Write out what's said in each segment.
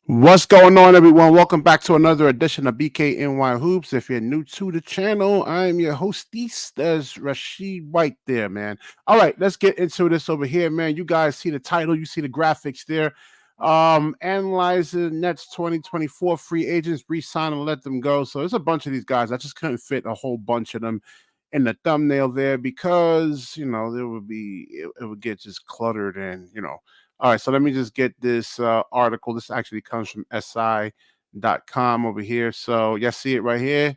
What's going on, everyone? Welcome back to another edition of BKNY Hoops. If you're new to the channel, I'm your hostess. There's Rashid White there, man. All right, let's get into this over here, man. You guys see the title, you see the graphics there. Analyzing Nets 2024 free agents, re-sign and let them go. So there's a bunch of these guys. I just couldn't fit a whole bunch of them in the thumbnail there because there would be it would get just cluttered and all right, so let me just get this article. This actually comes from si.com over here. So, you see it right here.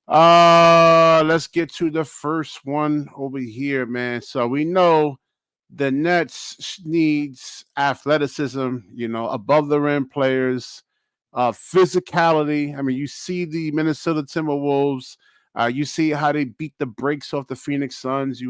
Let's get to the first one over here, man. So, we know the Nets needs athleticism, above the rim players, physicality. I mean, you see the Minnesota Timberwolves. You see how they beat the brakes off the Phoenix Suns.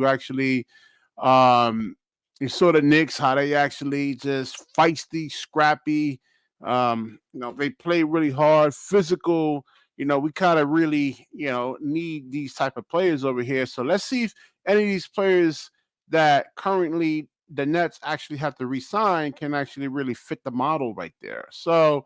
Um, you saw the Knicks, how they actually just feisty, scrappy. They play really hard, physical. We kind of really, need these type of players over here. So let's see if any of these players that currently the Nets actually have to resign can actually really fit the model right there. So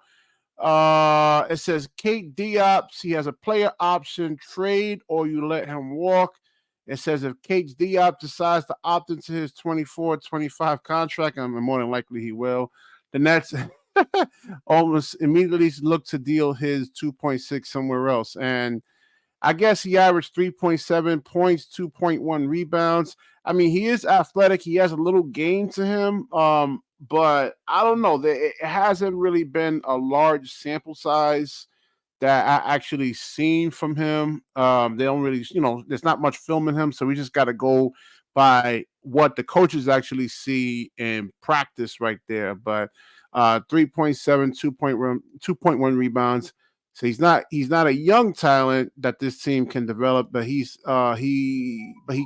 it says Kate Diop, he has a player option trade or you let him walk. It says if Kate Diop decides to opt into his 24-25 contract, and more than likely he will, the Nets almost immediately look to deal his 2.6 somewhere else. And I guess he averaged 3.7 points, 2.1 rebounds. I mean, he is athletic. He has a little game to him. But I don't know. It hasn't really been a large sample size that I actually seen from him. They don't really, there's not much film in him, so we just got to go by what the coaches actually see in practice right there. But 3.7, 2.1 rebounds. So he's not a young talent that this team can develop, but he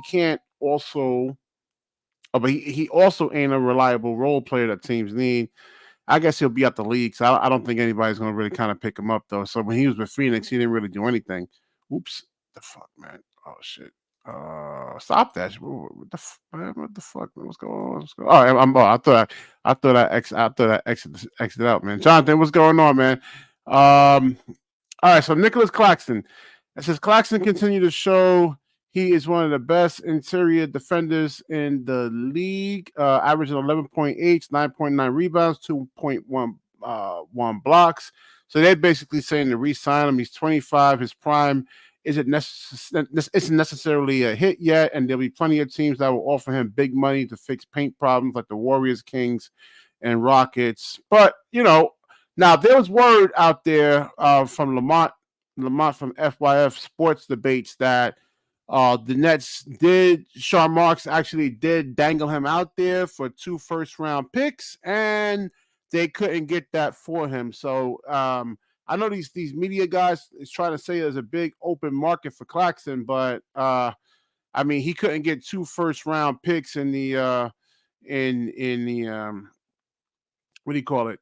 can't also. But he also ain't a reliable role player that teams need. I guess he'll be out the league. So I don't think anybody's going to really kind of pick him up, though. So when he was with Phoenix, he didn't really do anything. Oops. The fuck, man. Oh, shit. Stop that. Man, what the fuck, man? What's going on? Oh, I thought I exited out, man. Jonathan, what's going on, man? All right, so Nicholas Claxton. It says Claxton continued to show he is one of the best interior defenders in the league, averaging 11.8, 9.9 rebounds, 2.1 one blocks. So they're basically saying to re-sign him. He's 25. His prime isn't necessarily a hit yet, and there'll be plenty of teams that will offer him big money to fix paint problems like the Warriors, Kings, and Rockets. But, now there was word out there from Lamont from FYF Sports Debates that the Nets Sean Marks actually did dangle him out there for 2 first-round picks, and they couldn't get that for him. So I know these media guys is trying to say there's a big open market for Claxton, but I mean he couldn't get 2 first-round picks in the what do you call it?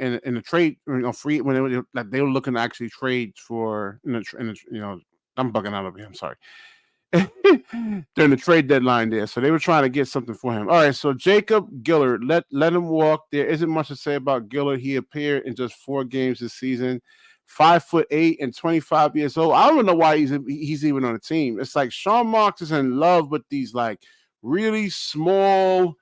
In the trade, free when they were looking to actually trade for I'm bugging out over here. I'm sorry. During the trade deadline there. So they were trying to get something for him. All right, so Jacob Gillard, let him walk. There isn't much to say about Gillard. He appeared in just 4 games this season. 5'8" and 25 years old. I don't know why he's even on the team. It's like Sean Marks is in love with these like really small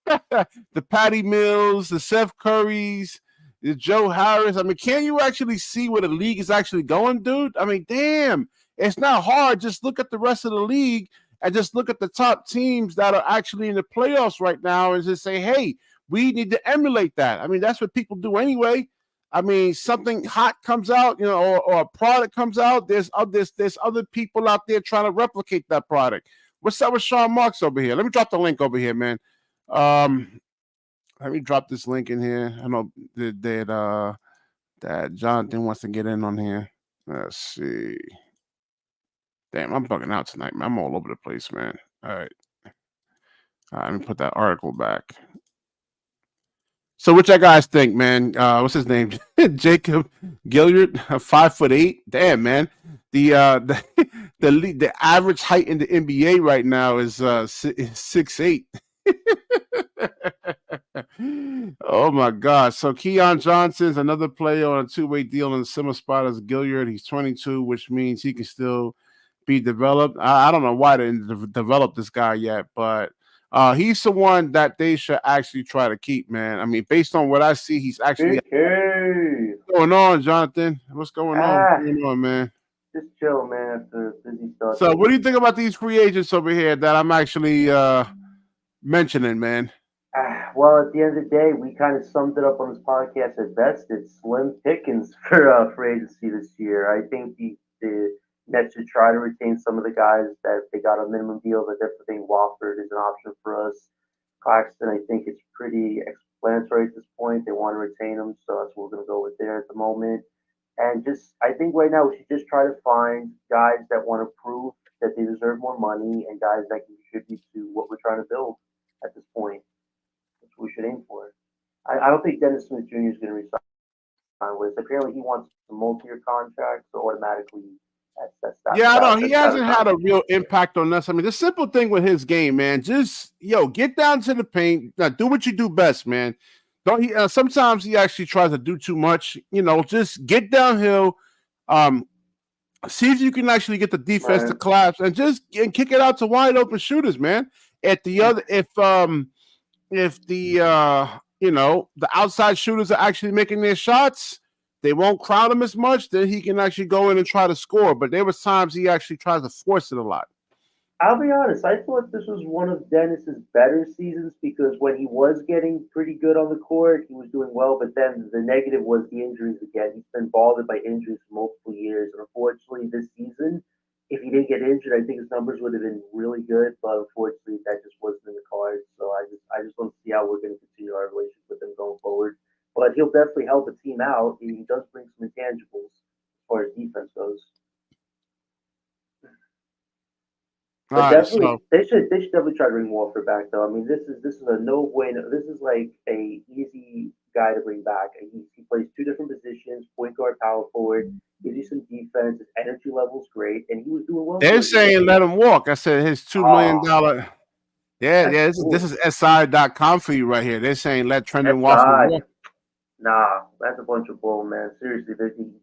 the Patty Mills, the Seth Currys, the Joe Harris. I mean, can you actually see where the league is actually going, dude? I mean, damn. It's not hard. Just look at the rest of the league and just look at the top teams that are actually in the playoffs right now and just say, hey, we need to emulate that. I mean, that's what people do anyway. I mean, something hot comes out, or a product comes out. There's other people out there trying to replicate that product. What's up with Sean Marks over here? Let me drop the link over here, man. Let me drop this link in here. I know that Jonathan wants to get in on here. Let's see. Damn, I'm bugging out tonight, man. I'm all over the place, man. All right. Let me put that article back. So what you guys think, man? What's his name? Jacob Gilliard, 5'8". Damn, man. The average height in the NBA right now is 6'8". Oh my God! So Keon Johnson's another player on a two-way deal in a similar spot as Gilliard. He's 22, which means he can still be developed. I don't know why they didn't develop this guy yet, but he's the one that they should actually try to keep, man. I mean, based on what I see, he's actually Okay. what's going on, Jonathan. What's going on? What's Ah, going on, man? just chill, man. After a busy start to So, the what do you week. think about these free agents over here that I'm actually mentioning, man? Well, at the end of the day, we kind of summed it up on this podcast at best. It's slim pickings for free agency this year. I think the Nets should try to retain some of the guys that they got on minimum deals. I definitely think Wofford is an option for us. Claxton, I think it's pretty explanatory at this point. They want to retain him, so that's what we're going to go with there at the moment. And just, I think right now we should just try to find guys that want to prove that they deserve more money and guys that can contribute to what we're trying to build at this point. That's what we should aim for. I don't think Dennis Smith Jr. is going to resign with us. Apparently, he wants a multi-year contract, so automatically Yeah, I know he that's out hasn't of had a context. real impact on us. I mean, the simple thing with his game, man, just get down to the paint. Now, do what you do best, man. Don't he? Sometimes he actually tries to do too much. Just get downhill. Um, See if you can actually get the defense to Right. collapse and kick it out to wide open shooters, man. At the other, if the the outside shooters are actually making their shots, they won't crowd him as much. Then he can actually go in and try to score. But there was times he actually tries to force it a lot. I'll be honest. I thought this was one of Dennis's better seasons because when he was getting pretty good on the court, he was doing well. But then the negative was the injuries again. He's been bothered by injuries for multiple years, and unfortunately, this season, if he didn't get injured, I think his numbers would have been really good. But unfortunately, that just wasn't in the cards. So I just want to see how we're going to continue our relationship with him going forward. But he'll definitely help a team out. He does bring some intangibles as far as defense goes. All But right, definitely, so they should definitely try to bring Walford back though. I mean, this is a no bueno. This is like a easy guy to bring back. He plays two different positions: point guard, power forward. Gives you some defense. His energy level's great, and he was doing well they're towards the end of saying the let year. him walk. I said his $2 million. Oh, Yeah, that's yeah. This cool. is SI.com for you right here. They're saying let Trendon That's Watford God. walk. Nah, that's a bunch of bull, man. Seriously,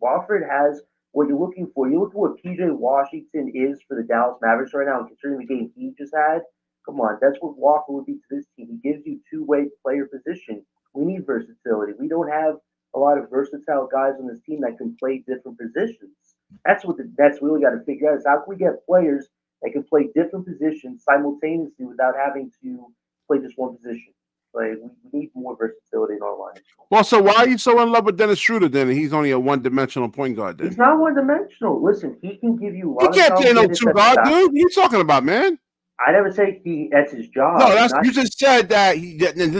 Wofford has what you're looking for. You look at what PJ Washington is for the Dallas Mavericks right now, and considering the game he just had. Come on, that's what Wofford would be to this team. He gives you two-way player position. We need versatility. We don't have a lot of versatile guys on this team that can play different positions. That's what that's really got to figure out is how can we get players that can play different positions simultaneously without having to play just one position. Like we need more versatility in our lineups going Well, so forward. why are you so in love with Dennis Schroeder then? He's only a one-dimensional point guard He's then. not one dimensional. Listen, he can give you a He lot of can't play solid no minutes two at the guard, top. dude. What are you talking about, man? I never say that's his No, job. He's that's not. you just said that.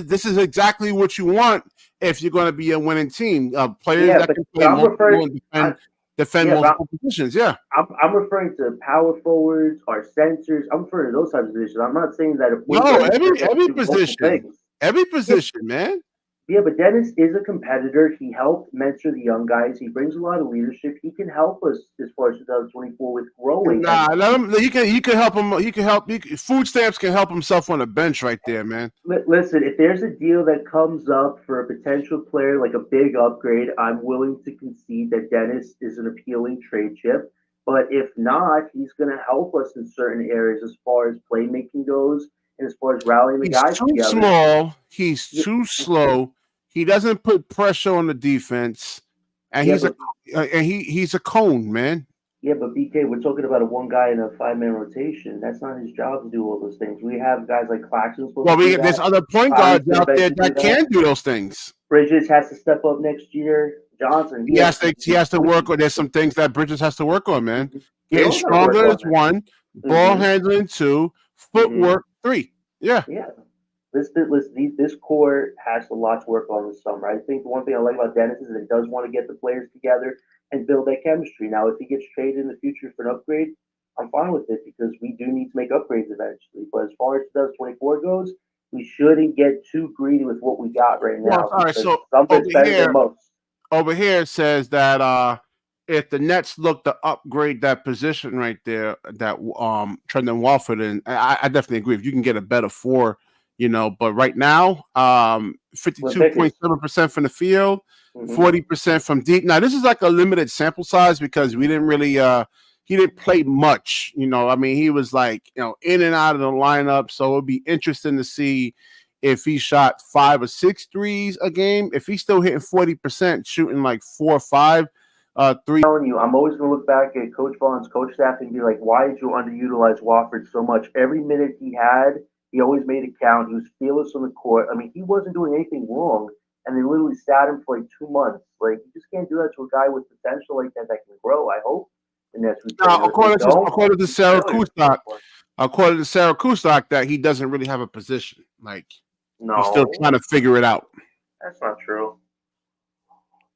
This is exactly what you want if you're going to be a winning team. Players Yeah, that can but play I'm multiple referring. and I, defend yeah, but multiple positions. Yeah. I'm referring to power forwards or centers. I'm referring to those types of positions. I'm not saying that a point No, guard is every just every do multiple position, things. every Yeah, position, man. yeah, but Dennis is a competitor. He helped mentor the young guys. He brings a lot of leadership. He can help us as far as 2024 with growing as Nah, a let team. him. He can help him. He can help. Food stamps can help himself on the bench right there, man. Listen, if there's a deal that comes up for a potential player like a big upgrade, I'm willing to concede that Dennis is an appealing trade chip. But if not, he's going to help us in certain areas as far as playmaking goes and as far as rallying the He's guys too together. small. He's Yeah, too slow. He doesn't put pressure on the defense, and yeah, he's a but he's a cone, man. yeah, but BK, we're talking about a one guy in a 5 man rotation. That's not his job to do all those things. We have guys like Claxton supposed Well, to do there's that. other point Kyrie's guards going to out there eventually do that that. can do those things. Bridges has to step up next year. Johnson, he He has has to. to he has to work on. There's some things that Bridges has to work on, man. They Getting all got to work stronger is on it. one. Ball Mm-hmm. handling two. Mm-hmm. Footwork three. Yeah. Yeah. This core has a lot to work on this summer. I think the one thing I like about Dennis is that he does want to get the players together and build that chemistry. Now, if he gets traded in the future for an upgrade, I'm fine with it because we do need to make upgrades eventually. But as far as 2024 goes, we shouldn't get too greedy with what we got right Well, now all right. because So something's over better than here, most. it says that if the Nets look to upgrade that position right there, that Trendon Walford, and I definitely agree. If you can get a better four, But right now, Slim Pickens. 52.7% from the field, Hmm. 40% from deep. Now this is like a limited sample size because we didn't really he didn't play much. I mean, he was like, in and out of the lineup. So it'll be interesting to see if he shot 5 or 6 threes a game. If he's still hitting 40%, shooting like 4 or 5 threes. Telling you, I'm always going to look back at Coach Vaughn's coach staff and be like, why did you underutilize Wofford so much? Every minute he had, he always made it count. He was fearless on the court. I mean, he wasn't doing anything wrong, and they literally sat him for like 2 months. Like, you just can't do that to a guy with potential like that can grow. I hope the Nets retain Now, him. If they don't, according to he's a Sarah failure. Kustok, that he doesn't really have a position. Like he's still No, trying to figure it out. that's not true.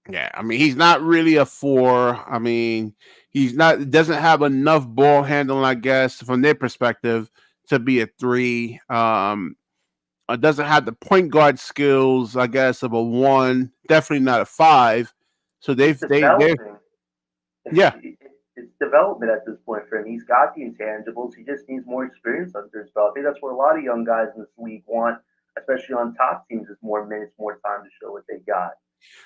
Yeah, I mean, he's not really a 4. I mean, doesn't have enough ball handling, I guess, from their perspective, to be a 3. Doesn't have the point guard skills, I guess, of a 1. Definitely not a 5. So It's they developing. yeah. It's development at this point for him. He's got the intangibles. He just needs more experience under his belt. I think that's what a lot of young guys in this league want, especially on top teams, is more minutes, more time to show what they got.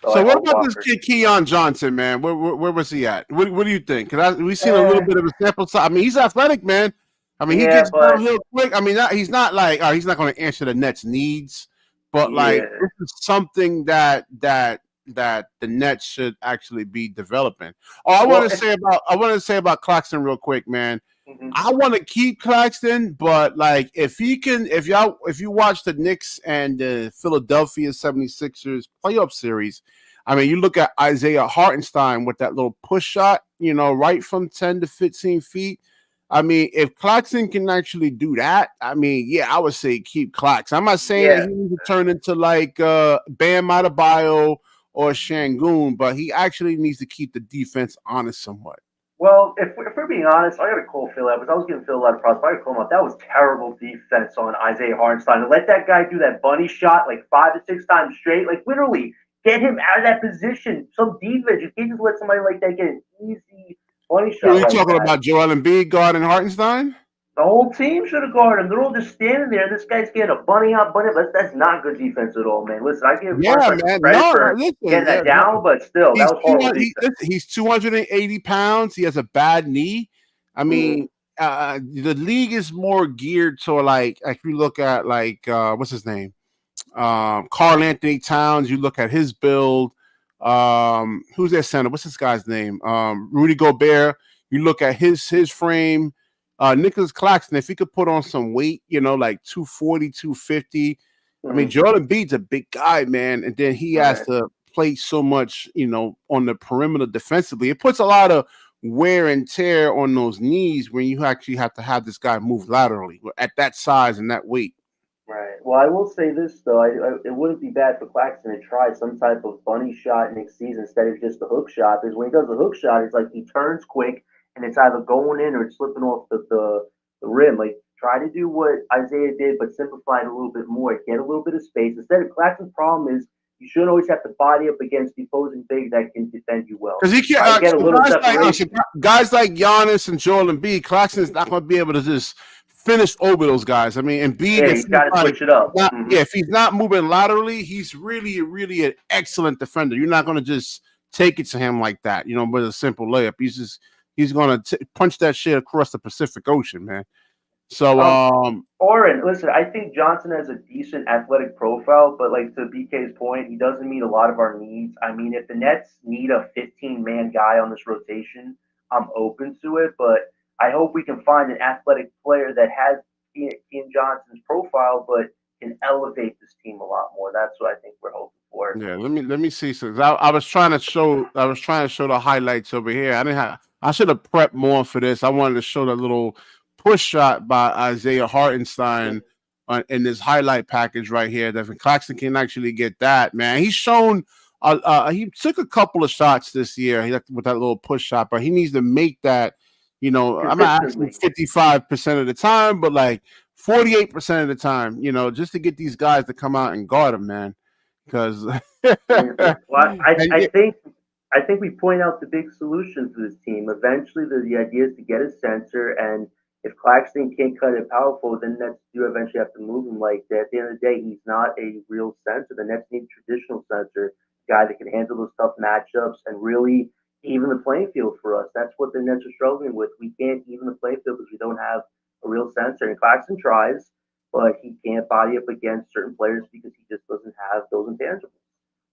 So I So what hope about this Walker. kid Keon Johnson, man? Where was he at? What do you think? Because we've seen a little Eh, bit of a sample size. I mean, he's athletic, man. I mean, he yeah, gets but downhill quick. I mean, he's not like he's not going to answer the Nets' needs, but like yeah, this is something that the Nets should actually be developing. Oh, well, I want to say about Claxton real quick, man. mhm. I want to keep Claxton, but like if you watch the Knicks and the Philadelphia 76ers playoff series, I mean, you look at Isaiah Hartenstein with that little push shot, right from 10 to 15 feet. I mean, if Claxton can actually do that, I mean, yeah, I would say keep Claxton. I'm not saying that Yeah. he needs to turn into like Bam Adebayo or Shangoon, but he actually needs to keep the defense honest somewhat. Well, if we're being honest, I got to call Phil Evans. I was giving Phil a lot of props. I got to call him out. That was terrible defense on Isaiah Hartenstein. To let that guy do that bunny shot like 5 to 6 times straight, like literally get him out of that position. Some defense. You can't just let somebody like that get an easy bunny Who are shot you like talking that. about, Joel Embiid guarding Hartenstein? The whole team should have guarded him. They're all just standing there. This guy's getting a bunny out, bunny. That's not good defense at all, man. Listen, I give Yeah, Hartenstein some man. credit No, for listen. getting that down, but still, that He's was horrible defense. he's 280 pounds. He has a bad knee. I Mm-hmm. mean, the league is more geared to like if you look at like what's his name, Carl Anthony Towns. You look at his build. Who's their center? What's this guy's name? Rudy Gobert. You look at his frame. Nicholas Claxton, if he could put on some weight, like 240, 250. I mean, Mm-hmm. Joel Embiid's a big guy, man, and then he has Right. to play so much, on the perimeter defensively. It puts a lot of wear and tear on those knees when you actually have to have this guy move laterally at that size and that weight. Right. Well, I will say this though, it wouldn't be bad for Claxton to try some type of bunny shot next season instead of just the hook shot. Because when he does the hook shot, it's like he turns quick and it's either going in or it's slipping off the rim. Like try to do what Isaiah did, but simplify it a little bit more. Get a little bit of space. Instead of Claxton's problem is you shouldn't always have to body up against the opposing big that can defend you well. Because he Try to can't. get a little separation. Guys like Giannis and Joel Embiid, Clarkson is not going to be able to just finish over those guys. I mean, Embiid, Yeah, if he's he's got to like switch it up. not, Hmm. yeah, if he's not moving laterally, he's really, really an excellent defender. You're not going to just take it to him like that, with a simple layup. He's going to punch that shit across the Pacific Ocean, man. So, Um, Oren, listen, I think Johnson has a decent athletic profile, but like to BK's point, he doesn't meet a lot of our needs. I mean, if the Nets need a 15-man guy on this rotation, I'm open to it, but I hope we can find an athletic player that has Ian Johnson's profile, but can elevate this team a lot more. That's what I think we're hoping for. yeah, let me see. So I was trying to show the highlights over here. I should have prepped more for this. I wanted to show the little push shot by Isaiah Hartenstein in this highlight package right here. That if Claxton can actually get that, man, he's shown. He took a couple of shots this year with that little push shot, but he needs to make that. I'm not asking Consistently. 55% of the time, but like 48% of the time, just to get these guys to come out and guard him, man. Because Yeah. Well, and I think we point out the big solution for this team. Eventually, the idea is to get a center, and If Claxton can't cut it powerful, then Nets do eventually have to move him like that. At the end of the day, he's not a real center. The Nets need a traditional center, guy that can handle those tough matchups and really even the playing field for us. That's what the Nets are struggling with. We can't even the playing field because we don't have a real center. And Claxton tries, but he can't body up against certain players because he just doesn't have those intangibles.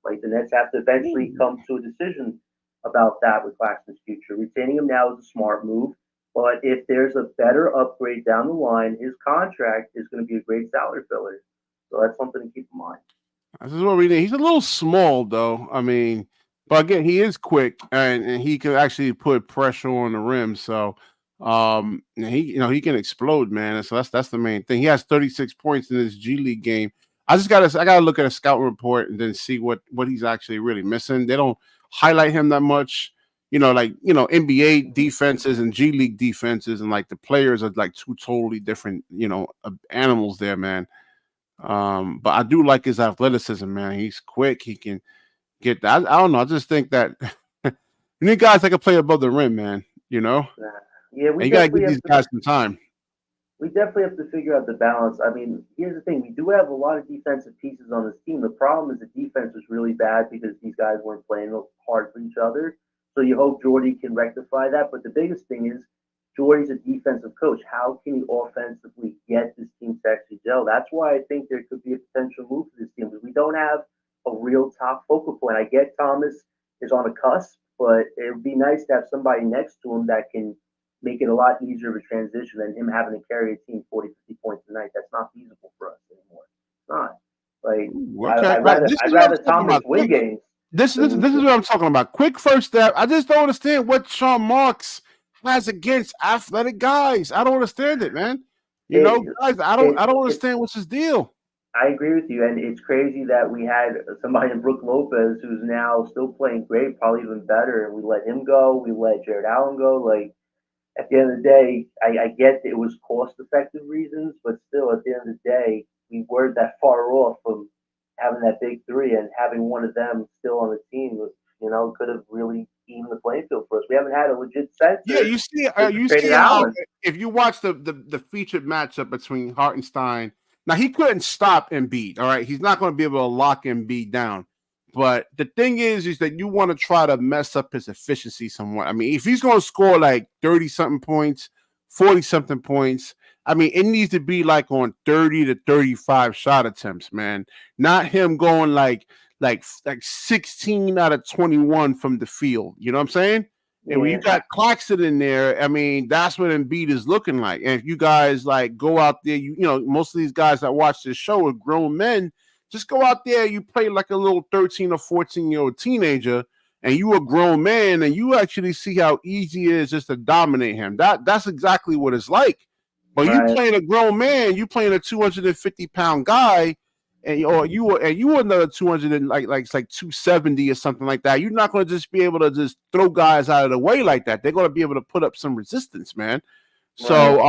Like the Nets have to eventually come to a decision about that with Claxton's future. Retaining him now is a smart move, but if there's a better upgrade down the line, his contract is going to be a great salary filler. So that's something to keep in mind. This is what we need. He's a little small, though. I mean, but again, he is quick and he can actually put pressure on the rim. So, he can explode, man. And so that's the main thing. He has 36 points in his G League game. I gotta look at a scout report and then see what he's actually really missing. They don't highlight him that much. NBA defenses and G League defenses, and like the players are like two totally different, animals there, man. But I do like his athleticism, man. He's quick. He can get that. I don't know. I just think that you need guys that can play above the rim, man. Yeah, And you gotta give these guys some time. we definitely have to figure out the balance. I mean, here's the thing: we do have a lot of defensive pieces on this team. The problem is the defense was really bad because these guys weren't playing hard for each other. So you hope Jordy can rectify that. But the biggest thing is Jordy's a defensive coach. How can he offensively get this team to actually gel? That's why I think there could be a potential move for this team because we don't have a real top focal point. I get Thomas is on a cusp, but it would be nice to have somebody next to him that can make it a lot easier of a transition than him having to carry a team 40, 50 points a night. That's not feasible for us anymore. It's not. Like Okay, I'd right. rather This I'd is what I'm rather talking Thomas about. win games This than is lose what I'm talking about. Quick first step. I just don't understand what Sean Marks has against athletic guys. I don't understand it, man. it. Guys, It I don't it understand what's his deal. I agree with you, and it's crazy that we had somebody in Brook Lopez who's now still playing great, probably even better, and we let him go. We let Jared Allen go. Like at the end of the day, I get it was cost-effective reasons, but still, at the end of the day, we weren't that far off from having that big three, and having one of them still on the team was, could have really evened the playing field for us. We haven't had a legit Yeah, center since we you see traded how Allen. if you watch the featured matchup between Hartenstein, now he couldn't stop Embiid. All right, he's not going to be able to lock Embiid down. But the thing is that you want to try to mess up his efficiency somewhat. I mean, if he's going to score like 30 something points, 40 something points, I mean, it needs to be like on 30 to 35 shot attempts, man. Not him going like 16 out of 21 from the field. You know what I'm saying? And when you Yeah, got Claxton in there, I mean, that's what Embiid is looking like. And if you guys like go out there, most of these guys that watch this show are grown men. Just go out there, you play like a little 13 or 14-year-old teenager, and you a grown man, and you actually see how easy it is just to dominate him. That's exactly what it's like. But you right. playing a grown man, you playing a 250-pound guy, and you another 200 and like it's like 270 or something like that. You're not going to just be able to just throw guys out of the way like that. They're going to be able to put up some resistance, man. Right. So Right.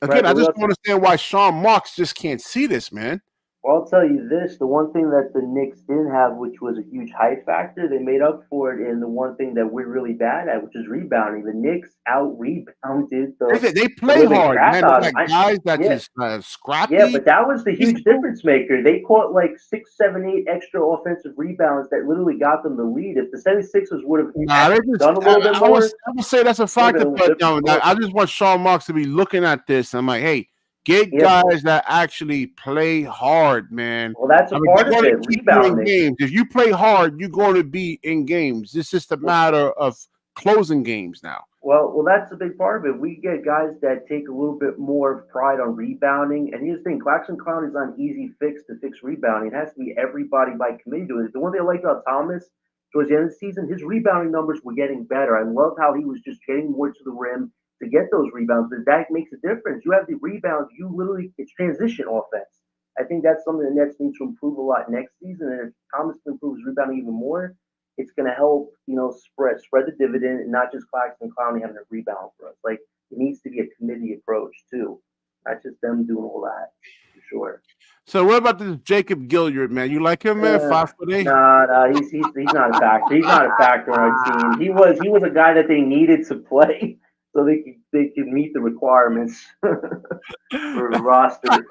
again, I But we just don't also understand why Sean Marks just can't see this, man. Well, I'll tell you this: the one thing that the Knicks didn't have, which was a huge height factor, they made up for it in the one thing that we're really bad at, which is rebounding. The Knicks out rebounded They the play living hard, crap man. They out of got them. guys that Yeah, just yeah, scrappy, but that was the huge physical. difference maker. They caught like six, seven, eight extra offensive rebounds that literally got them the lead. If the 76ers would have Nah, they just. done a little bit more, I would say that's a it would have been factor, a little but different I story. just want Sean Marks to be looking at this. I'm like, hey, get Yep. guys that actually play hard, man. Well, that's I a mean, they're part of going to it. keep you in Rebounding. games. If you play hard, you're going to be in games. It's just a Well, matter of closing games now. well, that's a big part of it. We get guys that take a little bit more pride on rebounding. And here's the thing: Claxton Clown is not an easy fix to fix rebounding. It has to be everybody by committee doing it. The one thing I liked about Thomas towards the end of the season, his rebounding numbers were getting better. I love how he was just getting more to the rim to get those rebounds. But that makes a difference. You have the rebounds. You literally it's transition offense. I think that's something the Nets need to improve a lot next season. And if Thomas can improve his rebounding even more, it's going to help, spread the dividend and not just Claxton Clowney having a rebound for us. Like it needs to be a committee approach too, not just them doing all that for sure. So what about this Jacob Gilliard, man? You like him, man? Uh, 5'8". nah, he's not a factor. He's not a factor on our team. He was a guy that they needed to play. so they can meet the requirements for a roster.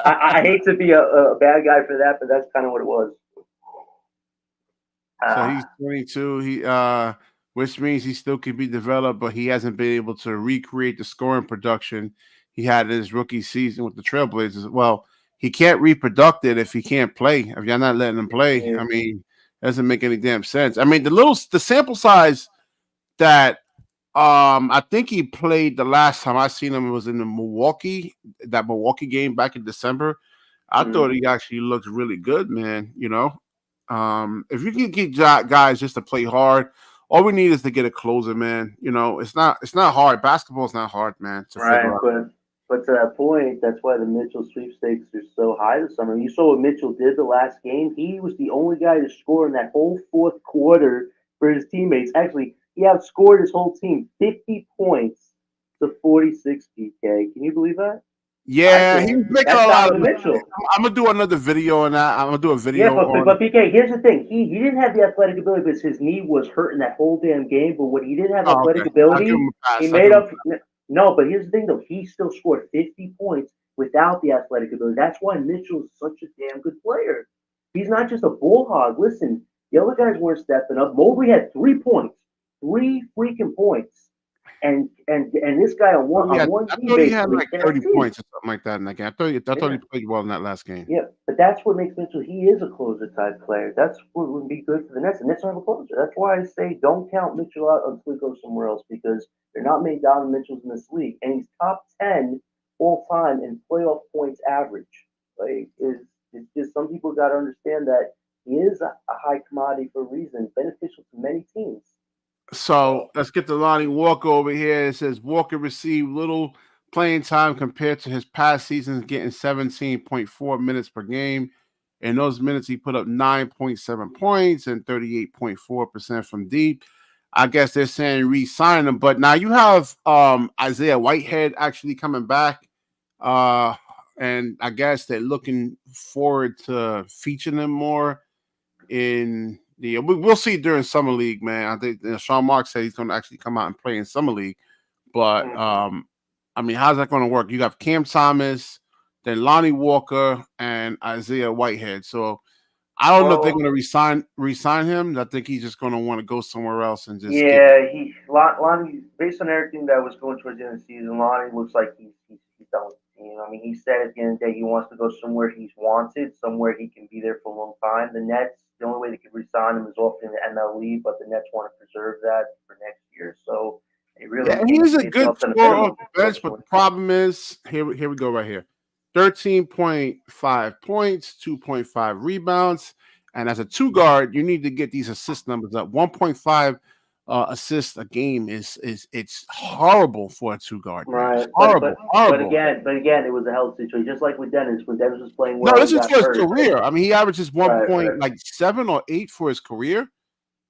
I hate to be a bad guy for that, but that's kind of what it was. So Uh, he's 22. Which means he still can be developed, but he hasn't been able to recreate the scoring production he had in his rookie season with the Trailblazers. Well, he can't reproduce it if he can't play. If you're not letting him play, yeah. I mean, doesn't make any damn sense. I mean, the sample size that I think he played the last time I seen him was in the Milwaukee game back in December. I thought Mhm. he actually looked really good, man. If you can get guys just to play hard, all we need is to get a closer, man. It's not hard. Basketball's not hard, man, to Right, figure out. but to that point, that's why the Mitchell sweepstakes are so high this summer. You saw what Mitchell did the last game. He was the only guy to score in that whole fourth quarter for his teammates. Actually, he outscored his whole team 50 points to 46. PK, can you believe that? I Yeah, he think was making that's a lot of Donovan mistakes. Mitchell. I'm gonna do another video on that. I'm gonna do a Yeah, video but on. PK, here's the thing. He didn't have the athletic ability because his knee was hurting that whole damn game. But when he didn't have Oh, okay. athletic I'll give ability, him a he pass. I'll made give him up. No, but here's the thing though. He still scored 50 points without the athletic ability. That's why Mitchell is such a damn good player. He's not just a bull hog. Listen, the other guys weren't stepping up. Mobley had 3 points, 3 freaking points, and this guy on one Yeah, on one I team thought he had basically. like And 30 that's it. points or something like that in that game. I thought Yeah. he played well in that last game. Yeah, but that's what makes Mitchell. He is a closer type player. That's what would be good for the Nets. And Nets aren't a closer. That's why I say don't count Mitchell out until he goes somewhere else because they're not many Donovan Mitchells in this league, and he's top 10 all time in playoff points average. Like, it's just some people got to understand that he is a high commodity for a reason, beneficial to many teams. So So let's get to Lonnie Walker over here. It says Walker received little playing time compared to his past seasons, getting 17.4 minutes per game. In those minutes, he put up 9.7 points and 38.4% from deep. I guess they're saying re-sign him, but now you have Isaiah Whitehead actually coming back. Uh, and I guess they're looking forward to featuring him more in we'll see during summer league, man. I think Sean Mark said he's going to actually come out and play in summer league, but mm, I mean, how's that going to work? You got Cam Thomas, then Lonnie Walker, and Isaiah Whitehead. So I don't know if they're well, going to resign him. I think he's just going to want to go somewhere else and just get. yeah, Lonnie, based on everything that was going towards the end of the season, Lonnie looks like he's done with the team. I mean, he said at the end of the day he wants to go somewhere he's wanted, somewhere he can be there for a long time. The Nets, the only way they could resign him is offering the MLE, but the Nets want to preserve that for next year. So they really Yeah, can't he's a pay good themselves on a scorer off minimum, the bench, but the unfortunately. problem is here we go right here. 13.5 points, 2.5 rebounds. And as a two guard, you need to get these assist numbers up. 1.5 assists a game is it's horrible for a two guard, man. Right, Horrible, horrible. but again, it was a health situation, just like with Dennis. When Dennis was playing No, well, this he is got for his hurt. career. I mean, he averages Right, right, 1.7 or 8 for his career.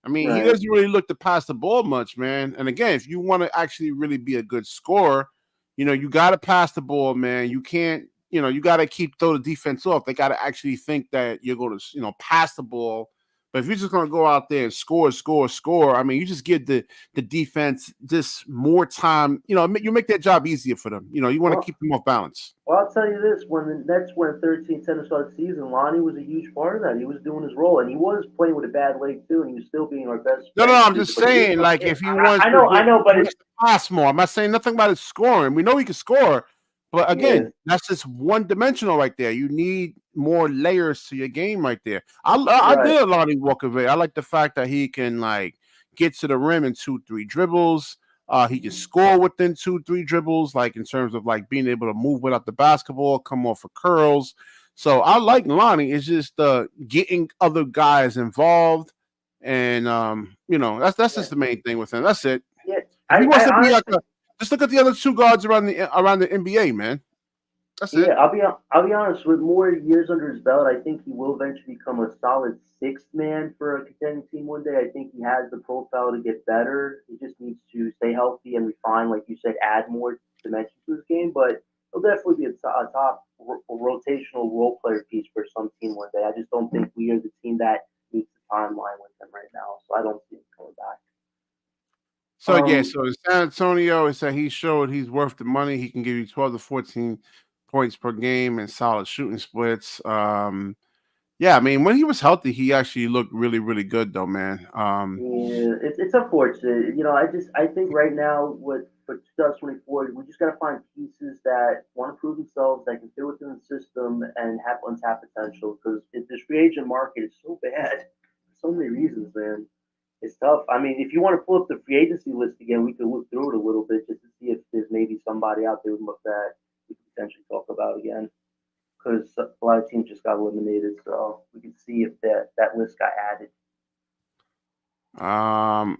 I mean, he right. doesn't really look to pass the ball much, man. And again, if you want to actually really be a good scorer, you got to pass the ball, man. You can't, you got to throw the defense off. They got to actually think that you're going to, pass the ball. But if you're just going to go out there and score, score, score, I mean, you just give the defense just more time. You make that job easier for them. You want to Well, keep them off balance. well, I'll tell you this: when the Nets went 13-10 to start the season, Lonnie was a huge part of that. He was doing his role, and he was playing with a bad leg too, and he was still being our best No, bench I'm user. just But he is, saying, like, yeah, if he wants to I know, he but wants to pass more. I'm not saying nothing about his scoring. We know he can score, but yeah, again, that's just one dimensional right there. You need more layers to your game right there. I right. did a Lonnie Walker. I like the fact that he can like get to the rim in 2-3 dribbles. He can score within 2-3 dribbles, like in terms of like being able to move without the basketball, come off of curls. So I like Lonnie. It's just getting other guys involved, and that's Yeah, just the main thing with him. That's it. yeah. If he wants I to be like honestly, just look at the other two guards around the NBA, man. That's yeah, it. I'll be honest. With more years under his belt, I think he will eventually become a solid sixth man for a contending team one day. I think he has the profile to get better. He just needs to stay healthy and refine, like you said, add more dimension to his game. But he'll definitely be a top rotational role player piece for some team one day. I just don't think we are the team that meets the timeline with him right now. So I don't see him coming back. So yeah, so in San Antonio, it said he showed he's worth the money. He can give you 12 to 14 points per game and solid shooting splits. Yeah, I mean, when he was healthy, he actually looked really, really good though, man. Yeah, it's unfortunate. I think right now with for 2024, we just gotta find pieces that want to prove themselves, that can fit within the system and have untapped potential. Because this free agent market is so bad, for so many reasons, man. It's tough. I mean, if you want to pull up the free agency list again, we could look through it a little bit just to see if there's maybe somebody out there that we could potentially talk about again. Because a lot of teams just got eliminated, so we can see if that list got added.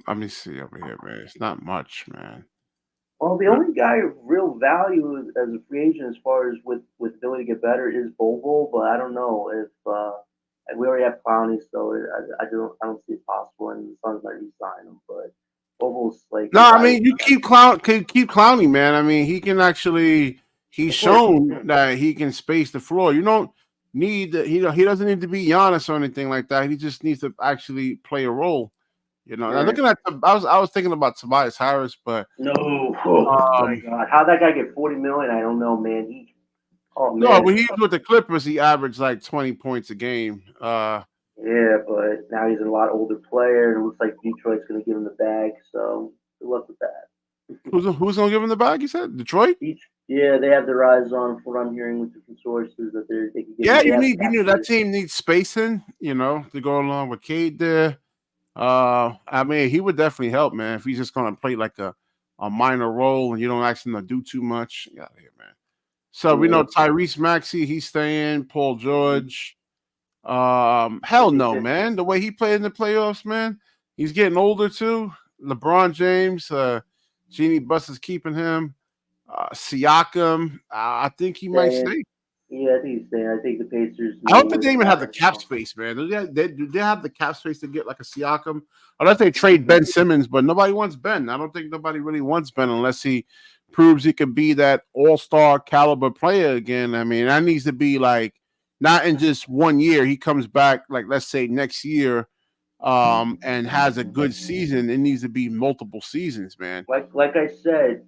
Let me see over here, man. It's not much, man. Well, the only guy of real value as a free agent, as far as with ability to get better, is Bobo. But I don't know if we already have Clowney, so I don't see it possible, and the Suns might re-sign him. But Bobo's like No, a I guy who mean you keep clowning, man. I mean he can actually he's of course. shown that he can space the floor. You don't need he doesn't need to be Giannis or anything like that. He just needs to actually play a role. You know, now Right. looking at I was thinking about Tobias Harris, but No, oh my um God, how that guy get 40 million? I don't know, man. Oh no, man, when he was with the Clippers, he averaged like 20 points a game. yeah, but now he's a lot older player, and it looks like Detroit's gonna give him the bag. So good luck with that. Who's gonna give him the bag? You said Detroit. Yeah, they have their eyes on, from what I'm hearing with different sources, that they can give Yeah, him. They have you cap need that space. team needs spacing, to go along with Cade there. I mean, he would definitely help, man, if he's just gonna play like a minor role and you don't ask him to do too much. Yeah, here, man. So we know Yeah. Tyrese Maxey, he's staying. Paul Mm-hmm. George. Hell They no, said, man. The way he played in the playoffs, man. He's getting older too. LeBron James, Jeannie Buss is keeping him. Siakam, I think he might saying, stay. yeah, I think he's saying. I think the Pacers I know don't think where they they're even have at the right cap now. space, man. Do they have the cap space to get like a Siakam? Unless they trade Mm-hmm. Ben Simmons, but nobody wants Ben. I don't think nobody really wants Ben unless he proves he could be that all-star caliber player again. I mean, that needs to be like not in just 1 year. He comes back, like let's say next year, and has a good season. It needs to be multiple seasons, man. Like I said,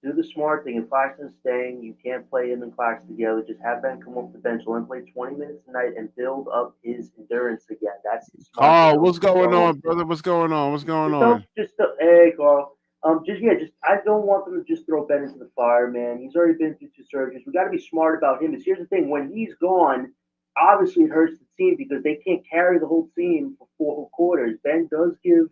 do the smart thing. If Claxton's staying, you can't play him and Claxton together. Just have Ben come off the bench, let him play 20 minutes a night, and build up his endurance again. That's the smart thing. Carl, Don't what's going don't on, brother? What's going on? What's going Just don't, on? hey, Carl. Just I don't want them to just throw Ben into the fire, man. He's already been through two surgeries. We got to be smart about him. Because here's the thing: when he's gone, obviously it hurts the team because they can't carry the whole team for four whole quarters. Ben does give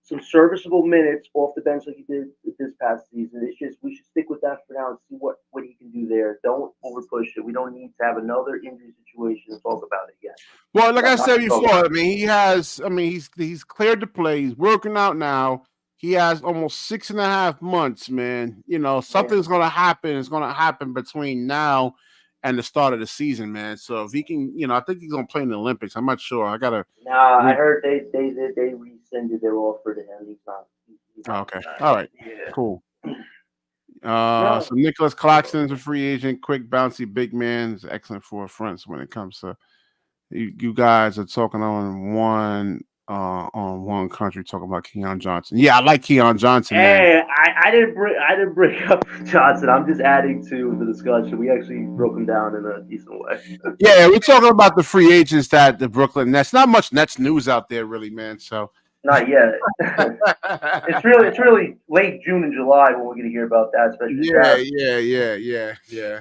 some serviceable minutes off the bench like he did this past season. It's just we should stick with that for now and see what he can do there. Don't overpush it. We don't need to have another injury situation and talk about it again. Well, like I Not said to talk before, I about it. mean, he has. I mean, he's cleared to play. He's working out now. He has almost 6.5 months, man. Yeah. Something's gonna happen. It's gonna happen between now and the start of the season, man. So if he can, I think he's gonna play in the Olympics. I'm not sure. I gotta. Nah, I Re- heard they rescinded their offer to him. He's not okay, all resigning. right, cool. Yeah. So No. Nicholas Claxton is a free agent, quick, bouncy, big man. Is excellent for a fronts when it comes to you guys are talking on one country talking about Keon Johnson. Yeah, I like Keon Johnson, man. Hey, I didn't bring up Johnson. I'm just adding to the discussion. We actually broke him down in a decent way. Yeah, we're talking about the free agents that the Brooklyn Nets. Not much Nets news out there, really, man. So, Not yet. It's really late June and July when we're gonna hear about that, especially the yeah, draft. yeah.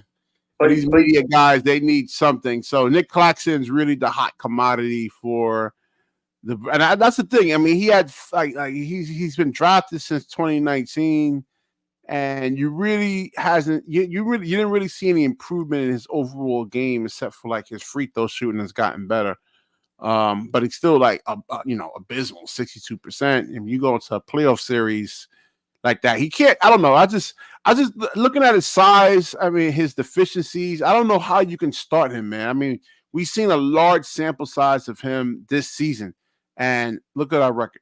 But these But media guys, they need something. So Nick Claxton's really the hot commodity for that's the thing. I mean, he had like he's been drafted since 2019, and you really hasn't you didn't really see any improvement in his overall game except for like his free throw shooting has gotten better. But it's still like abysmal, 62%. And you go into a playoff series like that, he can't. I don't know. I just looking at his size. I mean, his deficiencies. I don't know how you can start him, man. I mean, we've seen a large sample size of him this season, and look at our record.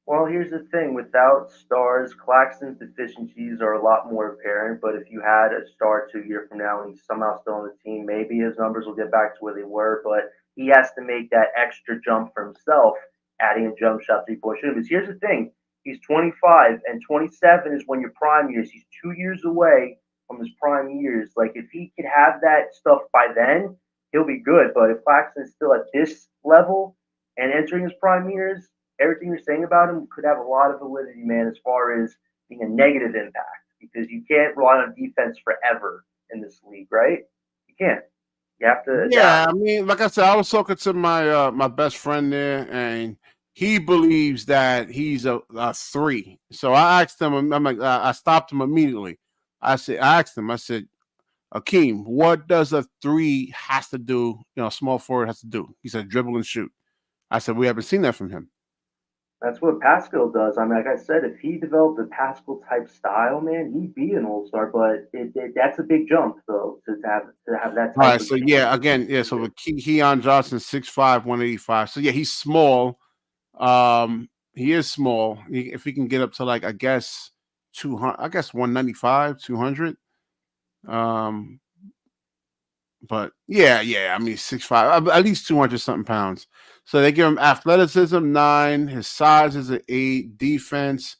well, here's the thing: without stars, Claxton's deficiencies are a lot more apparent. But if you had a star 2 year from now and he's somehow still on the team, maybe his numbers will get back to where they were. But he has to make that extra jump for himself, adding a jump shot, 3 point shooting. Because here's the thing: He's 25, and 27 is when your prime years. He's 2 years away from his prime years. Like, if he could have that stuff by then, he'll be good. But if Claxton is still at this level and entering his prime years, everything you're saying about him could have a lot of validity, man, as far as being a negative impact. Because you can't rely on defense forever in this league, right? You can't. You have to Yeah, adapt. I mean, like I said, I was talking to my best friend there, and he believes that he's a three. So I asked him, I'm like, I stopped him immediately. I asked him, I said, Akeem, what does a three has to do? Small forward has to do. He said, dribble and shoot. I said, we haven't seen that from him. That's what Pascal does. I mean, like I said, if he developed a Pascal type style, man, he'd be an all star. But that's a big jump, though, to have that All type right, of so game. yeah, again, yeah, so with Keon Johnson, 6'5", 185. So yeah, he's small. He is small. If he can get up to like, I guess 200, I guess 195, 200. Um, but yeah. I mean, 6'5", at least 200 something pounds. So they give him athleticism 9, his size is an 8, defense,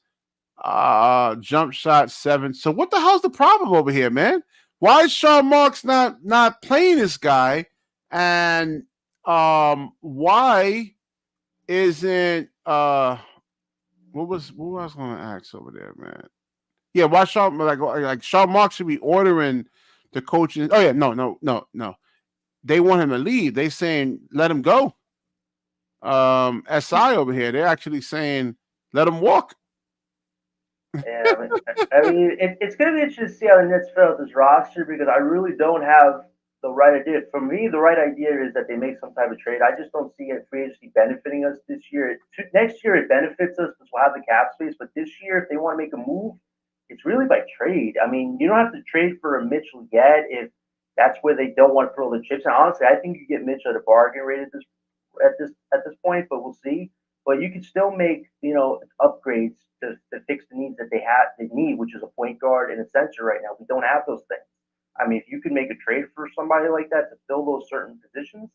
jump shot 7. So what the hell's the problem over here, man? Why is Sean Marks not playing this guy? And why isn't what was I going to ask over there, man? Yeah, why Sean like Sean Marks should be ordering the coaches? Oh yeah, no. They want him to leave. They saying let him go. SI over here, they're actually saying let him walk. Yeah, it's going to be interesting to see how the Nets fill out this roster because I really don't have the right idea. For me, the right idea is that they make some type of trade. I just don't see it free agency benefiting us this year. Next year, it benefits us because we'll have the cap space. But this year, if they want to make a move, it's really by trade. I mean, you don't have to trade for a Mitchell yet if that's where they don't want to throw the chips. And honestly, I think you get Mitchell at a bargain rate at this point, but we'll see. But you can still make upgrades to fix the needs that they need, which is a point guard and a center right now. We don't have those things. I mean, if you can make a trade for somebody like that to fill those certain positions,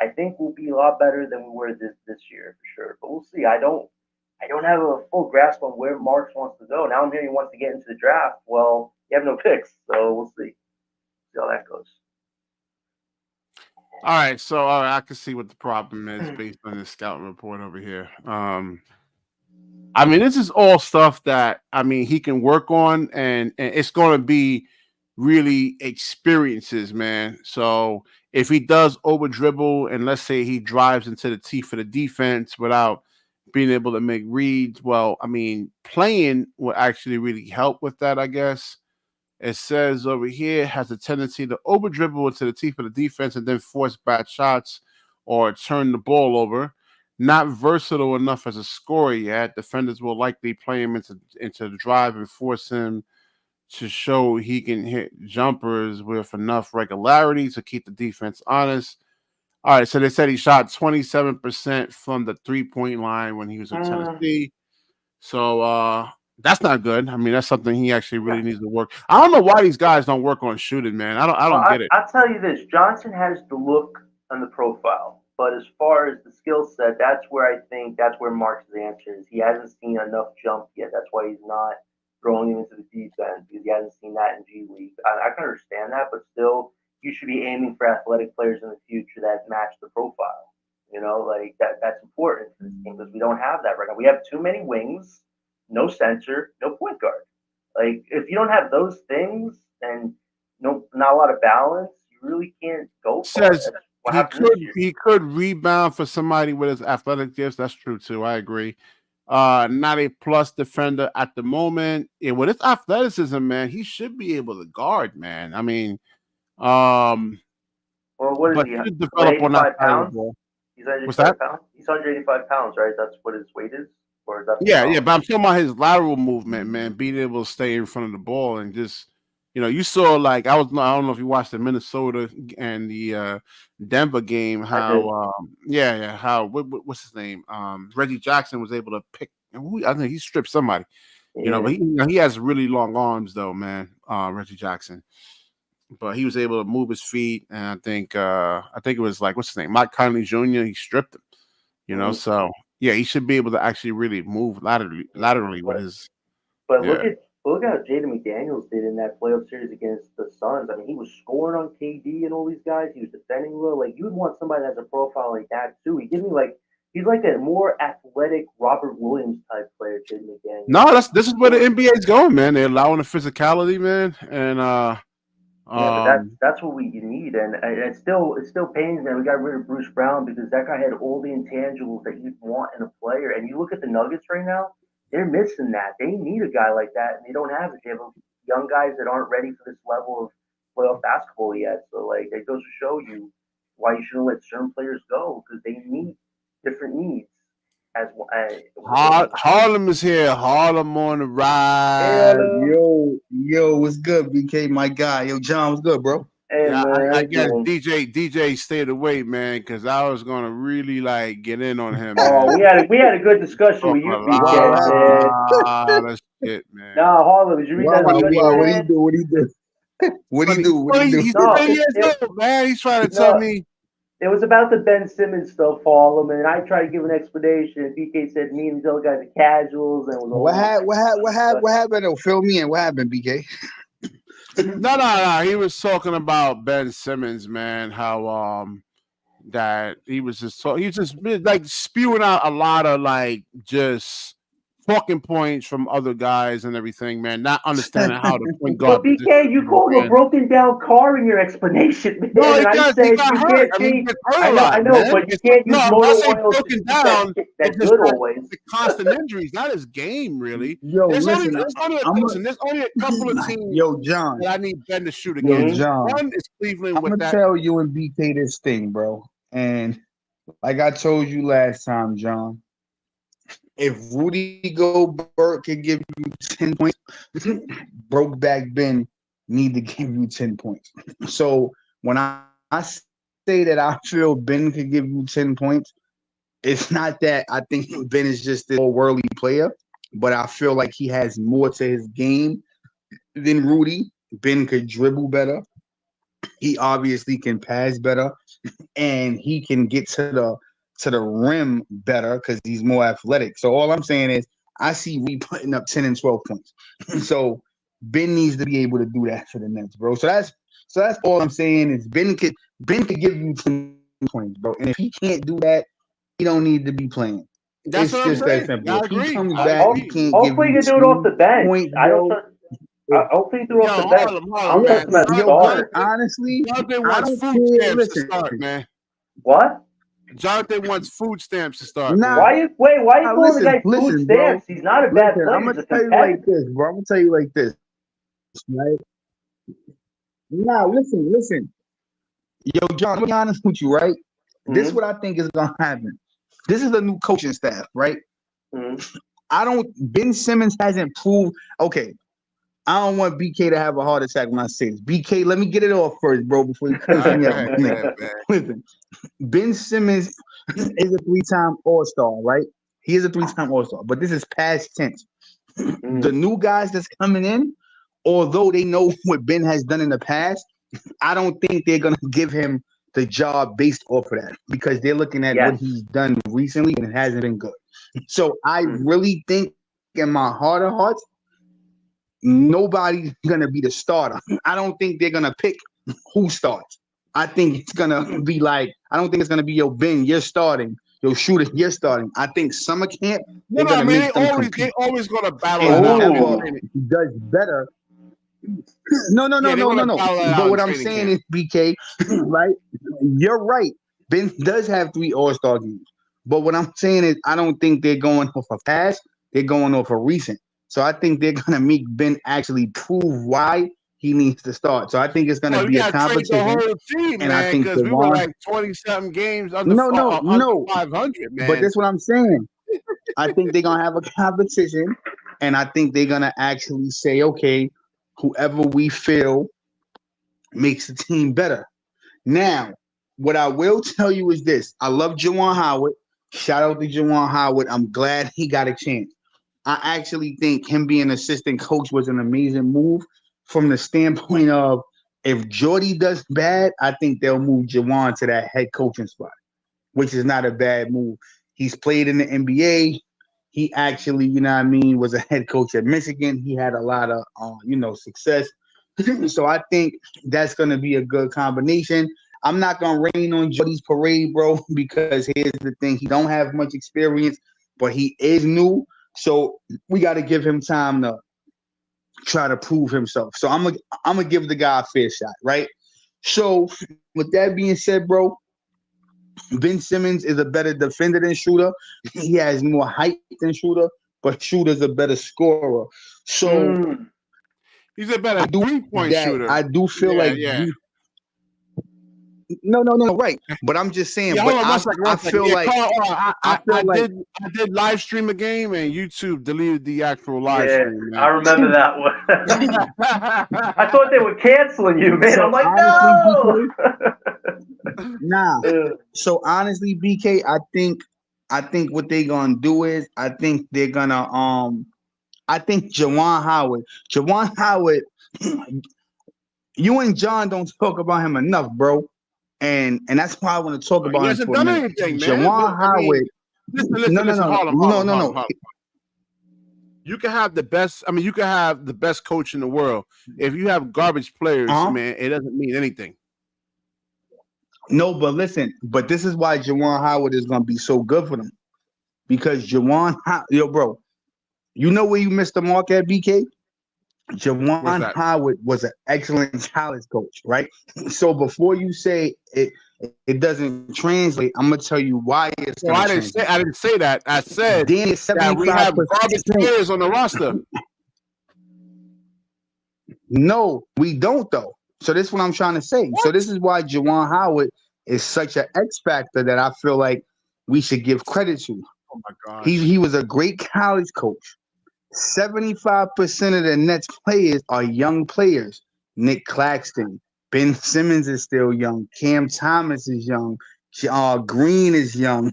I think we'll be a lot better than we were this year for sure. But we'll see. I don't have a full grasp on where Marks wants to go. Now I'm hearing he wants to get into the draft. Well, you have no picks, so we'll see how that goes. All right, so all right, I can see what the problem is based on the scouting report over here. I mean, this is all stuff that I mean he can work on, and it's going to be really experiences, man. So if he does over dribble, and let's say he drives into the teeth of the defense without being able to make reads, well, I mean, playing will actually really help with that, I guess. It says over here has a tendency to over dribble into the teeth of the defense and then force bad shots or turn the ball over. Not versatile enough as a scorer yet. Defenders will likely play him into the drive and force him to show he can hit jumpers with enough regularity to keep the defense honest. All right, so they said he shot 27% from the 3-point line when he was in Mm, Tennessee. So that's not good. I mean, that's something he actually really yeah. needs to work. I don't know why these guys don't work on shooting, man. I Well, don't get it. I'll tell you this: Johnson has the look and the profile, but as far as the skill set, that's where Mark's answer is. He hasn't seen enough jump yet. That's why he's not throwing him into the deep end because he hasn't seen that in G League. I can understand that, but still, you should be aiming for athletic players in the future that match the profile. Like that. That's important for this team because we don't have that right now. We have too many wings, no center, no point guard. Like if you don't have those things, then no, not a lot of balance. You really can't go far. Says That's what happened this year. he could rebound for somebody with his athletic gifts. That's true too. I agree. Not a plus defender at the moment. Yeah, with his athleticism, man, he should be able to guard, man. I mean, um, Well, what is but he? he should What, develop on that 85 side of the pounds? ball. He's What's that? 185 pounds. He's 185 pounds, right? That's what his weight is, or is that the Yeah, pound? but I'm talking about his lateral movement, man, being able to stay in front of the ball and just, you saw like I don't know if you watched the Minnesota and the Denver game, I did. how how what's his name? Reggie Jackson was able to pick. I think he stripped somebody, but Yeah. he has really long arms though, man. Reggie Jackson, but he was able to move his feet, and I think it was like what's his name, Mike Conley Jr. He stripped him, Mm. so. Yeah, he should be able to actually really move laterally with But his. but Yeah. look at how Jaden McDaniels did in that playoff series against the Suns. I mean, he was scoring on KD and all these guys. He was defending well. Like you'd want somebody that has a profile like that too. He gives me like he's like a more athletic Robert Williams type player, Jaden McDaniels. No, Like this is where the NBA is going, man. They're allowing the physicality, man, and yeah, but um, that's what we need, and it still pains me that we got rid of Bruce Brown because that guy had all the intangibles that you'd want in a player. And you look at the Nuggets right now, they're missing that. They need a guy like that, and they don't have it. They have young guys that aren't ready for this level of playoff basketball yet. So like it goes to show you why you shouldn't let certain players go because they meet different needs with the league. Harlem is here. Harlem on the rise. Hey, Yo, what's good, BK, my guy? Yo, John, what's good, bro? hey Yeah, man, how I you guess doing? DJ stayed away, man, because I was gonna really like get in on him, Oh, man. we had a good discussion Talk with you, a What BK, happened? man. lot of shit, man. Nah, Harlem, did you read that Why? discussion What we he had? do? What he do? What he Funny, do? What he funny. do? He's No, 10 years old, man. He's trying to tell no, me. it was about the Ben Simmons stuff, Harlem, and I tried to give an explanation. And BK said me and these other guys are casuals, and it was a whole What discussion. happened? Oh, fill me in. What happened, BK? No. He was talking about Ben Simmons, man. How that he was just like spewing out a lot of like just talking points from other guys and everything, man. Not understanding how the point But guard position BK, you should be called him a ran. broken down car in your explanation, No, man, and I he said got you hurt. can't I mean, he change. gets hurt a lot, I know, man. but you can't use When I motor say oil to broken keep that down, it's that just good that always. the constant injuries, not his game, really. Yo, listen, I'm a, There's only a couple of teams yo, John, that I need Ben to shoot yo, against. Hmm. John. One is Cleveland I'm with gonna that. tell you and BK this thing, bro. And like I told you last time, John, if Rudy Gobert could give you 10 points, broke back Ben need to give you 10 points. So when I say that I feel Ben could give you 10 points, it's not that I think Ben is just this all worldly player, but I feel like he has more to his game than Rudy. Ben could dribble better. He obviously can pass better, and he can get to the rim better because he's more athletic. So all I'm saying is I see Rudy putting up 10 and 12 points. So Ben needs to be able to do that for the Nets, bro. So that's all I'm saying is Ben could give you 10 points, bro. And if he can't do that, he don't need to be playing. That's It's what I'm just that saying. simple. I If he agree. comes I back, he agree. can't give Hopefully, you you can do it off the bench. 2 points, I don't. bro. If, Hopefully, you do it Yo, off the bench. I Harlem, don't man. trust him as a starter. honestly, Jonathan I wants don't food care. stamps to Listen, start, man. What? Jonathan wants food stamps to start, nah, man. Why you calling the guy food listen, bro. stamps? He's not a bad Listen, I'm player. gonna He's a tell you like competitor. this, bro. I'm gonna tell you like this, right? Nah, listen. Yo, John, let me be honest with you, right? This is Hmm. what I think is gonna happen. This is a new coaching staff, right? Hmm. I don't. Ben Simmons hasn't proved. Okay, I don't want BK to have a heart attack when I say this. BK, let me get it off first, bro, before you All cuss right, me go out, ahead, my go nigga. ahead, man. Listen, Ben Simmons is a three-time All-Star, right? He is a three-time All-Star, but this is past tense. The Hmm. new guys that's coming in, although they know what Ben has done in the past, I don't think they're gonna give him the job based off of that because they're looking at what Yes. he's done recently and it hasn't been good. So I Hmm. really think in my heart of hearts, nobody's gonna be the starter. I don't think they're gonna pick who starts. I think it's gonna be like I don't think it's gonna be yo Ben, you're starting, yo shooter, you're starting. I think summer camp No, they're no. I gonna mean, make them they compete, always gonna battle and that out in whoever Oh. training. does better. No, no, Yeah, no, they're no, no, gonna no. battle that But out in what I'm training saying camp. is, BK, right? You're right. Ben does have 3 All-Star games. But what I'm saying is, I don't think they're going off a past. They're going off a recent. So I think they're gonna make Ben actually prove why he needs to start. So I think it's gonna Well, we be a gotta trade the competition, whole team, and I man, think because we were Dewan. like 20-something games No, no, under no. 500, But man. that's what I'm saying. I think they're gonna have a competition, and I think they're gonna actually say, okay, whoever we feel makes the team better. Now, what I will tell you is this: I love Jawan Howard. Shout out to Jawan Howard. I'm glad he got a chance. I actually think him being assistant coach was an amazing move from the standpoint of if Jordy does bad, I think they'll move Jawan to that head coaching spot, which is not a bad move. He's played in the NBA. He actually, you know what I mean, was a head coach at Michigan. He had a lot of, success. So I think that's going to be a good combination. I'm not going to rain on Jordy's parade, bro, because here's the thing. He don't have much experience, but he is new. So we got to give him time to try to prove himself. So I'm gonna give the guy a fair shot, right? So with that being said, bro, Ben Simmons is a better defender than Shooter. He has more height than Shooter, but Shooter's a better scorer. So he's a better three-point shooter. I do feel No, right. But I'm just saying. But I feel like I did live stream a game and YouTube deleted the actual live stream. Man. I remember that one. I thought they were canceling you, man. I'm like, no. Nah. So honestly, BK, I think what they're gonna do is I think they're gonna I think Juwan Howard, you and John don't talk about him enough, bro. And that's why I want to talk about him for a minute. Juwan Howard. Listen. No. You can have the best. I mean, you can have the best coach in the world. If you have garbage players, man, it doesn't mean anything. No, but listen. But this is why Juwan Howard is going to be so good for them, because bro, you know where you missed the mark at, BK? Juwan Howard was an excellent college coach, right? So before you say it doesn't translate, I'm gonna tell you why it's. Well, I didn't say that. I said that we have garbage players on the roster. No, we don't though. So this is what I'm trying to say. What? So this is why Juwan Howard is such an X factor that I feel like we should give credit to. Oh my God, he was a great college coach. 75% of the Nets players are young players. Nick Claxton, Ben Simmons is still young. Cam Thomas is young. Green is young.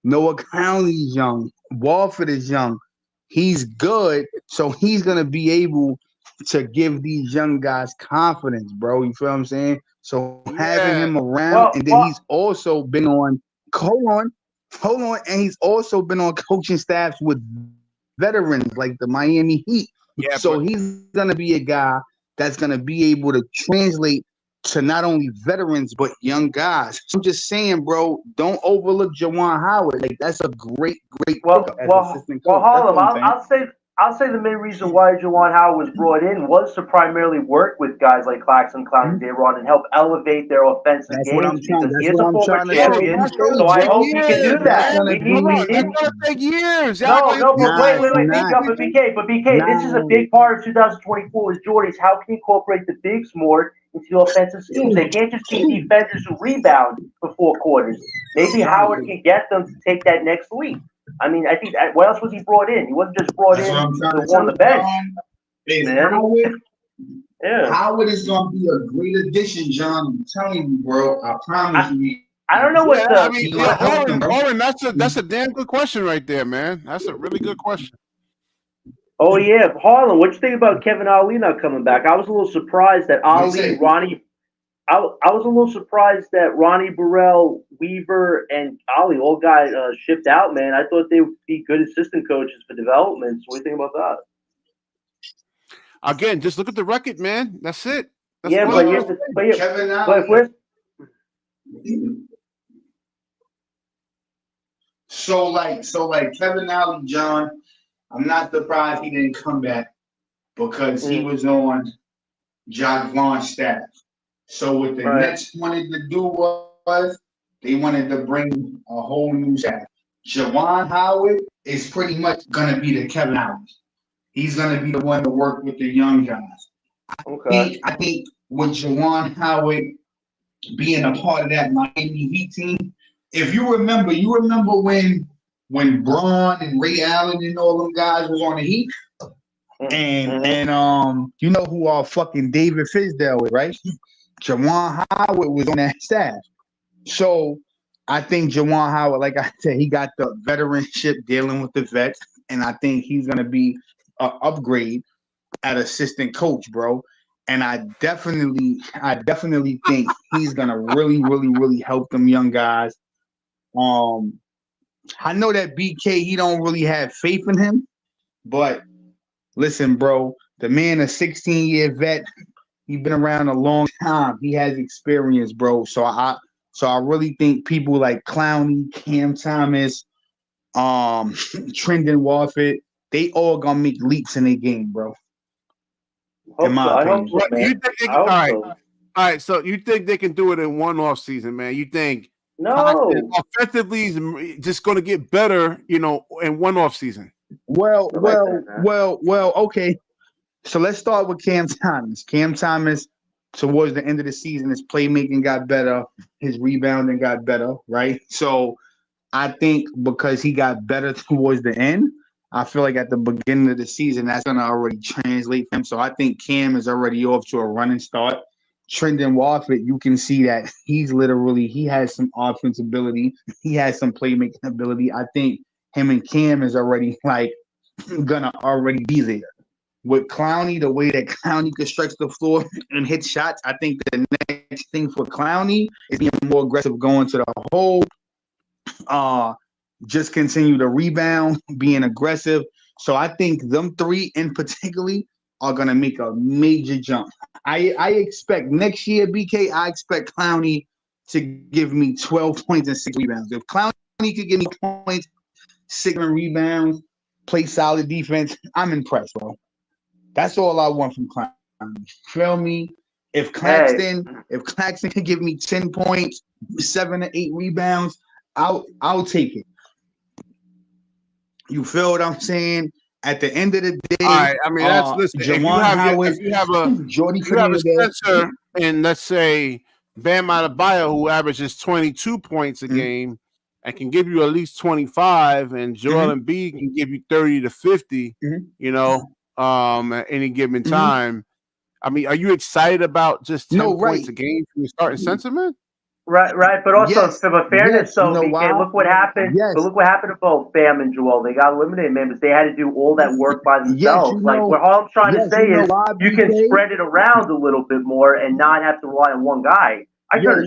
Noah Conley is young. Walford is young. He's good, so he's gonna be able to give these young guys confidence, bro. You feel what I'm saying? So having him around, and then he's also been on. Hold on, and he's also been on coaching staffs with veterans like the Miami Heat. Yeah, so he's gonna be a guy that's gonna be able to translate to not only veterans but young guys. I'm just saying, bro, don't overlook Juwan Howard. Like that's a great pickup as assistant coach. Harlem, I'll say the main reason why Juwan Howard was brought in was to primarily work with guys like Claxton, Clown, and Dayrod and help elevate their offensive games because he is a former champion. So I hope he can do that. It's gonna take years. No, but wait, but BK, this is a big part of 2024 with Jordy's. How can you incorporate the bigs more into the offensive schemes? They can't just be defenders who rebound for 4 quarters. Maybe Howard can get them to take that next leap. I mean, I think what else was he brought in? He wasn't just brought in to on the bench. Howard is going to be a great addition, John. I'm telling you, bro. I promise you. I don't know what Oren, that's a damn good question right there, man. That's a really good question. Oh yeah, Harlan, what you think about Kevin Ali not coming back? I was a little surprised that Ronnie. I was a little surprised that Ronnie, Burrell, Weaver, and Ali all got shipped out, man. I thought they would be good assistant coaches for development. So what do you think about that? Again, just look at the record, man. That's it. That's So like Kevin Ali, John, I'm not surprised he didn't come back because he was on Jacques Vaughn's staff. So what the Nets wanted to do was they wanted to bring a whole new staff. Juwan Howard is pretty much going to be the Kevin Howard. He's going to be the one to work with the young guys. I think with Juwan Howard being a part of that Miami Heat team, if you remember when Braun and Ray Allen and all them guys was on the Heat, and you know who our fucking David Fizdale is, right? Juwan Howard was on that staff. So I think Juwan Howard, like I said, he got the veteranship dealing with the vets, and I think he's gonna be an upgrade at assistant coach, bro. And I definitely think he's gonna really help them young guys. I know that BK, he don't really have faith in him, but listen, bro, the man, a 16-year vet, he's been around a long time. He has experience, bro. So I really think people like Clowney, Cam Thomas, Trendon Warford, they all gonna make leaps in their game, bro. Hope In my so. I hope opinion. so, man. You think they I can, hope all right, so. all right. So you think they can do it in one off season, man? You think Claxton No. offensively is just going to get better, in one off season? Well, I like that, man. okay. So let's start with Cam Thomas. Cam Thomas, towards the end of the season, his playmaking got better, his rebounding got better, right? So I think because he got better towards the end, I feel like at the beginning of the season, that's going to already translate for him. So I think Cam is already off to a running start. Trendon Warford, you can see that he has some offense ability. He has some playmaking ability. I think him and Cam is already gonna already be there. With Clowney, the way that Clowney could stretch the floor and hit shots, I think the next thing for Clowney is being more aggressive, going to the hole, just continue to rebound, being aggressive. So I think them three in particularly are gonna make a major jump. I expect next year, BK, I expect Clowney to give me 12 points and 6 rebounds. If Clowney could give me points, 6 rebounds, play solid defense, I'm impressed, bro. That's all I want from Clowney. Feel me? If Claxton can give me 10 points, 7 to 8 rebounds, I'll take it. You feel what I'm saying? At the end of the day, all right. I mean, listen. If you have a Spencer and let's say Bam Adebayo, who averages 22 points a game and can give you at least 25, and Joel Embiid can give you 30 to 50, at any given time. I mean, are you excited about just 10 points a game from the starting sentiment? Right, but also for fairness, you know BK, look what happened. Yes. But look what happened to both Bam and Joel. They got eliminated, man, because they had to do all that work by themselves. What all I'm trying to say is you can spread it around a little bit more and not have to rely on one guy. You know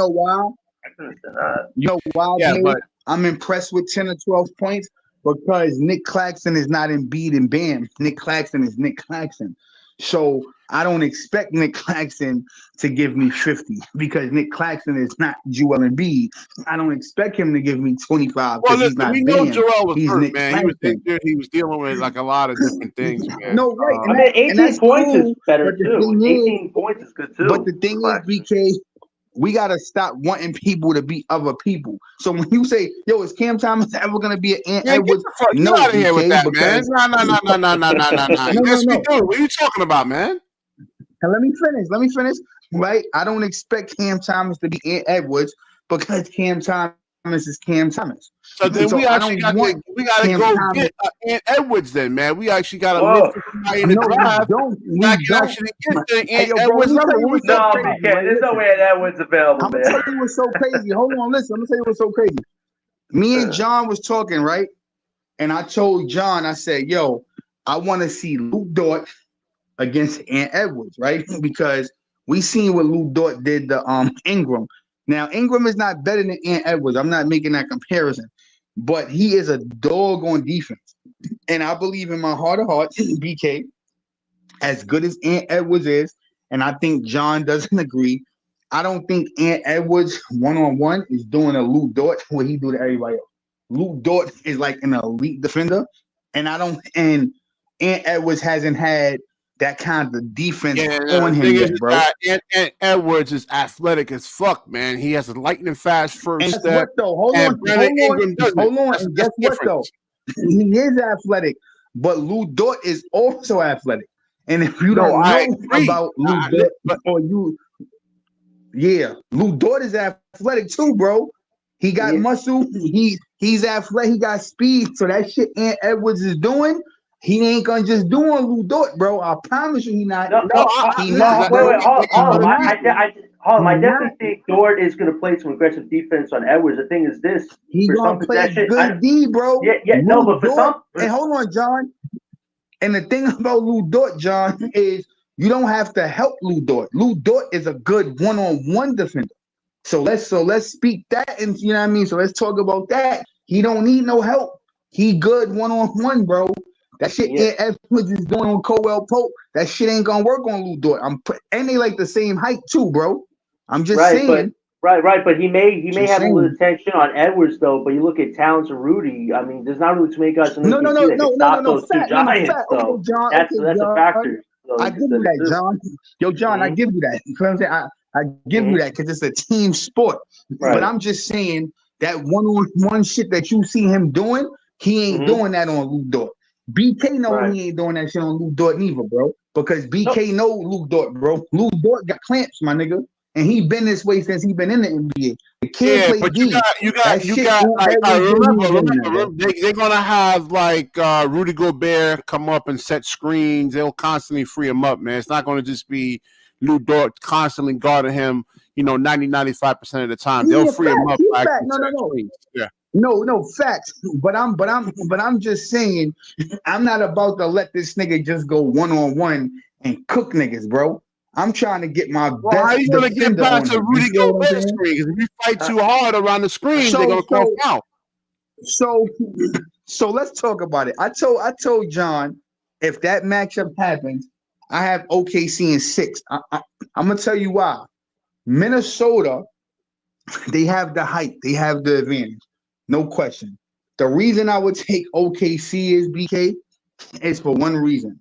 why? I can understand that. You know why? Yeah, but I'm impressed with 10 or 12 points because Nick Claxton is not Embiid and Bam. Nick Claxton is Nick Claxton. So I don't expect Nick Claxton to give me 50 because Nick Claxton is not Joel Embiid. I don't expect him to give me 25 because he's not we Bam. know Joel was hurt, Nick man. Claxton. He was dealing with a lot of different things, man. No, right. I mean, 18 points is better too. 18 is, points is good too. But the thing is, BK, we gotta stop wanting people to be other people. So when you say, "Yo, is Cam Thomas ever gonna be an Ant Edwards?" No, get out of here with that, man. No. Yes, we do. What are you talking about, man? And let me finish. Right? I don't expect Cam Thomas to be Ant Edwards because Cam Thomas is Cam Thomas. So then we got to go get Ant Edwards. Then, man, we actually got to look for somebody in the draft. We can actually get the Ant Edwards. No, BK, there's no way Ant Edwards available. I'm gonna tell you what's so crazy. Hold on, listen. I'm gonna tell you what's so crazy. Me and John was talking, right? And I told John, I said, "Yo, I want to see Luke Dort against Ant Edwards, right? Because we seen what Luke Dort did to Ingram. Now, Ingram is not better than Ant Edwards. I'm not making that comparison, but he is a dog on defense. And I believe in my heart of hearts, BK, as good as Ant Edwards is, and I think John doesn't agree, I don't think Ant Edwards one-on-one is doing a Luke Dort what he do to everybody else. Luke Dort is like an elite defender, and Ant Edwards hasn't had that kind of defense on him yet, bro. Ant Edwards is athletic as fuck, man. He has a lightning fast first step. What though? Hold on. And guess what though? He is athletic, but Lou Dort is also athletic. And if you don't know about Lou Dort, Lou Dort is athletic too, bro. He got muscle. He's athletic. He got speed. So that shit Ant Edwards is doing, he ain't gonna just do on Lou Dort, bro. I promise you, he not. Wait, hold on. I definitely think Dort is gonna play some aggressive defense on Edwards. The thing is this: he's gonna play good D, bro. But for some, and hold on, John. And the thing about Lou Dort, John, is you don't have to help Lou Dort. Lou Dort is a good one-on-one defender. So let's speak that, and you know what I mean. So let's talk about that. He don't need no help. He good one-on-one, bro. That shit Edwards is doing on Coel Pope. That shit ain't gonna work on Lou Dort. And they like the same height too, bro. I'm just saying. But he may have a little attention on Edwards though. But you look at Towns and Rudy. I mean, there's not really too many guys in the OKC that can stop those two giants. Though okay, John, that's a factor. So I give you that, John. Yo, John, I give you that. You know what I'm saying? I give you that because it's a team sport. Right. But I'm just saying that one-on-one shit that you see him doing, he ain't doing that on Lou Dort. BK know he ain't doing that shit on Lou Dort neither, bro. Because BK know Lou Dort, bro. Lou Dort got clamps, my nigga. And he been this way since he been in the NBA. The kid played D. Remember, they're gonna have like Rudy Gobert come up and set screens. They'll constantly free him up, man. It's not gonna just be Lou Dort constantly guarding him, 95% of the time. They'll free him up. No, facts. But I'm just saying, I'm not about to let this nigga just go one-on-one and cook niggas, bro. I'm trying to get my best. How are you gonna get past a Rudy Gobert screen? Because if you fight too hard around the screen, they're gonna call foul. So let's talk about it. I told John, if that matchup happens, I have OKC in 6. I'm gonna tell you why. Minnesota, they have the height, they have the advantage, no question. The reason I would take OKC is BK is for one reason.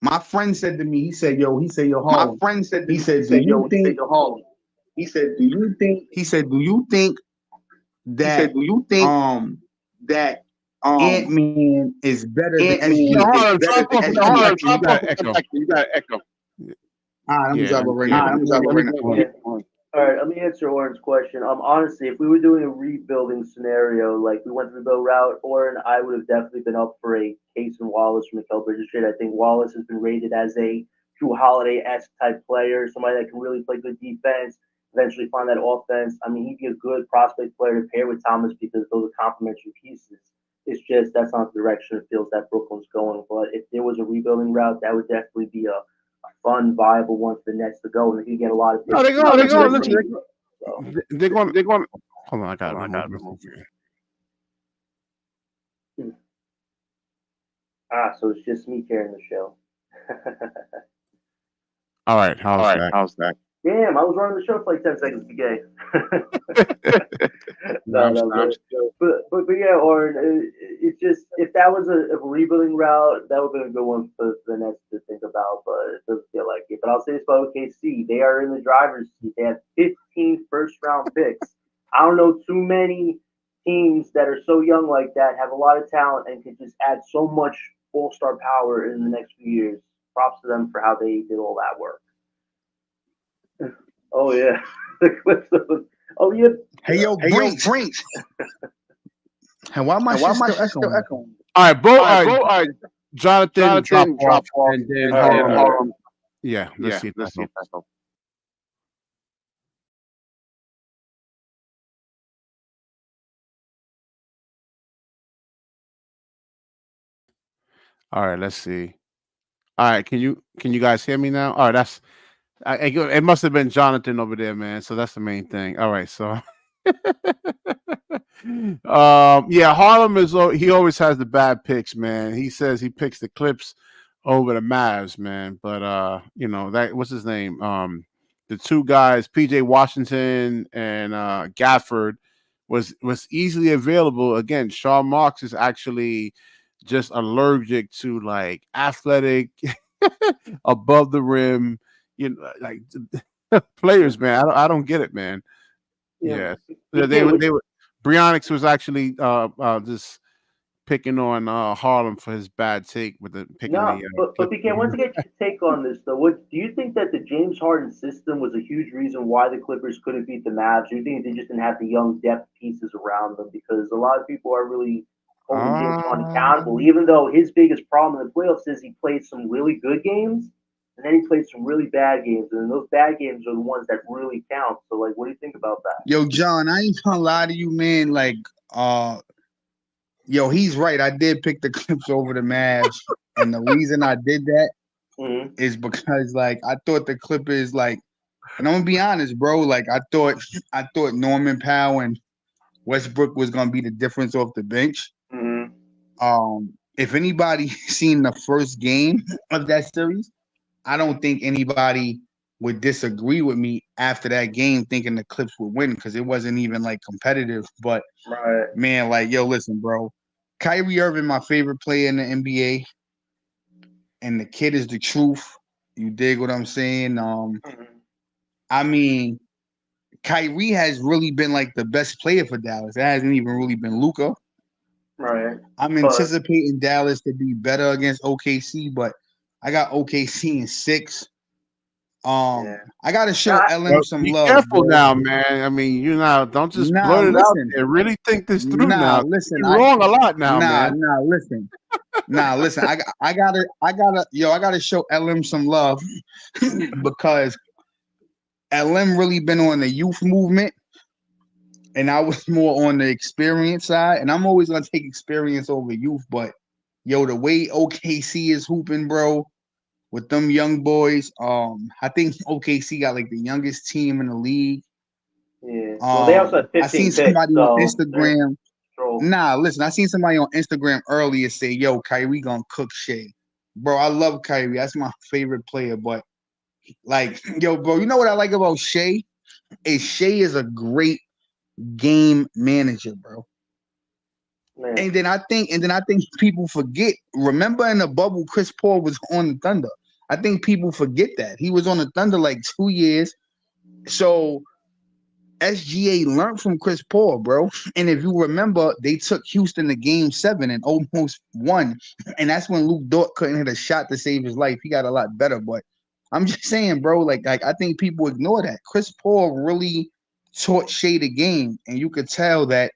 My friend said to me, he said, Harlem. My friend said, do you think that Ant-Man is better than SGA? You got echo. I'm dropping right now. All right, let me answer Oren's question. Honestly, if we were doing a rebuilding scenario, like we went the rebuild route, Oren, I would have definitely been up for a Case and Wallace from Mikal Bridges trade. I think Wallace has been rated as a Drew Holiday-esque type player, somebody that can really play good defense, eventually find that offense. I mean, he'd be a good prospect player to pair with Thomas because those are complementary pieces. It's just that's not the direction it feels that Brooklyn's going. But if there was a rebuilding route, that would definitely be a fun, viable one for the Nets to go, and they could get a lot of. They're going. Hold on, I got it. So it's just me carrying the show. All right, how's that? Damn, I was running the show for like 10 seconds, BK. But yeah, Oren, it's just if that was a rebuilding route, that would have been a good one for the Nets to think about, but it doesn't feel like it. But I'll say this about OKC, they are in the driver's seat. They have 15 first-round picks. I don't know too many teams that are so young like that, have a lot of talent, and can just add so much all-star power in the next few years. Props to them for how they did all that work. Oh yeah, the clips of. Oh yeah. Hey yo, Brinks. And why am I still echoing? All right, Jonathan drop off, and then Harlem. Yeah, let's see. All right, let's see. All right, can you guys hear me now? All right, it must have been Jonathan over there, man. So that's the main thing. All right, so Harlem he always has the bad picks, man. He says he picks the Clips over the Mavs, man. But that what's his name? The two guys, PJ Washington and Gafford, was easily available. Again, Sean Marks is actually just allergic to like athletic, above the rim, like players, man. I don't get it, man. Yeah. They were Brionics was actually just picking on Harlem for his bad take with the picking. But BK, once to get your take on this though, what do you think that the James Harden system was a huge reason why the Clippers couldn't beat the Mavs? Or do you think they just didn't have the young depth pieces around them? Because a lot of people are really holding James Harden accountable, even though his biggest problem in the playoffs is he played some really good games and then he played some really bad games, and those bad games are the ones that really count. So, like, what do you think about that? Yo, John, I ain't gonna lie to you, man. Like, he's right. I did pick the Clips over the Mavs, and the reason I did that is because, like, I thought the Clippers, like, and I'm gonna be honest, bro. Like, I thought Norman Powell and Westbrook was gonna be the difference off the bench. Mm-hmm. If anybody seen the first game of that series, I don't think anybody would disagree with me after that game thinking the Clips would win because it wasn't even like competitive. But Right. man, like, yo, listen, bro. Kyrie Irving, my favorite player in the NBA, and the kid is the truth. You dig what I'm saying? Mm-hmm. I mean, Kyrie has really been like the best player for Dallas. It hasn't even really been Luka. Right. I'm But anticipating Dallas to be better against OKC, but I got OKC in 6. yeah. I gotta show Nah, LM Well, some be love, careful bro. now, man. I mean, don't just Nah, blurt it out listen. there. Really think this through Nah, now. listen. You're wrong a lot now, Nah, man. nah, listen. Nah, listen. I gotta show LM some love because LM really been on the youth movement, and I was more on the experience side. And I'm always gonna take experience over youth, but yo, the way OKC is hooping, bro, with them young boys, I think OKC got like the youngest team in the league. yeah. Well, they also had I seen 15 picks, somebody on so they're Instagram. control. Nah, listen, I seen somebody on Instagram earlier say, "Yo, Kyrie gonna cook Shea." Bro, I love Kyrie. That's my favorite player. But like, yo, bro, you know what I like about Shea? Shea is a great game manager, bro. Man. And then I think people forget. Remember in the bubble, Chris Paul was on the Thunder. I think people forget that he was on the Thunder like 2 years. So SGA learned from Chris Paul, bro. And if you remember, they took Houston to game 7 and almost won. And that's when Luke Dort couldn't hit a shot to save his life. He got a lot better. But I'm just saying, bro, like I think people ignore that. Chris Paul really taught Shea the game. And you could tell that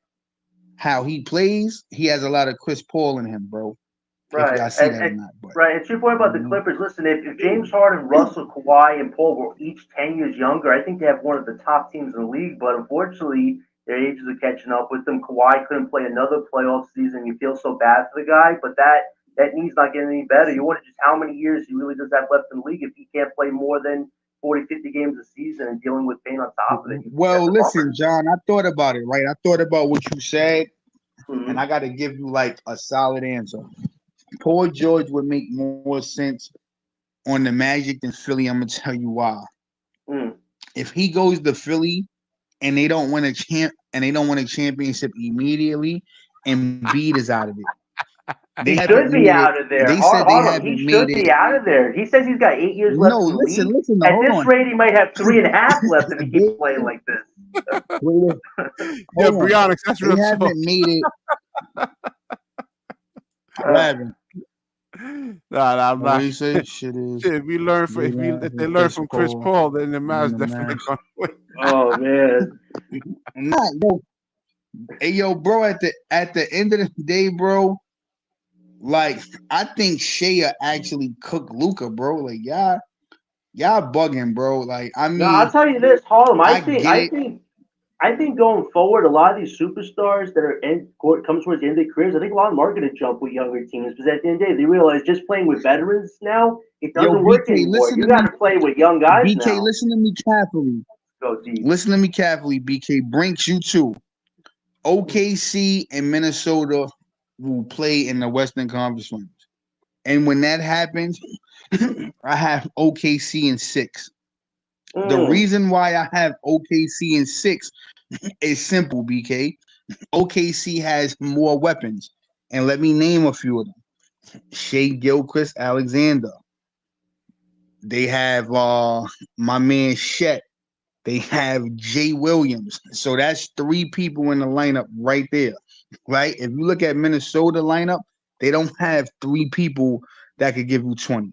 how he plays, he has a lot of Chris Paul in him, bro. If Right. y'all see that or not. But Right. And to your point about the mhm. Clippers, listen, if James Harden, Russell, Kawhi, and Paul were each 10 years younger, I think they have one of the top teams in the league. But unfortunately, their ages are catching up with them. Kawhi couldn't play another playoff season. You feel so bad for the guy, but that knee's not getting any better. You wonder just how many years he really does have left in the league if he can't play more than 40, 50 games a season and dealing with pain on top of it. Well, That's a listen, bummer. John, I thought about it, right? I thought about what you said, and Mm-hmm. I got to give you like a solid answer. Paul George would make more sense on the Magic than Philly. I'm gonna tell you why. Mm. If he goes to Philly and they don't win a championship immediately, Embiid is out of it. They He haven't should be made it. out of there. They said they Harlem, he haven't made should it. be out of there. He says he's got 8 years No, left in the league. listen. No, At hold this on. rate, he might have 3.5 left if he keeps playing like this. Wait, Yeah, hold on. Brianna, that's They real talk. haven't made it. What happened? Nah, I'm What not. do you say? Shit is. Shit, if they learn from Chris Paul, then the Mavs definitely gonna win. Oh man. Nah, yo, hey, yo, bro. At the end of the day, bro, like I think Shea actually cooked Luca, bro. Like y'all bugging, bro. Like I No, I'll mean, tell you this, Harlem. I get it. I think going forward, a lot of these superstars that are come towards the end of their careers, I think a lot of them are going to jump with younger teams because at the end of the day, they realize just playing with veterans now it Yo, doesn't work BK, anymore. listen You to got me. to play with young guys BK, now. listen to me carefully. Go deep. Listen to me carefully, BK. Brinks, you too. OKC and Minnesota will play in the Western Conference Finals. And when that happens, I have OKC in 6. The reason why I have OKC in 6 is simple, BK. OKC has more weapons. And let me name a few of them. Shea Gilchrist Alexander. They have my man Shet. They have Jay Williams. So that's 3 people in the lineup right there. Right? If you look at Minnesota lineup, they don't have 3 people that could give you 20.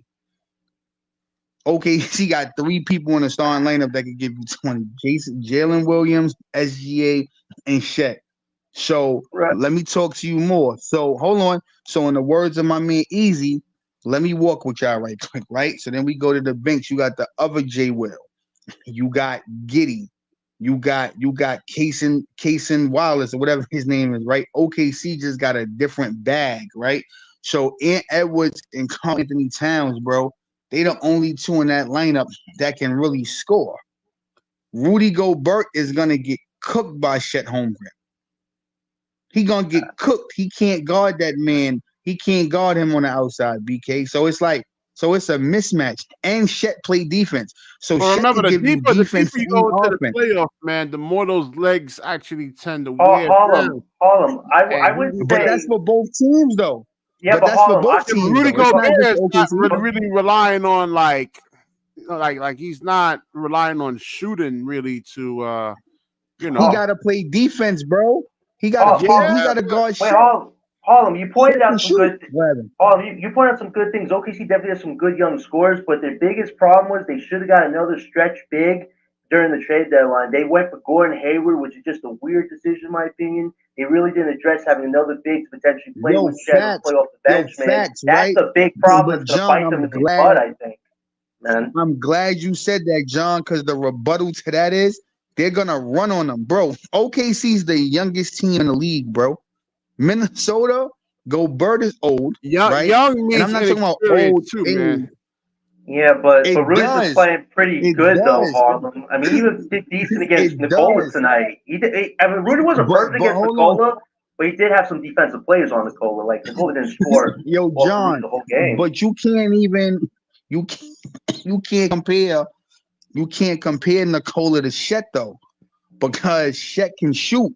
OKC got 3 people in the starting lineup that could give you 20. Jalen Williams, SGA, and Shet. So Right. let me talk to you more. So hold on. So in the words of my man Easy, let me walk with y'all right quick, right? So then we go to the bench. You got the other J Will. You got Giddy. You got Kaysen Wallace or whatever his name is, right? OKC just got a different bag, right? So Ant Edwards and Karl Anthony Towns, bro, they the only 2 in that lineup that can really score. Rudy Gobert is gonna get cooked by Chet Holmgren. he gonna get cooked. He can't guard that man. He can't guard him on the outside, BK. So it's a mismatch. And Shet play defense. So But Shet remember, can the give you deeper defense you and go into the offense. playoffs, man, the more those legs actually tend to wear down. Harlem. I And would But say, that's for both teams, though. yeah, But but that's for Harlem, both yeah, but teams, Rudy though. It's not Gobert just is for not OKC. really relying on like he's not relying on shooting really to you He know. gotta play defense, bro. He gotta Har- play. He Yeah, Harlem, gotta but guard wait, Shet. Harlem, you Shet pointed can out some shoot. good. Rather. Harlem, you pointed out some good things. OKC definitely has some good young scorers, but their biggest problem was they should have got another stretch big during the trade deadline. They went for Gordon Hayward, which is just a weird decision, in my opinion. They really didn't address having another big to potentially play Yo, with Shed or play off the bench, man. facts, That's right? the big problem But that's going to John, bite them in the butt, I think, man. I'm glad you said that, John, because the rebuttal to that is they're gonna run on them, bro. OKC's the youngest team in the league, bro. Minnesota, Gobert is old, right? young And I'm means not talking about old inexperience too, age. man. Yeah, but It Rudy's been does. playing pretty It good though, does. Harlem. I mean, he was did decent against It Nikola does. tonight. I mean, Rudy wasn't perfect But against hold on. Nikola, but he did have some defensive plays on Nikola. Like Nikola didn't score Yo, off of Rudy John, the whole game. but you can't compare Nikola to Shet though, because Shet can shoot.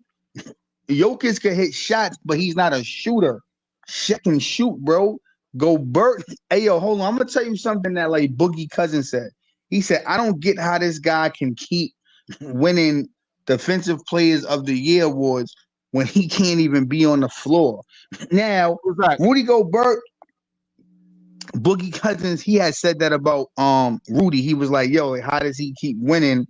Jokic can hit shots, but he's not a shooter. Shet can shoot, bro. Gobert. Hey, yo, hold on. I'm gonna tell you something that like Boogie Cousin said. He said, I don't get how this guy can keep winning Defensive Players of the Year awards when he can't even be on the floor. Now, Who's that? Rudy Gobert, Boogie Cousins, he had said that about Rudy. He was like, yo, how does he keep winning?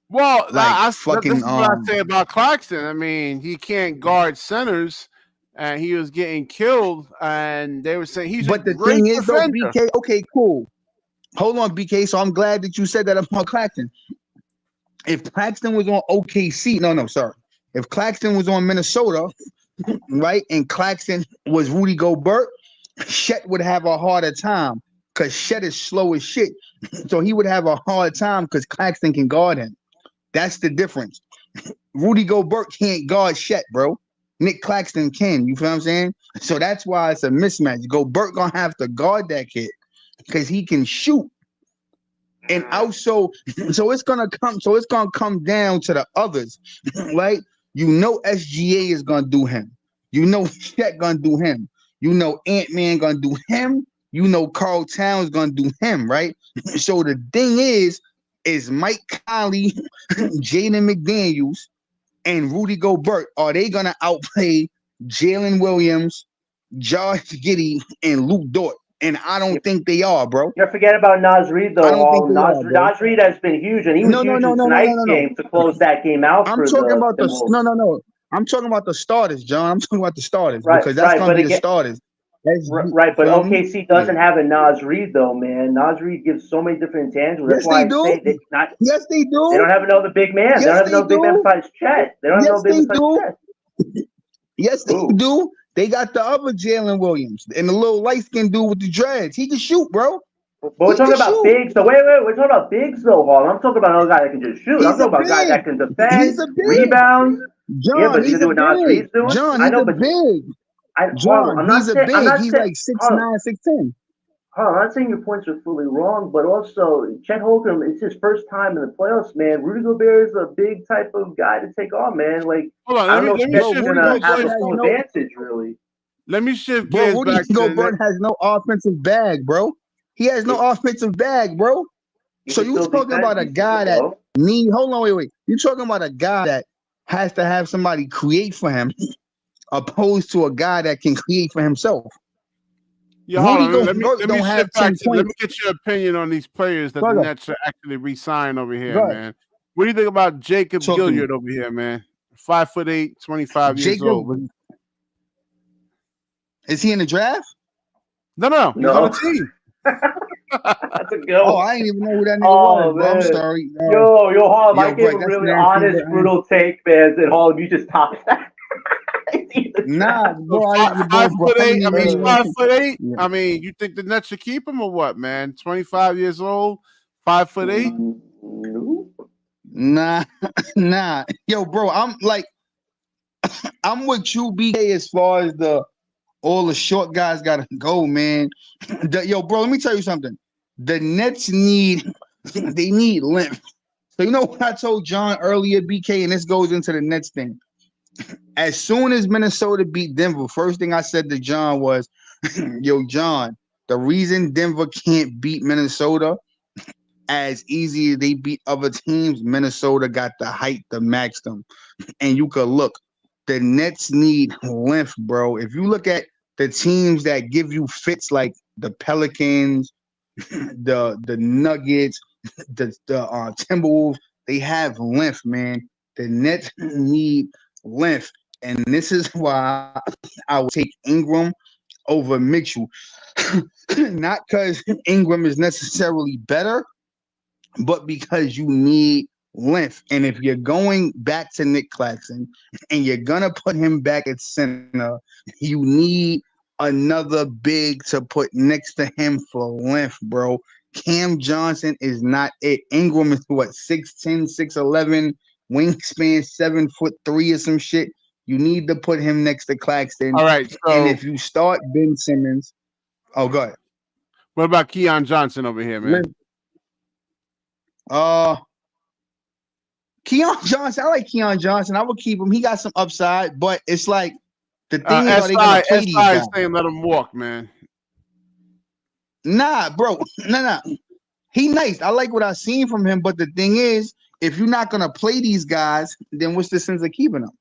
Well, Like this fucking is what I say about Claxton. I mean, he can't guard centers, and he was getting killed. And they were saying he's a But the great thing is though, defender. BK, okay, cool. Hold on, BK. So I'm glad that you said that about Claxton. If Claxton was on OKC, no, sorry. If Claxton was on Minnesota, right, and Claxton was Rudy Gobert, Shet would have a harder time because Shet is slow as shit. So he would have a hard time because Claxton can guard him. That's the difference. Rudy Gobert can't guard Shet, bro. Nick Claxton can. You feel what I'm saying? So that's why it's a mismatch. Gobert gonna have to guard that kid because he can shoot. And also, so it's gonna come down to the others, right? You know SGA is gonna do him. You know Shet gonna do him. You know Ant-Man gonna do him. You know Carl Towns gonna do him, right? So the thing is Mike Conley, Jaden McDaniels, and Rudy Gobert, are they gonna outplay Jalen Williams, Josh Giddey, and Luke Dort? And I don't think they are, bro. You forget about Naz Reid I though, don't think Harlem. they are, bro. Naz Reid has been huge, and he was No, huge in tonight's game to close that game out I'm for talking the about the Timberwolves. no. I'm talking about the starters, John. I'm talking about the starters Right, because that's right, gonna but be the again, starters. right, but Feel me? OKC doesn't have a Naz Reid though, man. Naz Reid gives so many different intangibles. That's Yes, they why I do. say that not. Yes, they They do. don't have another big man. They don't Yes, have they another big man do. besides Chet. They don't have Yes, another big they man besides do. Chet. Yes, they Ooh. do. They got the other Jalen Williams and the little light skinned dude with the dreads. He can shoot, bro. But we're He talking can about shoot. bigs. So wait, we're talking about bigs though, Harlem. I'm talking about another guy that can just shoot. I'm He's a talking about guys big. that can He's defend, a big. rebound. Yeah, John, but you he's can do a what Naz big. Reid's doing. John, I he's know, a but big. Harlem, John, he's a I'm big. not He's saying, like Harlem, 6'9", 6'10". I'm not saying your points are fully wrong, but also Chet Holmgren, it's his first time in the playoffs, man. Rudy Gobert is a big type of guy to take on, man. Like, Hold on, I don't know let if me Chet's Bro, shift Rudy gonna gears. have Gobert a has full no. advantage, really. Let me shift Bro, gears Rudy back to the Gobert has no offensive bag, bro. He has no He, offensive bag, bro. he So can you still talking defend about a decently, guy that though. need? Hold on, wait. You talking about a guy that has to have somebody create for him, opposed to a guy that can create for himself. Yeah, hold Rudy on. Gobert Let me don't have shift back 10 to. Let me points. get your opinion on these players that Go the ahead, Nets are actually re-signed over here, go ahead. man. What do you think about Jacob Talk to me. Gilliard over here, man? 5'8", 25 years old. Jacob, is he in the draft? No, he's on the No. team. That's a good Oh, one. I didn't even know who that nigga Oh, was, bro. I'm man. sorry. Yo, Harlem, I Yo, gave bro, a that's really nasty, honest, bro. brutal take, man. And Harlem, you just topped that. Nah, So bro, five bro, foot I eight. didn't I mean, he's even. 5'8". Yeah. I mean, you think the Nets should keep him or what, man? 25 years old, 5'8". Nope. Nah. Yo, bro, I'm like, I'm with you, BK, as far as all the short guys gotta go, man. Yo, bro, let me tell you something. The Nets they need length. So you know what I told John earlier, BK, and this goes into the Nets thing. As soon as Minnesota beat Denver, first thing I said to John was, yo, John, the reason Denver can't beat Minnesota as easy as they beat other teams, Minnesota got the height to match them. And you could look, the Nets need length, bro. If you look at the teams that give you fits like the Pelicans, the Nuggets, the Timberwolves, they have length, man. The Nets need length, and this is why I would take Ingram over Mitchell. Not because Ingram is necessarily better, but because you need length. And if you're going back to Nick Claxton and you're gonna put him back at center, you need another big to put next to him for length, bro. Cam Johnson is not it. Ingram is what, 6'10, 6'11, wingspan 7'3" or some shit. You need to put him next to Claxton. All right. So, and if you start Ben Simmons, oh, go ahead. What about Keon Johnson over here, man? Keon Johnson, I like Keon Johnson. I would keep him. He got some upside, but it's like the thing is, are they gonna play these guys? Saying let him walk, man. Nah, bro, nah. He nice. I like what I've seen from him, but the thing is, if you're not gonna play these guys, then what's the sense of keeping them?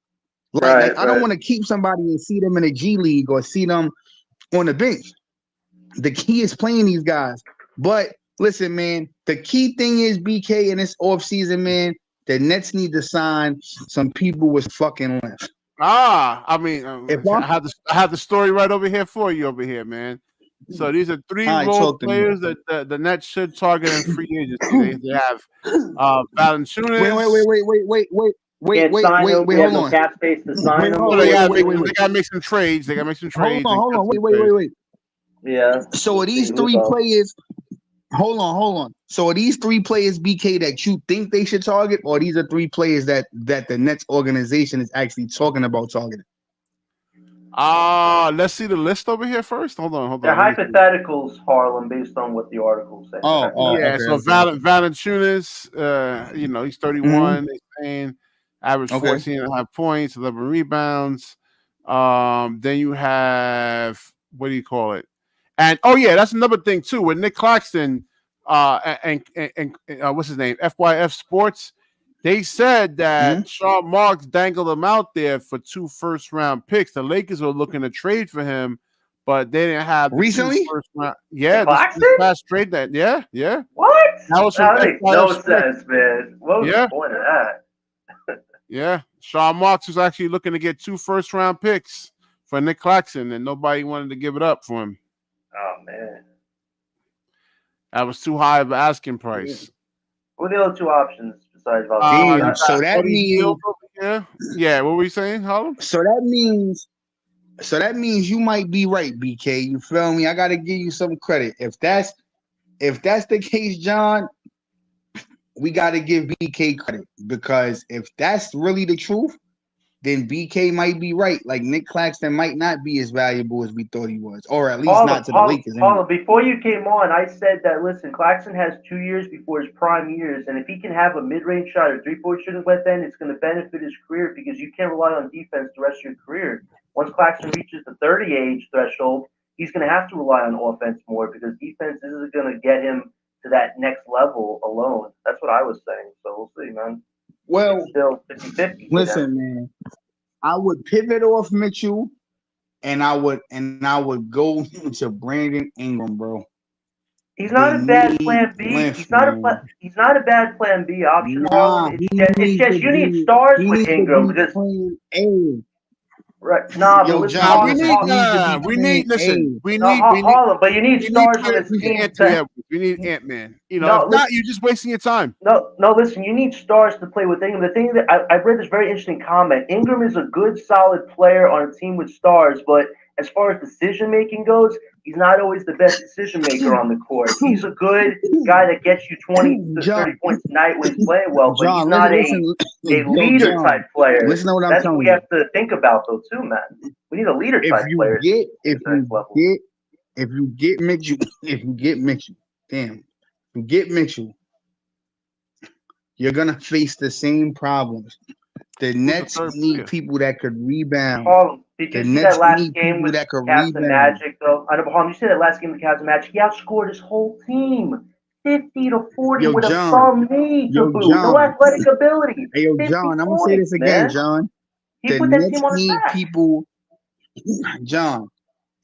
Like I don't want to keep somebody and see them in a G League or see them on the bench. The key is playing these guys. But listen, man, the key thing is, BK, in this offseason, man, the Nets need to sign some people with fucking length. I mean, I have the story right over here for you over here, man. So these are three role players that the Nets should target in free agency. They have Valanciunas. Wait, hold on. Cap space to sign them. They gotta make some trades. Hold on. Wait. Yeah. So are these three players? Hold on. So are these three players, BK, that you think they should target, or these are three players that the Nets organization is actually talking about targeting? Let's see the list over here first. Hold on. They're hypotheticals, Harlem, based on what the article says. Yeah. Okay, so Valanciunas, he's 31. They're saying average 14.5 points, 11 rebounds. Then you have, what do you call it? And that's another thing too with Nick Claxton and what's his name, FYF Sports. They said that Sean Marks dangled him out there for 2 first-round picks. The Lakers were looking to trade for him, but they didn't have recently. Yeah, this past trade that. Yeah. What? That was that makes no sense, man. What was the point of that? Yeah, Sean Marks was actually looking to get 2 first-round picks for Nick Claxton, and nobody wanted to give it up for him. Oh man, that was too high of an asking price. What are the other 2 options besides Valanciunas? So that means, yeah. What were you saying, Harlem? So that means you might be right, BK. You feel me? I got to give you some credit. If that's the case, John, we got to give BK credit, because if that's really the truth, then BK might be right. Like Nick Claxton might not be as valuable as we thought he was, or at least not to the Lakers. Before you came on, I said that, listen, Claxton has 2 years before his prime years, and if he can have a mid-range shot or 3-point shooting weapon, it's going to benefit his career, because you can't rely on defense the rest of your career. Once Claxton reaches the 30 age threshold, he's going to have to rely on offense more, because defense isn't going to get him to that next level alone. That's what I was saying. So we'll see, man. Well, it's still 50-50. Listen, man, I would pivot off Mitchell, and I would go to Brandon Ingram, bro. He's not a bad plan B. He's not a bad plan B option. It's just you need stars with Ingram, because right. Nah, yo, but John, we need Harlem, but you need stars on this team. We need Ant-Man. If not, you're just wasting your time. No, listen, you need stars to play with Ingram. The thing that I read this very interesting comment. Ingram is a good, solid player on a team with stars, but as far as decision making goes, He's not always the best decision maker on the court. He's a good guy that gets you 20 to 30 points a night when he's playing well, but he's John, not listen, a leader John, type player. listen to what I'm That's what telling we you. have to think about, though, too, man. We need a leader type player. If you get Mitchell, you're gonna face the same problems. The Nets need people that could rebound. Did you see that last game with Cavs and Magic, though? I know, Did you see that last game with Cavs and Magic? He outscored his whole team 50-40 with a bum knee to boot. No athletic ability. Hey, yo, John, I'm gonna say this again, John. He put that team on his back. People, John,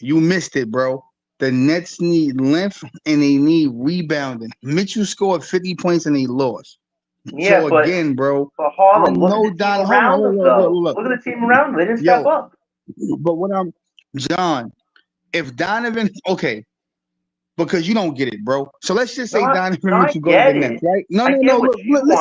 you missed it, bro. The Nets need length and they need rebounding. Mitchell scored 50 points and they lost. Yeah, so again, bro. But Harlem, look at the team around them, though. Look at the team around them. They didn't step up. But John, if Donovan, okay, because you don't get it, bro. So let's just say Donovan Mitchell goes to the Nets, right? No. Look,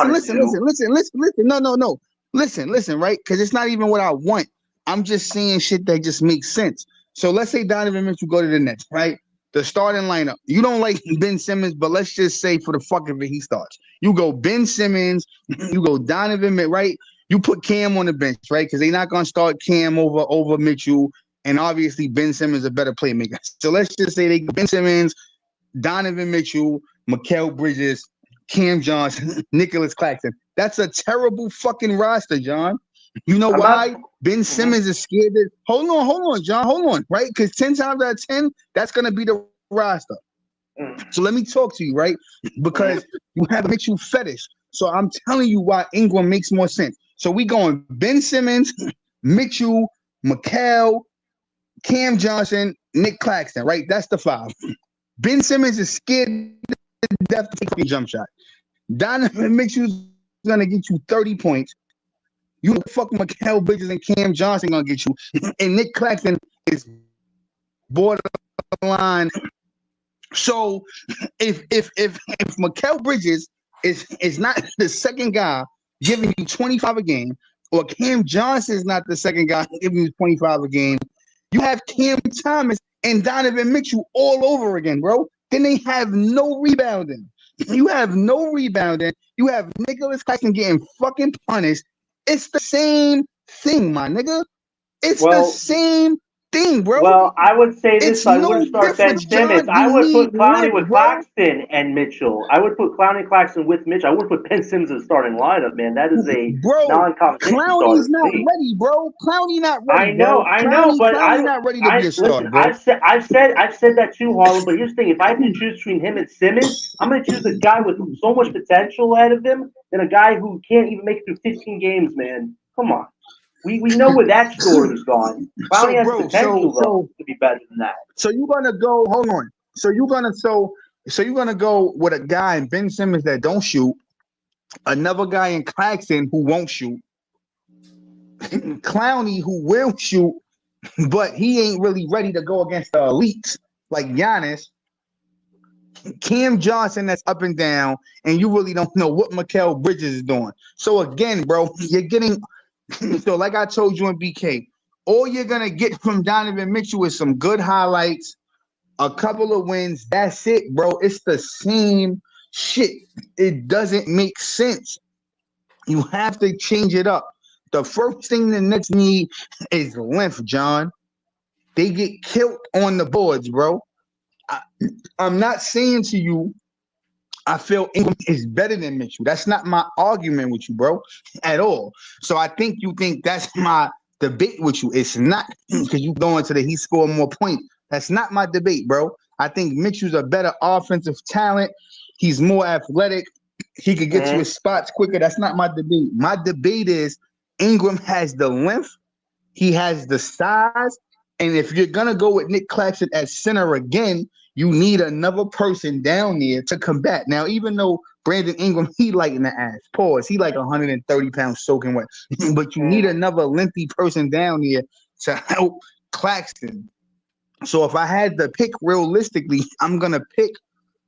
listen. No. Listen, right? Because it's not even what I want. I'm just saying shit that just makes sense. So let's say Donovan Mitchell go to the Nets, right? The starting lineup. You don't like Ben Simmons, but let's just say for the fuck of it, he starts. You go Ben Simmons, you go Donovan, right? You put Cam on the bench, right? Because they're not gonna start Cam over Mitchell, and obviously Ben Simmons is a better playmaker. So let's just say they go Ben Simmons, Donovan Mitchell, Mikal Bridges, Cam Johnson, Nicholas Claxton. That's a terrible fucking roster, John. You know why? Ben Simmons is scared that. Hold on, John. Hold on, right? Because 10 times out of 10, that's going to be the roster. So let me talk to you, right? Because you have a Mitchell fetish. So I'm telling you why Ingram makes more sense. So we going Ben Simmons, Mitchell, Mikal, Cam Johnson, Nick Claxton, right? That's the 5. Ben Simmons is scared to death to take a jump shot. Donovan Mitchell's going to get you 30 points. You know, fuck Mikal Bridges and Cam Johnson gonna get you, and Nick Claxton is borderline. So if Mikal Bridges is not the second guy giving you 25 a game, or Cam Johnson is not the second guy giving you 25 a game, you have Cam Thomas and Donovan Mitchell all over again, bro. Then they have no rebounding. You have no rebounding. You have Nicholas Claxton getting fucking punished. It's the same thing, my nigga. It's the same thing, bro. Well, I would say this. I wouldn't start Ben Simmons. I would put Clowney with Claxton and Mitchell. I would put Clowney and Claxton with Mitchell. I wouldn't put Ben Simmons as starting lineup, man. That is a non-competition starter. Clowney's not ready, bro. Clowney not ready. I know, but Clowney not ready to be a starter, bro. I've said that too, Harlem. But here's the thing: if I have to choose between him and Simmons, I'm going to choose a guy with so much potential ahead of him than a guy who can't even make it through 15 games, man. Come on. We know where that story's gone. Clowney has potential though to be better than that. So you're gonna go. Hold on. So you're gonna go with a guy in Ben Simmons that don't shoot, another guy in Claxton who won't shoot, Clowney who will shoot, but he ain't really ready to go against the elites like Giannis. Cam Johnson that's up and down, and you really don't know what Mikal Bridges is doing. So again, bro, you're getting. So like I told you in BK, all you're going to get from Donovan Mitchell is some good highlights, a couple of wins. That's it, bro. It's the same shit. It doesn't make sense. You have to change it up. The first thing the Nets need is length, John. They get killed on the boards, bro. I'm not saying to you, I feel Ingram is better than Mitchell. That's not my argument with you, bro, at all. So I think you think that's my debate with you. It's not because you go into he scored more points. That's not my debate, bro. I think Mitchell's a better offensive talent. He's more athletic. He could get to his spots quicker. That's not my debate. My debate is Ingram has the length. He has the size. And if you're going to go with Nick Claxton at center again, you need another person down there to combat. Now, even though Brandon Ingram, he light in the ass. Pause. He like 130 pounds soaking wet. But you need another lengthy person down there to help Claxton. So if I had to pick realistically, I'm going to pick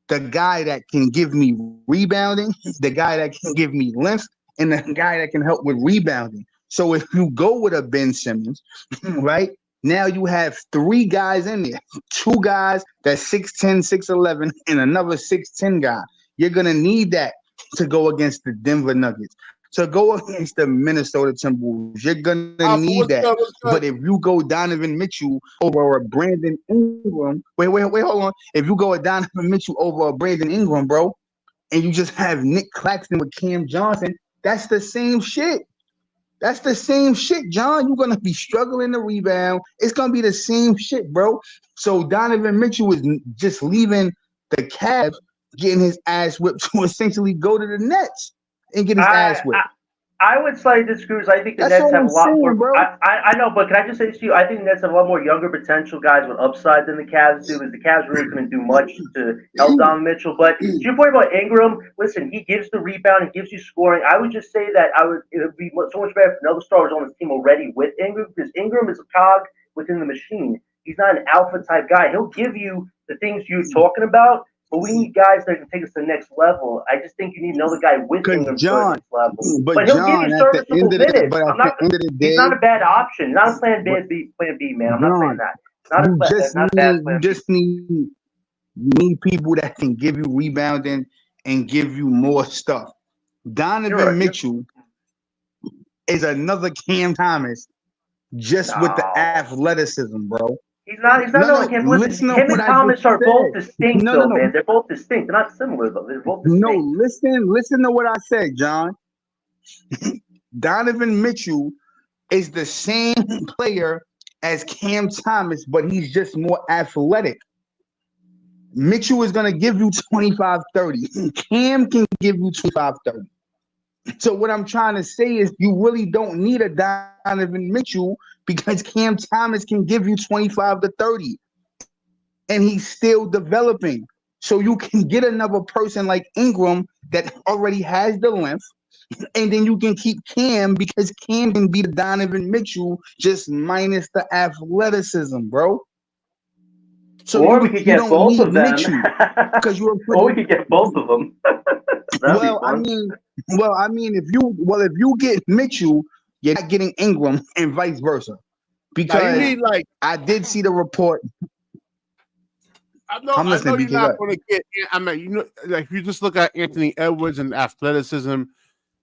the guy that can give me rebounding, the guy that can give me length, and the guy that can help with rebounding. So if you go with a Ben Simmons, right, Now you have 3 guys in there. 2 guys that's 6'10", 6'11", and another 6'10" guy. You're gonna need that to go against the Denver Nuggets. To go against the Minnesota Timberwolves, you're gonna need Alpha, that. what's good? What's But good? if you go Donovan Mitchell over a Brandon Ingram, wait, hold on. If you go a Donovan Mitchell over a Brandon Ingram, bro, and you just have Nick Claxton with Cam Johnson, that's the same shit. That's the same shit, John. You're gonna be struggling to rebound. It's gonna be the same shit, bro. So Donovan Mitchell is just leaving the Cavs, getting his ass whipped to essentially go to the Nets and get his ass whipped. I would slightly disagree because I think the That's Nets all have I'm a lot saying, more. bro. I know, but can I just say this to you? I think the Nets have a lot more younger potential guys with upside than the Cavs do. Because the Cavs really couldn't do much to help Donovan Mitchell. But to your point about Ingram, listen, he gives the rebound and gives you scoring. I would just say that it would be so much better if another star was on this team already with Ingram because Ingram is a cog within the machine. He's not an alpha type guy. He'll give you the things you're talking about. But we need guys that can take us to the next level. I just think you need another guy with Ingram to the next level. But he'll give you serviceable minutes. He's not a bad option. Not a plan B, man. I'm not saying that. Not a bad plan B. You need people that can give you rebounding and give you more stuff. Donovan Mitchell is another Cam Thomas just with the athleticism, bro. He's not another Cam. Listen, him and Thomas are both distinct, though, man. They're both distinct. They're not similar, though. They're both distinct. No, listen to what I said, John. Donovan Mitchell is the same player as Cam Thomas, but he's just more athletic. Mitchell is going to give you 25-30. Cam can give you 25-30. So what I'm trying to say is you really don't need a Donovan Mitchell because Cam Thomas can give you 25-30. And he's still developing. So you can get another person like Ingram that already has the length. And then you can keep Cam because Cam can be the Donovan Mitchell just minus the athleticism, bro. So or we could get both of them. Or we could get both of them. I mean, if you get Mitchell, you're not getting Ingram, and vice versa. Because I did see the report. I know you're not going to get. I mean, like if you just look at Anthony Edwards and the athleticism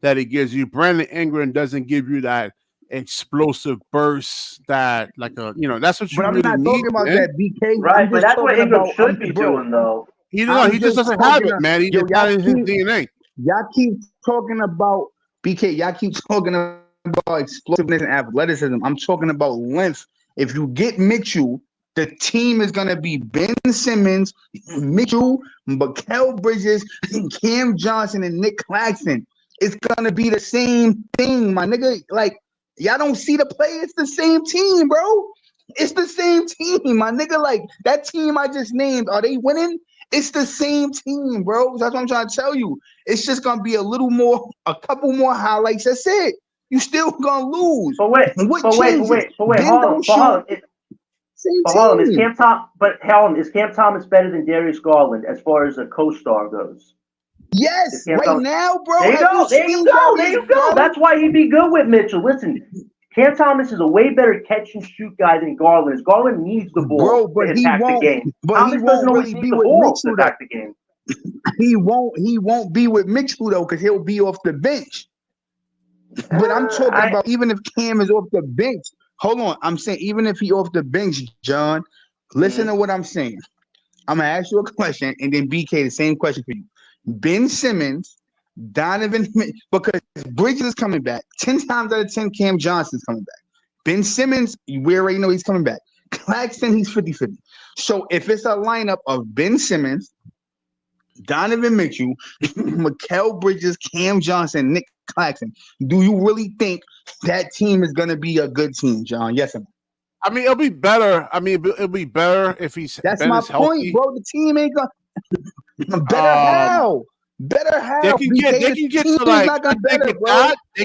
that he gives you, Brandon Ingram doesn't give you that explosive burst that that's what you really need. But I'm not talking about that, BK. Right, but that's what Ingram should be doing, though. He just doesn't have it, man. He's not in his DNA. Y'all keep talking about BK. Y'all keep talking about explosiveness and athleticism. I'm talking about length. If you get Mitchell, the team is gonna be Ben Simmons, Mitchell, Mikal Bridges, Cam Johnson, and Nick Claxton. It's gonna be the same thing, my nigga. Like y'all don't see the play. It's the same team, bro. It's the same team, my nigga. Like that team I just named, are they winning? It's the same team, bro. That's what I'm trying to tell you. It's just gonna be a couple more highlights. That's it. You still gonna lose. But wait, is Cam Thomas better than Darius Garland as far as a co-star goes? Yes, now, bro. There you go. That's why he'd be good with Mitchell. Listen, Cam Thomas is a way better catch and shoot guy than Garland is. Garland needs the ball to attack the game. Thomas doesn't always need the ball to attack the game. He won't be with Mitchell though, because he'll be off the bench. But I'm talking about even if Cam is off the bench. Hold on, I'm saying even if he off the bench, John. Listen to what I'm saying. I'm gonna ask you a question, and then BK the same question for you. Ben Simmons, Donovan, because Bridges is coming back. 10 times out of 10, Cam Johnson's coming back. Ben Simmons, we already know he's coming back. Claxton, he's 50-50. So if it's a lineup of Ben Simmons, Donovan Mitchell, Mikal Bridges, Cam Johnson, Nick Claxton, do you really think that team is going to be a good team, John? Yes or no? I mean, it'll be better. I mean, it'll be better if he's. That's my point, bro. The team ain't going to better how. Better how they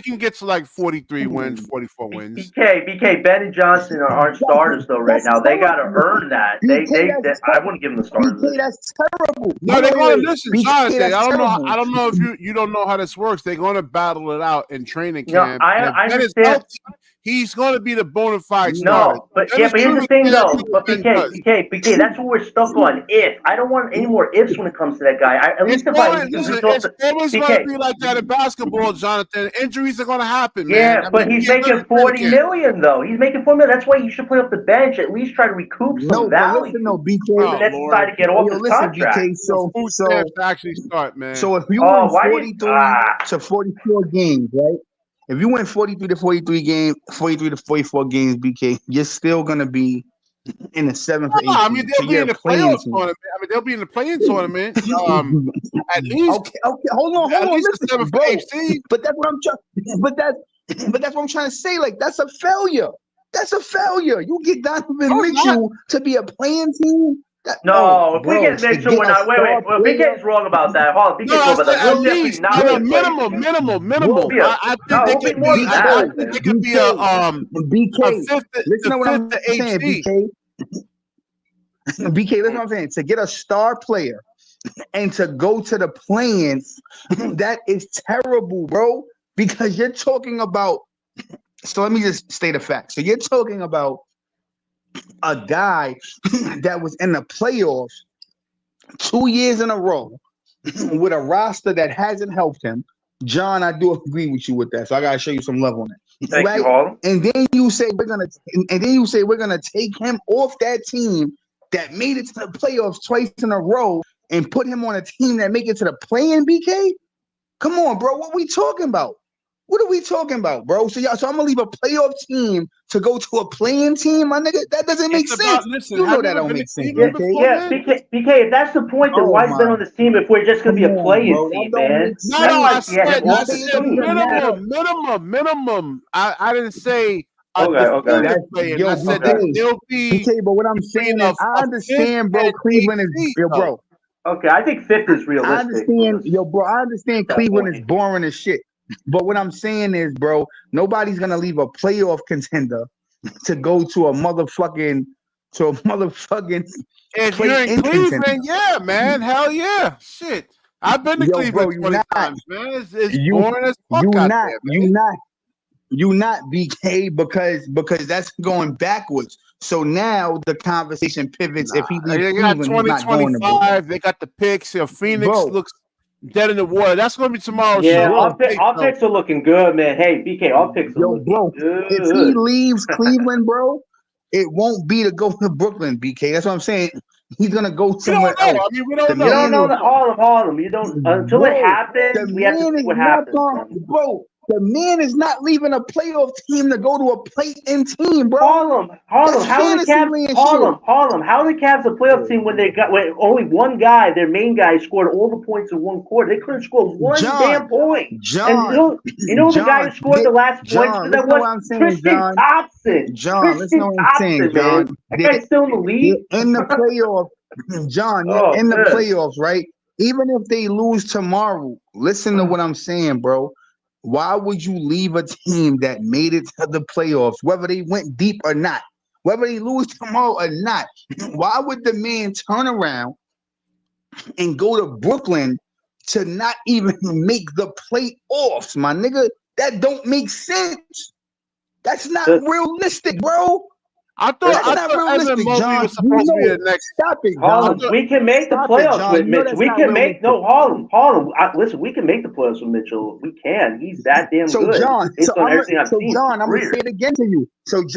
can get to like 43 wins, 44 wins. BK, Ben and Johnson aren't starters though right now. They got to earn that. I wouldn't give them the starters. BK, that's terrible. No, they're going to listen, Jonathan. I don't know if you don't know how this works. They're going to battle it out in training camp. I understand. he's going to be the bona fide starter. No, but here's the thing though. But BK, that's what we're stuck on. If I don't want any more ifs when it comes to that guy. At least if I it's always going to be like that in basketball, Jonathan. Injuries are going to happen, man. Yeah, but he's making $40 million though. He's making $40 million. That's why you should play off the bench. At least try to recoup some value. Listen, no, BK. The Nets decide to get off his contract. BK, so actually start, man. So if you win 43 to 44 games, right? If you win 43 to 44 games, BK, you're still gonna be in the 7th or 8th. I mean, they'll be in the playoff tournament. I mean, they'll be in the playing tournament. At least. Okay. Hold on. Listen, bro, but that's what I'm trying. But that's what I'm trying to say. Like, that's a failure. You get Donovan Mitchell to be a playing team. If we get Mitchell, we're not. Wait. BK's wrong about that. Hold on, BK's wrong about that. We'll definitely not minimum. I think they could be a BK. Listen to what I'm saying, BK. BK, listen to what I'm saying. To get a star player and to go to the play-ins, that is terrible, bro. Because you're talking about. So let me just state a fact. So you're talking about a guy that was in the playoffs 2 years in a row with a roster that hasn't helped him. John, I do agree with you with that. So I gotta show you some love on it. Thank you, Harlem. And then you say we're gonna take him off that team that made it to the playoffs twice in a row and put him on a team that make it to the play-in, BK? Come on, bro. What we talking about? What are we talking about, bro? So I'm gonna leave a playoff team to go to a playing team, my nigga. That doesn't make sense. You know that don't make sense. BK, if that's the point, then why is Ben on this team if we're just gonna be a playing team, man? I said minimum. I didn't say. Okay. I said that they'll be. BK, but what I'm saying is, I understand, bro. Cleveland is bro. Okay, I think 5th is realistic. I understand Cleveland is boring as shit. But what I'm saying is, bro, nobody's gonna leave a playoff contender to go to a motherfucking. If you're in Cleveland, yeah, man, hell yeah, shit. I've been to Cleveland 20 times, man. It's boring as fuck out there, man. You not BK because that's going backwards. So now the conversation pivots. If he leaves Cleveland, he's not going to 2025. They got the picks. Phoenix looks dead in the water. That's going to be tomorrow's show. Yeah, our picks are looking good, man. Hey, BK, our picks are looking good. If he leaves Cleveland, bro, it won't be to go to Brooklyn, BK. That's what I'm saying. He's going to go somewhere else. I mean, we don't know. You don't know Harlem. You don't until it happens. We have to see what happens, bro. The man is not leaving a playoff team to go to a play-in team, bro. Harlem. How are the Cavs a playoff team when only one guy, their main guy, scored all the points in one quarter? They couldn't score one damn point. You know the guy who scored the last points for that was Tristan Thompson. John, listen to what I'm saying, John. That guy's still in the league. In the playoffs, John, in the playoffs, right? Even if they lose tomorrow, listen to what I'm saying, bro. Why would you leave a team that made it to the playoffs, whether they went deep or not, whether they lose tomorrow or not? Why would the man turn around and go to Brooklyn to not even make the playoffs, my nigga? That don't make sense. That's not realistic, bro. I thought Evan Mobley was supposed to be the next. Stop it, Harlem. We can make the playoffs with Mitchell. We can make Harlem. Listen, we can make the playoffs with Mitchell. We can. He's that damn good. John, I'm gonna say it again to you. I'm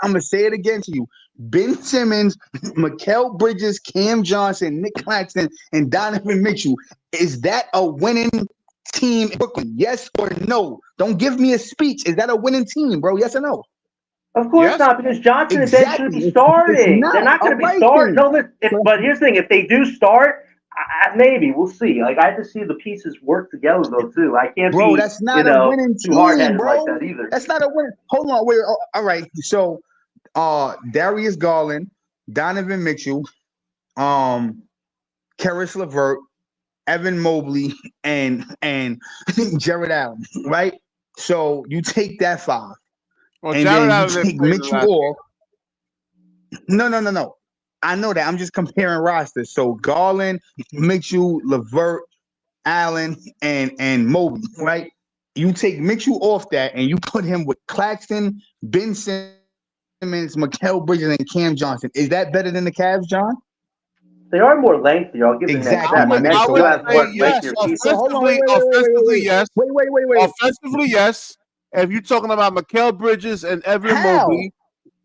gonna say it again to you. Ben Simmons, Mikal Bridges, Cam Johnson, Nick Claxton, and Donovan Mitchell. Is that a winning team in Brooklyn? Yes or no? Don't give me a speech. Is that a winning team, bro? Yes or no? Of course not, because Johnson and Ben should be starting. They're not going to be starting. No, but here's the thing: if they do start, maybe we'll see. Like I have to see the pieces work together, though. Too, I can't be. That's not a winning team, bro. Like that either. That's not a winning. Hold on, wait. All right. So, Darius Garland, Donovan Mitchell, Karis LeVert, Evan Mobley, and Jared Allen. Right. So you take that 5. Well, and then you take Mitchell off. No. I know that. I'm just comparing rosters. So Garland, Mitchell, LeVert, Allen, and Mobley, right? You take Mitchell off that and you put him with Claxton, Ben Simmons, Mikal Bridges, and Cam Johnson. Is that better than the Cavs, John? They are more lengthy. I'll give the Nets Exactly, that, my but man. Nets I So do would have say more yes. lengthier pieces. So hold on, Offensively, yes. Wait. Offensively, yes. If you're talking about Mikal Bridges and Evan How? Mobley,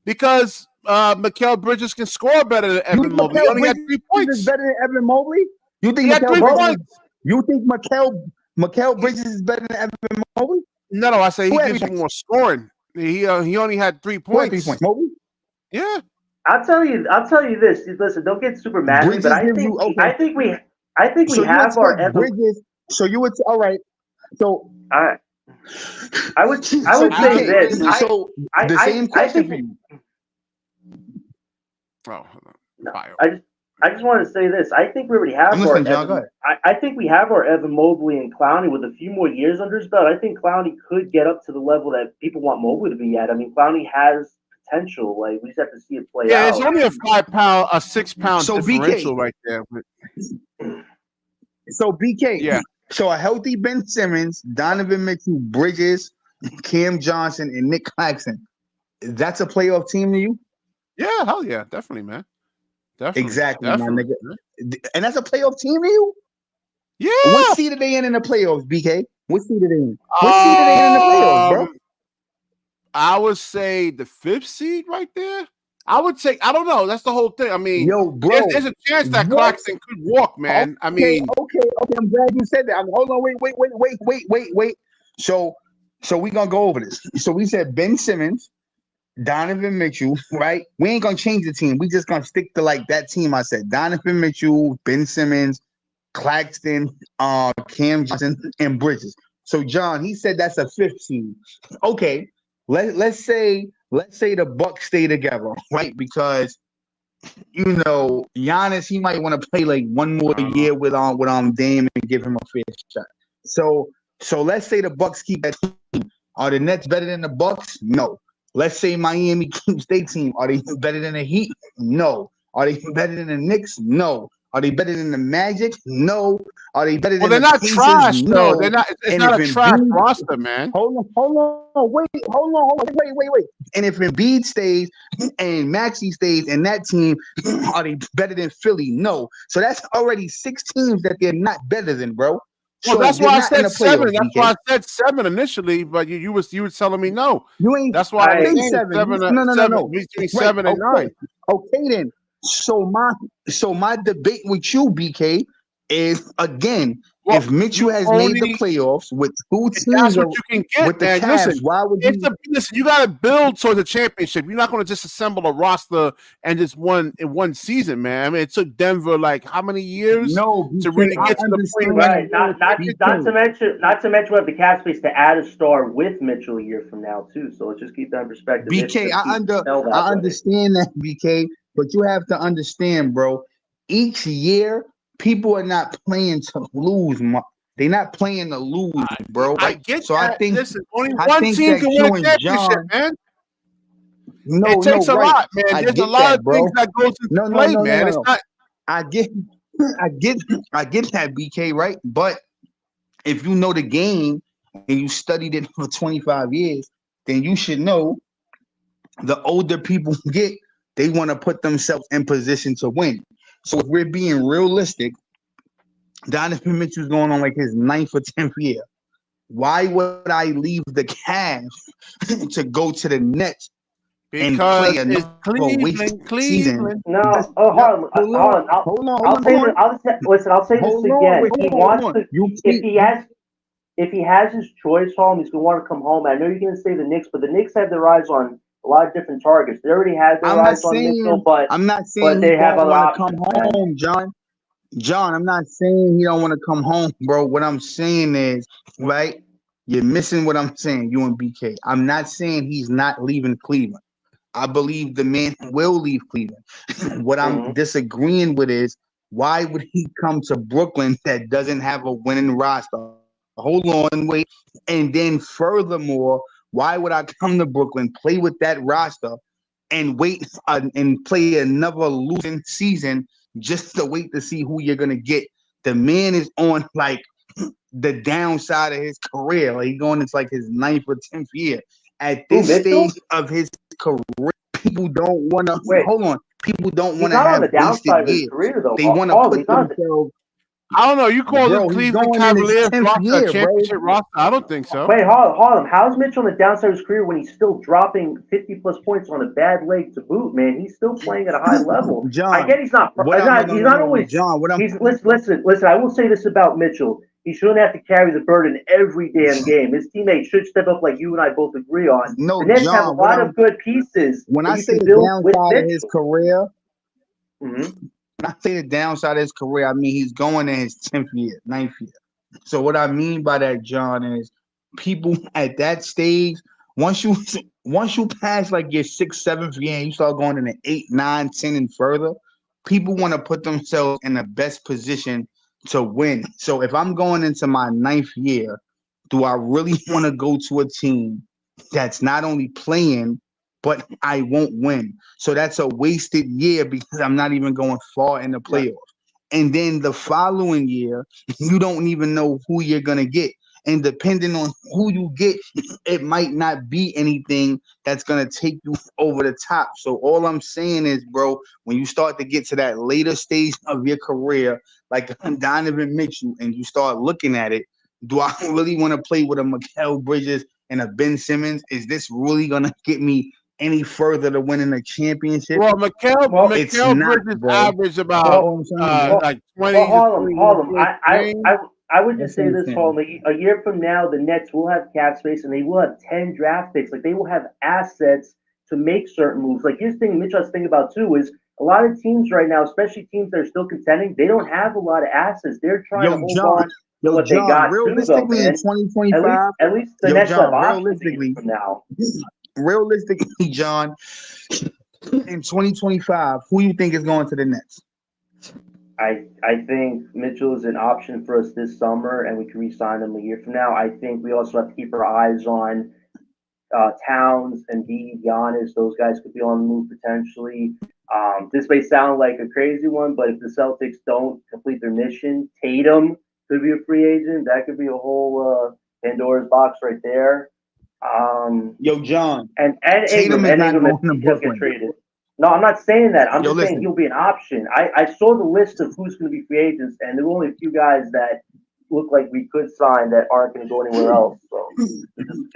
because Mikal Bridges can score better than You Evan think Mobley. He Mikal only had Bridges 3 is points. better than Evan Mobley? You think He had 3 Mikal Bridges? points. You think Mikal Bridges is better than Evan Mobley? No, I say he Who had gives 3 you points? more scoring. He only had 3 Who had 3 points. points? Mobley? Yeah. I'll tell you this. Listen, don't get super mad at me, but Bridges gives you okay. I think we So you would have our take Evan. Bridges. So you would all right. So I would say BK, this. So the same question for you. Oh, No, fire. I just want to say this. I think we already have I'm our listening, John. Go Evan. ahead. I think we have our Evan Mobley and Clowney with a few more years under his belt. I think Clowney could get up to the level that people want Mobley to be at. I mean, Clowney has potential. Like we just have to see it play Yeah, out. it's only a 6-pound So differential BK. right there. So BK. Yeah. So a healthy Ben Simmons, Donovan Mitchell, Bridges, Cam Johnson, and Nick Claxton. That's a playoff team to you? Yeah, hell yeah, definitely, man. Definitely. Exactly, definitely. my nigga. And that's a playoff team to you? Yeah. What seed are they in the playoffs, BK? What seed are they in? What seed are they in the playoffs, bro? I would say the 5th seed right there. I would say, I don't know. That's the whole thing. I mean, yo, bro, there's a chance that what? Claxton could walk, man. I mean, okay. I'm glad you said that. Hold on, wait. So we gonna go over this. So we said Ben Simmons, Donovan Mitchell, right? We ain't gonna change the team. We just gonna stick to like that team. I said Donovan Mitchell, Ben Simmons, Claxton, Cam Johnson, and Bridges. So John, he said that's a 5th seed. Okay, let's say the Bucks stay together, right? Because Giannis, he might want to play like one more year with Dame and give him a fair shot. So let's say the Bucks keep that team. Are the Nets better than the Bucks? No. Let's say Miami keeps their team. Are they better than the Heat? No. Are they better than the Knicks? No. Are they better than the Magic? No. Are they better than they're the not Pacers? trash, no. though. They're not. It's And not if a trash Embiid- roster, man. Hold on, wait. And if Embiid stays and Maxey stays and that team, are they better than Philly? No. So that's already 6 teams that they're not better than, bro. Well, So that's they're why I not in said the 7. playoffs, That's BK. why I said 7 initially, but you were telling me no. You ain't. That's why I was say saying 7. 7. No. Between 7 and 9. Okay then. So my debate with you, BK, is again, Well, if Mitchell you has made the only- playoffs with 2 That's teams what you can get, with the man. Cavs, Listen, why would you? listen, you got to build towards a championship. You're not going to just assemble a roster and just one in one season, man. I mean, it took Denver like how many years No, to BK, really I get to the point. Right. Not BK. to mention we have the cap space to add a star with Mitchell a year from now too. So let's just keep that in perspective. BK, I understand that, BK, but you have to understand, bro. Each year, people are not playing to lose. They're not playing to lose, bro. I get so that. I think Listen, only I one think team that can you win a and championship, John. man. No, It takes a right. lot, man. I There's get a lot that, of bro. things that goes into play, man. It's not. I get that, BK, right? But if you know the game and you studied it for 25 years, then you should know the older people get, they want to put themselves in position to win. So if we're being realistic, Donovan Mitchell's going on like his 9th or 10th year. Why would I leave the Cavs to go to the Nets and play another wasted season? No, hold on. I'll say this again. He wants to. If he has his choice home, he's gonna want to come home. I know you're gonna say the Knicks, but the Knicks have their eyes on a lot of different targets. They already had their eyes on Mitchell, but I'm not saying they have other options. options. Come home, John. John, I'm not saying he don't want to come home, bro. What I'm saying is, right? You're missing what I'm saying, you and BK. I'm not saying he's not leaving Cleveland. I believe the man will leave Cleveland. What I'm disagreeing with is why would he come to Brooklyn that doesn't have a winning roster? Hold on, wait. And then furthermore, why would I come to Brooklyn, play with that roster, and wait and play another losing season just to wait to see who you're gonna get? The man is on like the downside of his career. Like he's going into like his 9th or 10th year. At Who, this Mitchell? stage of his career, people don't want to Wait. hold on. People don't He's want to not on have the downside of wasted his years. career, though. They want to Harlem, put he's not. themselves. I don't know. You call Bro, them he's Cleveland going in his Cavaliers 10th roster, year, bro. championship roster? I don't think so. Wait, Harlem, how's Mitchell on the downside of his career when he's still dropping 50-plus points on a bad leg to boot, man? He's still playing at a high level. John, I get he's not. He's not always. John, Listen. I will say this about Mitchell. He shouldn't have to carry the burden every damn game. His teammates should step up, like you and I both agree on. No, the Nets John, have a lot of good pieces. When I you say can the build with downside of his Mitchell. career, Mhm. when I say the downside of his career, I mean he's going in his 10th year, 9th year. So what I mean by that, John, is people at that stage, once you pass like your 6th, 7th year, and you start going into 8, 9, 10, and further, people want to put themselves in the best position to win. So if I'm going into my 9th year, do I really want to go to a team that's not only playing, but I won't win? So that's a wasted year because I'm not even going far in the playoffs. And then the following year, you don't even know who you're going to get. And depending on who you get, it might not be anything that's going to take you over the top. So all I'm saying is, bro, when you start to get to that later stage of your career, like Donovan Mitchell, and you start looking at it, do I really want to play with a Mikal Bridges and a Ben Simmons? Is this really going to get me any further to winning a championship? Well, Mikal Bridges bro. averaged about like 20 to Harlem. 21 I would just say this, Harlem. A year from now, the Nets will have cap space and they will have 10 draft picks. Like they will have assets to make certain moves. Like here's the thing, Mitch, I was thinking about too, is a lot of teams right now, especially teams that are still contending, they don't have a lot of assets. They're trying to hold on to what they got realistically, in 2025, at least the Nets have options realistically from now. Realistically, John, in 2025, who you think is going to the Nets? I think Mitchell is an option for us this summer, and we can re-sign him a year from now. I think we also have to keep our eyes on Towns and Giannis. Those guys could be on the move potentially. This may sound like a crazy one, but if the Celtics don't complete their mission, Tatum could be a free agent. That could be a whole Pandora's box right there. John, and Tatum Ingram, is not going to get Brooklyn. traded. No, I'm not saying that. I'm just saying listen. he'll be an option. I saw the list of who's going to be free agents, and there were only a few guys that look like we could sign that aren't going to go anywhere else. So,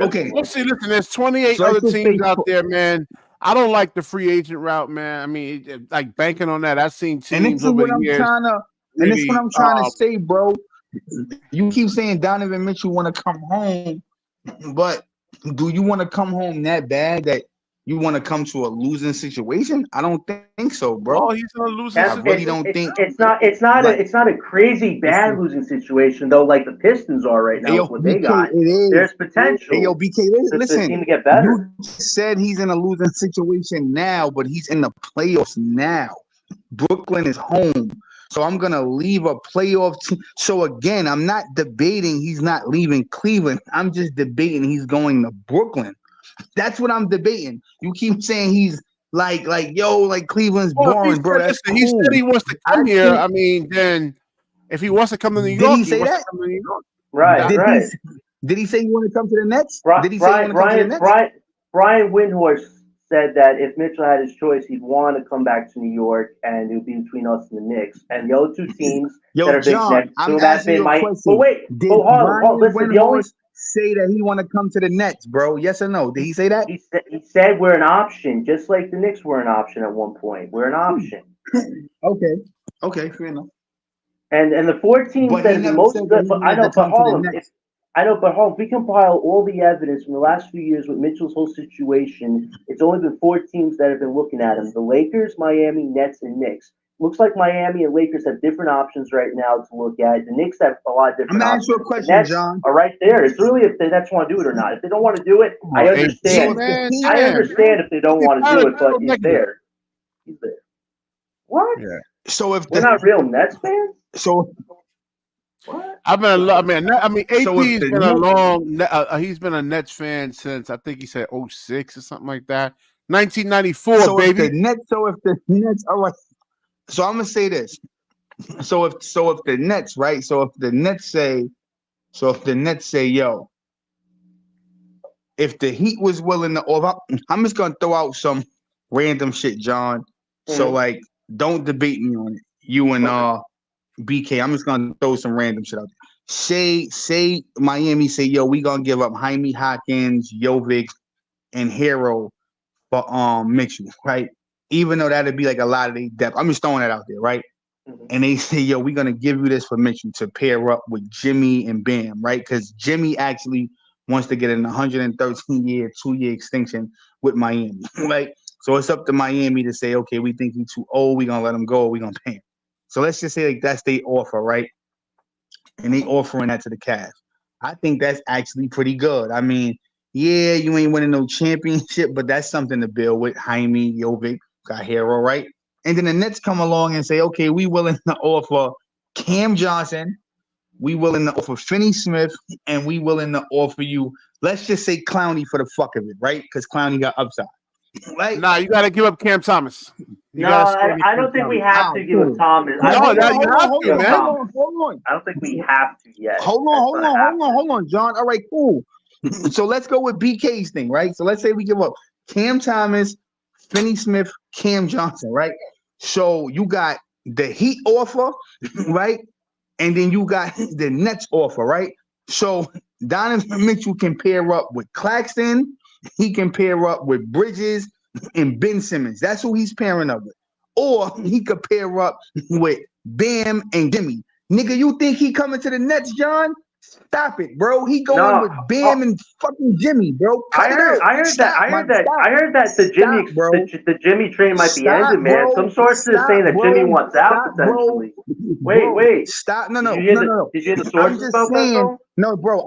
okay. Listen, there's 28 other teams out there, man. I don't like the free agent route, man. I mean, like banking on that. I've seen teams and this is what I'm trying to. And this is what I'm trying to say, bro. You keep saying Donovan Mitchell want to come home, but do you want to come home that bad that you want to come to a losing situation? I don't think so, bro. Oh, he's gonna lose. I really don't think it's not a crazy bad losing situation though, like the Pistons are right now. With what they got, there's potential. Hey, yo, BK, listen. The team to get better. You said he's in a losing situation now, but he's in the playoffs now. Brooklyn is home. So I'm going to leave a playoff team. So again, I'm not debating he's not leaving Cleveland. I'm just debating he's going to Brooklyn. That's what I'm debating. You keep saying he's like Cleveland's boring, bro. That's cool. He said he wants to come here. I mean, then if he wants to come to New York, did he say that? Right. Did he say he want to come to the Nets? Did he say he want to come to the Nets? Brian Windhorst said that if Mitchell had his choice, he'd want to come back to New York, and it would be between us and the Knicks. And the other two teams that are John, big next to that but wait, hold on. Listen, the only say that he want to come to the Nets, bro. Yes or no? Did he say that? He said we're an option, just like the Knicks were an option at one point. We're an option. Okay, fair enough. And the 4 teams that are the most good, but Harlem, if we compile all the evidence from the last few years with Mitchell's whole situation, it's only been 4 teams that have been looking at him: the Lakers, Miami, Nets, and Knicks. Looks like Miami and Lakers have different options right now to look at. The Knicks have a lot of different options. I'm going to ask you a question, John. Are right there. It's really if the Nets want to do it or not. If they don't want to do it, I understand. I understand if they don't want to do it, but he's there. He's there. What? Yeah. So if we're not real Nets fans. So what? AP's been a long. He's been a Nets fan since I think he said 06 or something like that. 1994, baby. If the Nets, all right. So I'm gonna say this. So if the Nets, right? So if the Nets say, So if the Nets say, yo, if the Heat was willing to offer, I'm just gonna throw out some random shit, John. So like, don't debate me on it. You and BK, I'm just gonna throw some random shit out there. Say Miami say, yo, we gonna give up Jaime Hawkins, Jovic, and Hero for Mitchell, right? Even though that'd be like a lot of their depth. I'm just throwing that out there, right? And they say, yo, we're gonna give you this for Mitchell to pair up with Jimmy and Bam, right? Because Jimmy actually wants to get an 113-year, 2-year extension with Miami, right? So it's up to Miami to say, okay, we think he's too old, we're gonna let him go, we're gonna pay him. So let's just say like that's their offer, right? And they offering that to the Cavs. I think that's actually pretty good. I mean, yeah, you ain't winning no championship, but that's something to build with. Jaime, Jovic, got Hero, right? And then the Nets come along and say, okay, we willing to offer Cam Johnson, we willing to offer Finney Smith, and we willing to offer you, let's just say Clowney for the fuck of it, right? Because Clowney got upside. Right? Nah, you got to give up Cam Thomas. I don't think we have to give up Thomas. Hold on. I don't think we have to yet. Hold on, John. All right, cool. So let's go with BK's thing, right? So let's say we give up Cam Thomas, Finney Smith, Cam Johnson, right? So you got the Heat offer, right? And then you got the Nets offer, right? So Donovan Mitchell can pair up with Claxton. He can pair up with Bridges and Ben Simmons. That's who he's pairing up with. Or he could pair up with Bam and Jimmy. Nigga, you think he coming to the Nets, John? Stop it, bro. He going with Bam and fucking Jimmy, bro. I heard that the Jimmy train might be ended, man. Some sources saying that Jimmy wants out potentially. Wait. Stop. No. Did you hear the sources about that? No, bro.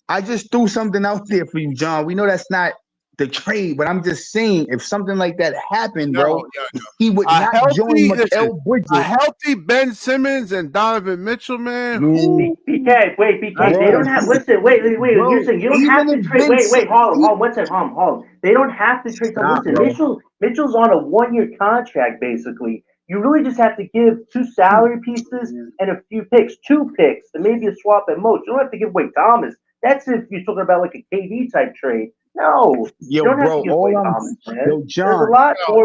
I just threw something out there for you, John. We know that's not the trade, but I'm just saying if something like that happened, bro, he would not join Mikal Bridges. A healthy Ben Simmons and Donovan Mitchell, man. BK, they don't have. Listen, wait. Bro, you're saying you don't have to trade. Wait, hold on. One second, hold on. They don't have to trade. Listen, Mitchell's on a 1-year contract, basically. You really just have to give 2 salary pieces and a few picks, 2 picks, and maybe a swap at most. You don't have to give away Thomas. That's if you're talking about like a KD type trade. No, yo, bro, Thomas, yo, John, there's a lot more.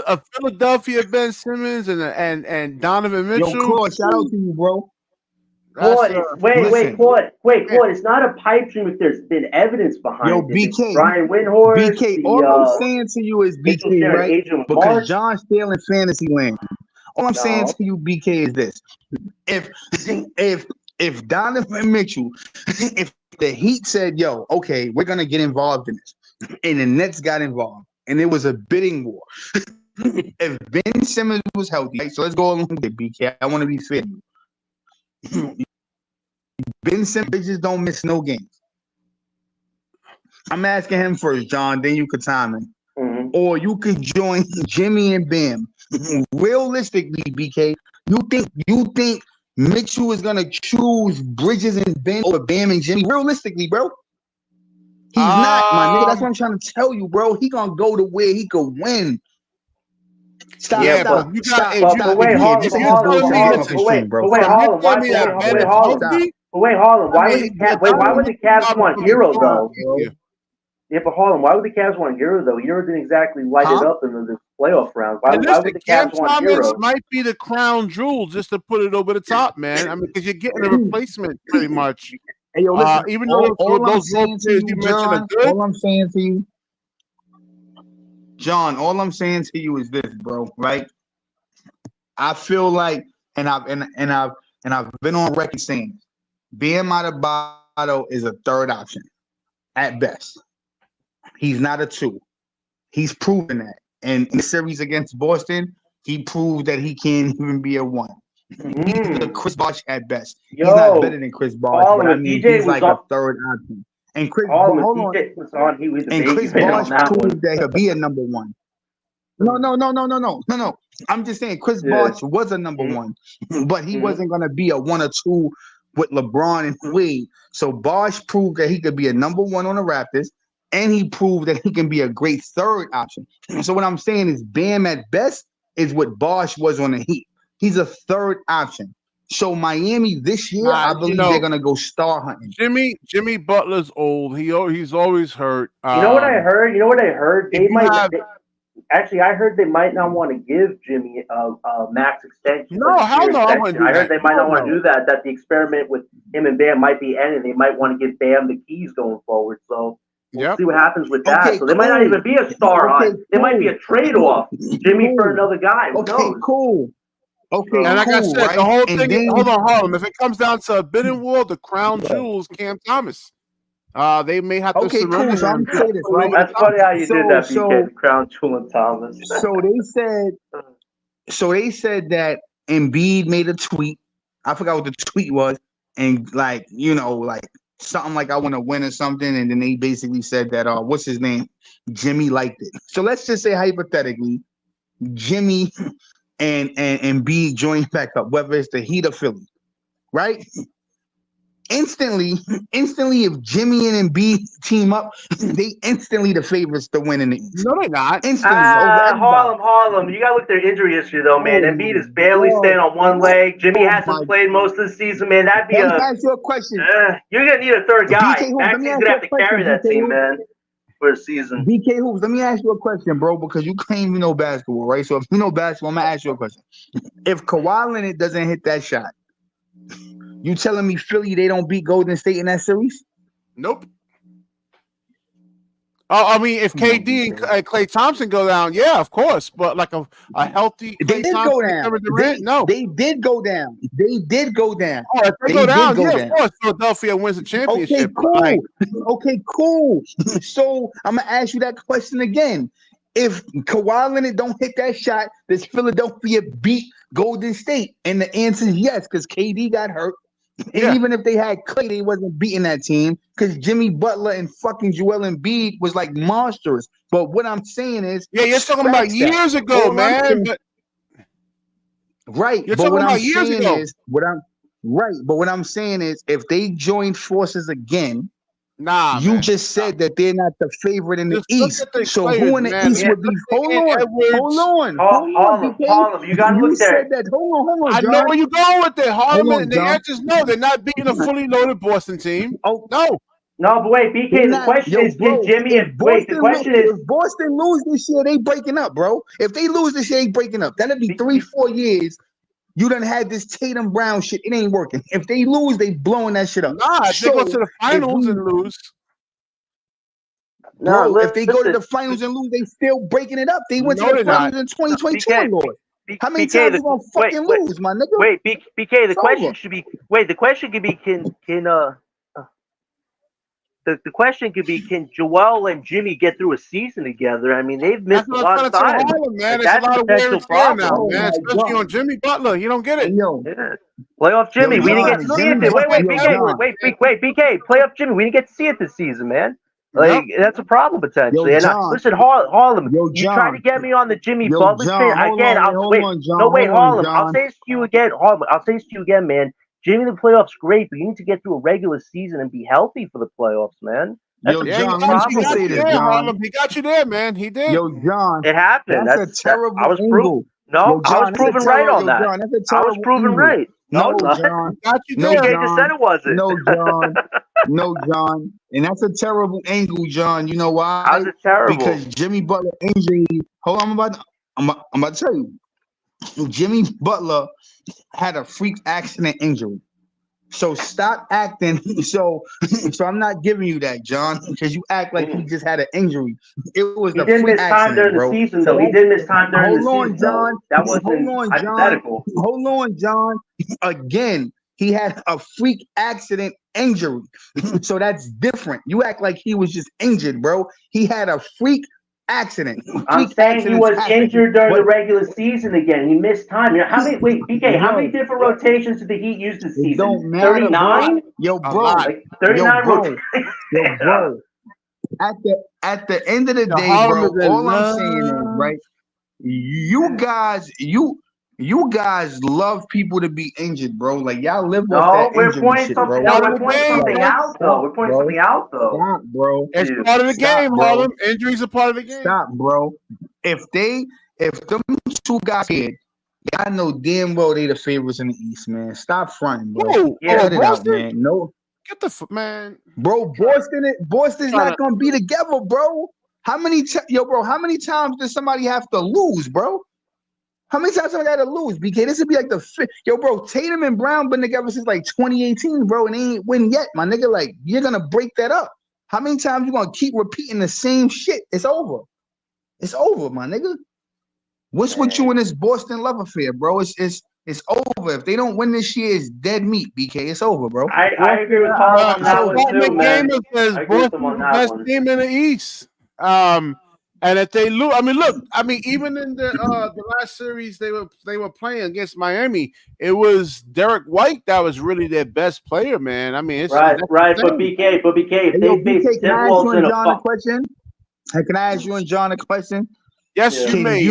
A Philadelphia Ben Simmons and Donovan Mitchell. Yo, Claude, shout out to you, bro. Claude, Claude, it's not a pipe dream if there's been evidence behind it. BK, Brian Windhorst. BK, all I'm saying to you is BK, right? Because John's still in fantasy land. All I'm saying to you, BK, is this: if Donovan Mitchell, if the Heat said, "Yo, okay, we're gonna get involved in this," and the Nets got involved, and it was a bidding war. If Ben Simmons was healthy, right? So let's go along with it, BK. I want to be fair. Ben Simmons just don't miss no games. I'm asking him first, John. Then you could time him, or you could join Jimmy and Bam. Realistically, BK, you think Mitchell is gonna choose Bridges and Ben over Bam and Jimmy? Realistically, bro, he's not, my nigga. That's what I'm trying to tell you, bro. He gonna go to where he could win. Stop. Wait, Harlem. Why would the Cavs want Hero though? Yeah, but Harlem, why would the Cavs want Hero though? Hero didn't exactly light it up in the playoff round. Why would the Cavs want Hero? Might be the crown jewel just to put it over the top, man. I mean, because you're getting a replacement pretty much. Hey, yo, listen, even though those role players you mentioned are good. All I'm saying to you, John, all I'm saying to you is this, bro. Right? I feel like, and I've been on record saying, Bam Adebayo is a third option at best. He's not a 2. He's proven that. And in the series against Boston, he proved that he can't even be a 1. He's a Chris Bosh at best. He's not better than Chris Bosh, but I mean, he's like a third option. And Chris Bosh proved that he'll be a number 1. No. I'm just saying Chris Bosh was a number 1, but he wasn't going to be a 1 or 2 with LeBron and Wade. So Bosh proved that he could be a number 1 on the Raptors, and he proved that he can be a great third option. So what I'm saying is Bam at best is what Bosh was on the Heat. He's a third option. So Miami this year, I believe they're gonna go star hunting. Jimmy Butler's old. He's always hurt. You know what I heard? They might. have, Actually, I heard they might not want to give Jimmy a max extension. No, hell no, I wouldn't do I heard that. they might not want to do that. That the experiment with him and Bam might be ending. They might want to give Bam the keys going forward. So we'll see what happens with that. Okay, so there might not even be a star hunt. There might be a trade off. Jimmy for another guy. Who knows? Cool. Okay, and like I said, right? the whole thing. Then, hold on, Harlem. If it comes down to a bidding war, the crown jewels, Cam Thomas. They may have to surrender. Cool. So I'm saying this, right? That's funny how you did that, BK. Crown Jewel and Thomas. So they said that Embiid made a tweet. I forgot what the tweet was, and like something like I want to win or something, and then they basically said that what's his name? Jimmy liked it. So let's just say hypothetically, Jimmy and Embiid join back up, whether it's the Heat or Philly, right? Instantly, if Jimmy and Embiid team up, they instantly the favorites to win in the East. No, they're not. Instantly. Harlem. You gotta look at their injury history though, man. Embiid is barely staying on one leg. Jimmy hasn't played most of the season, man. That'd be Let me ask you a question. You're gonna need a third guy. BK, Maxi's gonna have to carry that team, man, for a season. BK Hoops, let me ask you a question, bro, because you claim you know basketball, right? So if you know basketball, I'm gonna ask you a question. If Kawhi Leonard doesn't hit that shot, you telling me Philly they don't beat Golden State in that series? Nope. I mean, if KD and Klay Thompson go down, yeah, of course. But like a healthy Klay Thompson, they did go down. They did go down. Oh, if they go down, of course. Philadelphia wins the championship. Okay, cool. So I'm gonna ask you that question again. If Kawhi Leonard don't hit that shot, does Philadelphia beat Golden State? And the answer is yes, because KD got hurt. And even if they had Klay, they wasn't beating that team because Jimmy Butler and fucking Joel Embiid was like monsters. But what I'm saying is, you're talking about years ago, man. Right. You're talking about years ago. But what I'm saying is, if they join forces again, you just said that they're not the favorite in the East. So who in the East would be? Hold on. Harlem, you gotta look there. Hold on, I know where you're going with it, Harlem. The answer is no. They're not beating a fully loaded Boston team. Oh no. No, but wait, BK. The question is, can Jimmy and the question is, if Boston lose this year, they breaking up, bro. If they lose this year, they breaking up. That'll be 3-4 years. You done had this Tatum Brown shit. It ain't working. If they lose, they blowing that shit up. Nah, if they go to the finals and lose. No, if they go to the finals and lose, they still breaking it up. They went to the finals in 2022, Lord. How many times you gonna fucking lose, my nigga? Wait, BK. The question should be. Wait, the question could be. The question could be, can Joel and Jimmy get through a season together? I mean, they've missed a lot of time. Man. That's a lot of wear and tear now, man. Especially on Jimmy Butler. You don't get it. Playoff Jimmy. We didn't get to see it. Wait, BK. Playoff Jimmy. We didn't get to see it this season, man. Like that's a problem potentially. Listen, Harlem, you try to get me on the Jimmy Butler thing again. Harlem. I'll say this to you again, Harlem. I'll say this to you again, man. Jimmy, the playoffs great, but you need to get through a regular season and be healthy for the playoffs, man. John, he got you there, man. He did. Yo, John, it happened. That's a terrible I was proven. No, I was proven right on that. I was proven right. No, John. BK just said it wasn't. No, John. And that's a terrible angle, John. You know why? How's it terrible? Because Jimmy Butler injury. Hold on, I'm about to tell you. Jimmy Butler had a freak accident injury. So stop acting. So I'm not giving you that, John, because you act like he just had an injury. It was the freak accident, bro. He didn't miss time during the season. Hold on, John. That wasn't hypothetical. Hold on, John. Again, he had a freak accident injury. So that's different. You act like he was just injured, bro. He had a freak accident. I'm saying he was injured during the regular season again. He missed time. How many? Wait, BK. How many different rotations did the Heat use this season? Don't matter. 39. Yo, bro. Like 39 rotations. Yo, bro. At the end of the day, bro. All I'm saying is, right? You guys love people to be injured, bro. Like y'all live off that injury shit, bro. We're pointing something out, though. Stop, bro. It's part of the game, Harlem. Injuries are part of the game. Stop, bro. If them two guys here I know damn well they the favorites in the East, man. Stop fronting, bro. Who? Yeah, Cut it out, Boston? man. No, Get the man. bro. Boston's not gonna be together, bro. How many times does somebody have to lose, bro? How many times somebody got to lose? BK, this would be like the fifth. Yo, bro, Tatum and Brown been together since like 2018, bro, and they ain't win yet, my nigga. Like, you're gonna break that up. How many times you gonna keep repeating the same shit? It's over. It's over, my nigga. What's with you in this Boston love affair, bro? It's over. If they don't win this year, it's dead meat, BK. It's over, bro. I agree with Paul on that one too, man. Says I agree with Boston him on the that best one. team in the East. And if they lose, I mean, look, even in the last series they were playing against Miami, it was Derek White that was really their best player, man. I mean, it's right. But BK, if they face Timberwolves in a question. Hey, can I ask you and John a question? Yes, yeah. you may.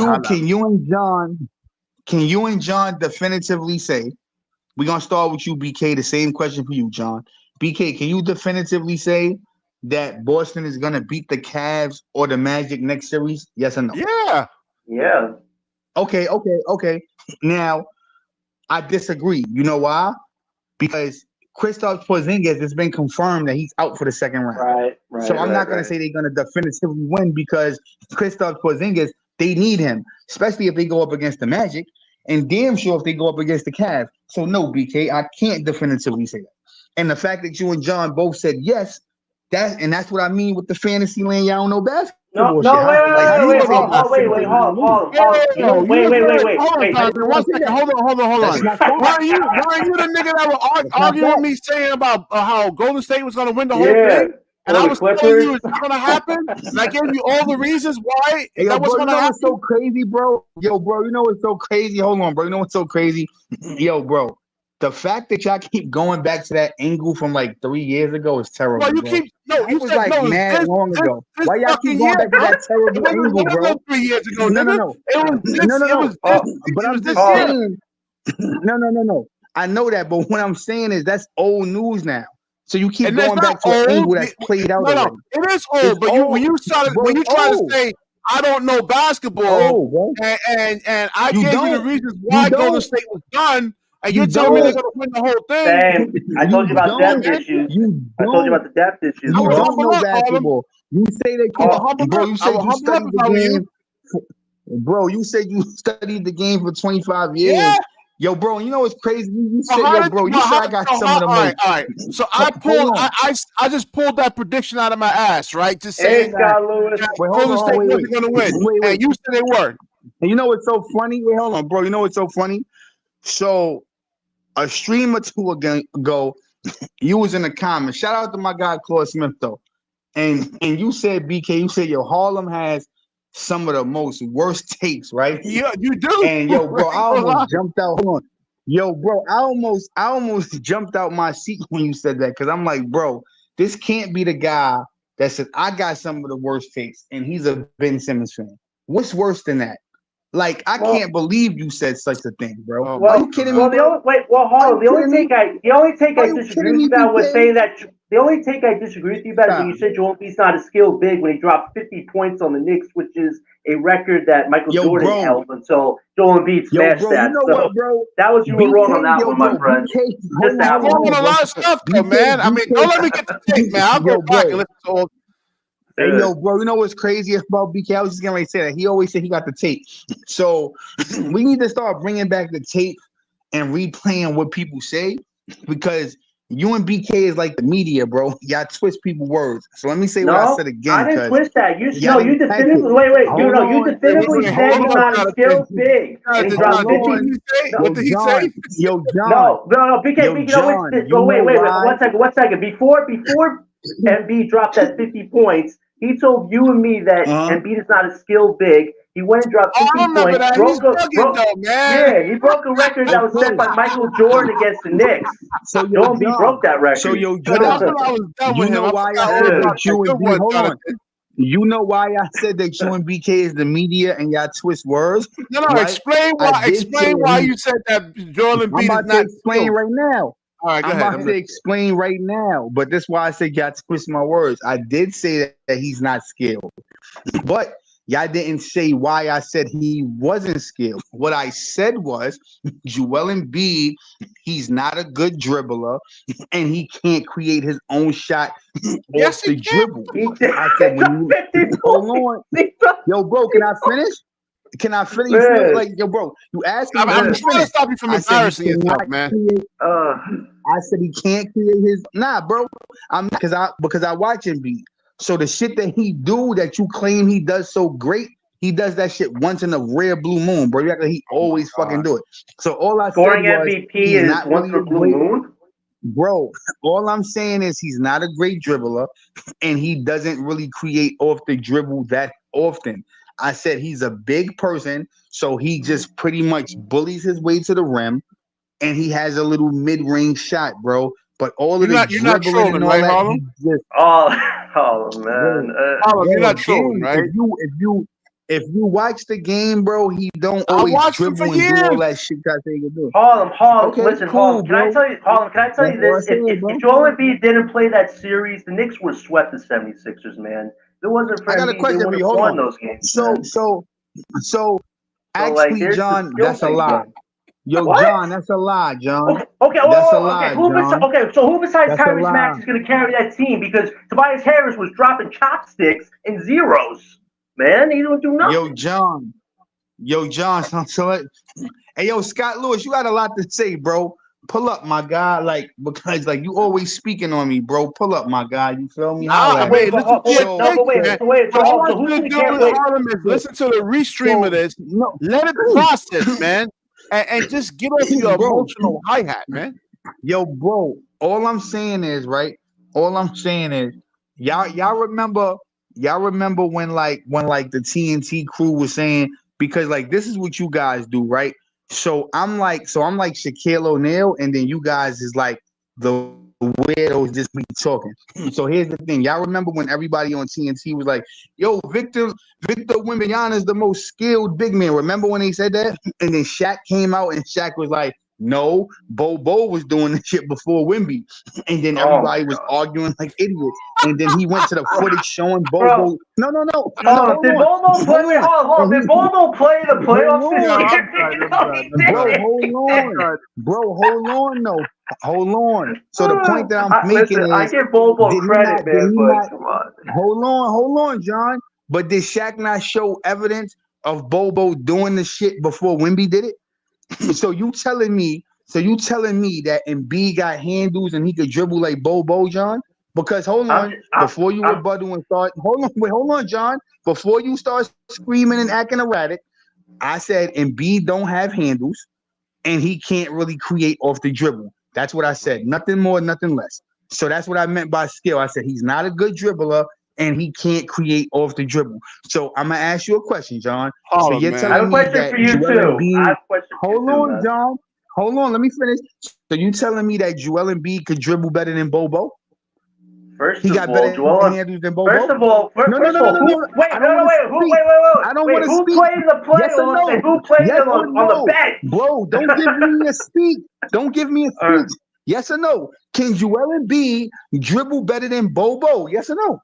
Can you and John definitively say? We're gonna start with you, BK. The same question for you, John. BK, can you definitively say that Boston is gonna beat the Cavs or the Magic next series? Yes or no? Yeah. Okay. Now, I disagree. You know why? Because Kristaps Porzingis has been confirmed that he's out for the second round. Right. So I'm not gonna say they're gonna definitively win because Kristaps Porzingis, they need him, especially if they go up against the Magic, and damn sure if they go up against the Cavs. So no, BK, I can't definitively say that. And the fact that you and John both said yes, that's what I mean with the fantasy land. Y'all don't know basketball. No, shit. wait, hold on. One second, hold on. Weren't you the nigga that was arguing with me saying about how Golden State was going to win the whole thing? And I was telling you it's not going to happen. And I gave you all the reasons why that was going to happen. What's so crazy, bro? Yo, bro, you know what's so crazy? Hold on, bro. You know what's so crazy? Yo, bro. The fact that y'all keep going back to that angle from like 3 years ago is terrible. Well, you was said like mad long ago. Why y'all keep going back to that terrible angle, bro? 3 years ago, No. But I'm just saying. No. I know that, but what I'm saying is that's old news now. So you keep going back to an angle that's played out already. It is old, but when you try to say I don't know basketball, and I gave you the reasons why Golden State was done. And you're telling me they're going to win the whole thing? I told you about depth issues. I told you about the depth issues. You don't know basketball. You say they keep, bro. You said you studied the game. Bro, you said you studied the game for 25 years. Yeah. Yo, bro, you know what's crazy? You said, bro, you said I got some of the most. All right. So I just pulled that prediction out of my ass, right? To say that Golden State wasn't going to win. And you said they were. And you know what's so funny? Wait, hold on, bro. You know what's so funny? So a stream or two ago, you was in the comments. Shout out to my guy Claude Smith though, and you said BK, you said Harlem has some of the most worst takes, right? Yeah, you do. And yo, bro, I almost jumped out. Hold on, yo, bro, I almost jumped out my seat when you said that because I'm like, bro, this can't be the guy that said I got some of the worst takes, and he's a Ben Simmons fan. What's worse than that? Like, I can't believe you said such a thing, bro. Are you kidding me? Hold on. The only take I disagree with you about was saying that the only take I disagree with you about is when you said Joel Embiid's not a skilled big when he dropped 50 points on the Knicks, which is a record that Michael Jordan held until Joel Embiid smashed that. You know what, bro? That was you were wrong on that one, my friend. Just that one. A lot of stuff, though, man. I mean, don't let me get the take, man. I'll go back and listen to all. Hey, yo, bro, you know what's crazy about BK? I was just going to say that. He always said he got the tape. So we need to start bringing back the tape and replaying what people say because you and BK is like the media, bro. Y'all twist people's words. So let me say what I said again. I didn't twist that. You definitively said he's not a skilled big. And he dropped 50. What did he say? Yo, John. No, BK, wait, 1 second. Before Embiid dropped that 50 points, he told you and me that Embiid is not a skilled big. He went and dropped 50 points. He broke a record that was set by Michael Jordan against the Knicks. So Embiid broke that record. So yo, John, you know why I said that you and BK, hold on. You know why I said that you and BK is the media and y'all twist words? No, right? Explain why you said that Joel Embiid is not. I'm about to explain right now. All right, I'm about to explain right now, but that's why I said y'all twist my words. I did say that he's not skilled, but Y'all didn't say why I said he wasn't skilled. What I said was Joel Embiid, he's not a good dribbler, and he can't create his own shot Yes, off he the can. dribble. He did. I said, when you hold on, yo, bro, can I finish? Can I finish? You feel like, yo, bro, you asking me I'm to trying to finish. stop you from I said he embarrassing yourself, cannot man. create. Uh, I said he can't create his bro. I'm because I watch him beat. So the shit that he do that you claim he does so great, he does that shit once in a rare blue moon, bro. You act like he always fucking do it. So all I scoring said was MVP he's is not once really for a Blue great Moon. bro. All I'm saying is he's not a great dribbler, and he doesn't really create off the dribble that often. I said he's a big person, so he just pretty much bullies his way to the rim, and he has a little mid-range shot, bro. But all of the You're not dribbling trolling, and all right, that, Harlem? he just Oh man. Harlem, you're bro, not trolling, again, right? if you watch the game, bro, he don't I always watched him for dribble and do all years. that shit that they can do. Harlem, Okay, listen, cool, Harlem, can I bro. tell you, That's all I this? said, bro. If Joel Embiid didn't play that series, the Knicks would have swept the 76ers, man. If it wasn't for I got a Embiid, they question for wouldn't you. have Hold won on. those games, So, man. so, so, So, like, actually, there's the John, skill that's a thing lie. again. Yo, What? John, that's a lie, John. That's a lie, John. Okay, so who besides That's a Tyrese lie. Maxey is going to carry that team? Because Tobias Harris was dropping chopsticks and zeros, man. He didn't do Yo, nothing. John. Hey, yo, Scott Lewis, you got a lot to say, bro. Pull up, my guy. Like, because like you always speaking on me, bro. Pull up, my guy. You feel me? Nah, Holla I at mean, me. listen to your So, take, But wait, man. so wait, So all I so who's should going to do carry? with Wait, Harlem is listen to the restream of this, no, let it process, man, and just get off your bro. emotional hi-hat, man. Yo, bro. All I'm saying is, right? All I'm saying is, y'all remember when the TNT crew was saying, because like this is what you guys do, right? So I'm like Shaquille O'Neal, and then you guys is like the weirdos just be talking. So here's the thing. Y'all remember when everybody on TNT was like, yo, Victor Wembanyama is the most skilled big man. Remember when they said that? And then Shaq came out and Shaq was like, no, Bo was doing this shit before Wemby. And then Oh my everybody was God. arguing like idiots. And then he went to the footage showing Bro, Bobo. No, hold did on. Bobo play? Wait, hold on. Did Bobo play the playoffs this Yo, year? I'm done. No, he Bro, didn't. hold on. Bro, hold on, though. Hold on. So the point that I'm making Listen, I is, give Bobo did he credit, man, but not, come on. hold on, John. But did Shaq not show evidence of Bobo doing the shit before Wemby did it? So you telling me that Embiid got handles and he could dribble like Bobo, John? Because hold on, before you rebuttal and start, hold on, John. Before you start screaming and acting erratic, I said Embiid don't have handles and he can't really create off the dribble. That's what I said. Nothing more, nothing less. So that's what I meant by skill. I said he's not a good dribbler and he can't create off the dribble. So I'm gonna ask you a question, John. So Harlem, you're man. I have telling a me question that for you Joel too. Embiid. I have a question for you Hold too, on, man. John. Hold on, let me finish. So you telling me that Joel Embiid could dribble better than Bobo? First He of got all, better handles than Bobo? First of all, No. who? Wait, I don't want to speak. I don't want to who speak. played in the Yes or playoffs and no? who played Yes or on the no? bench? Bro, don't give me a speak. Don't give me a speech. Yes or no? Can Joel Embiid dribble better than Bobo? Yes or no?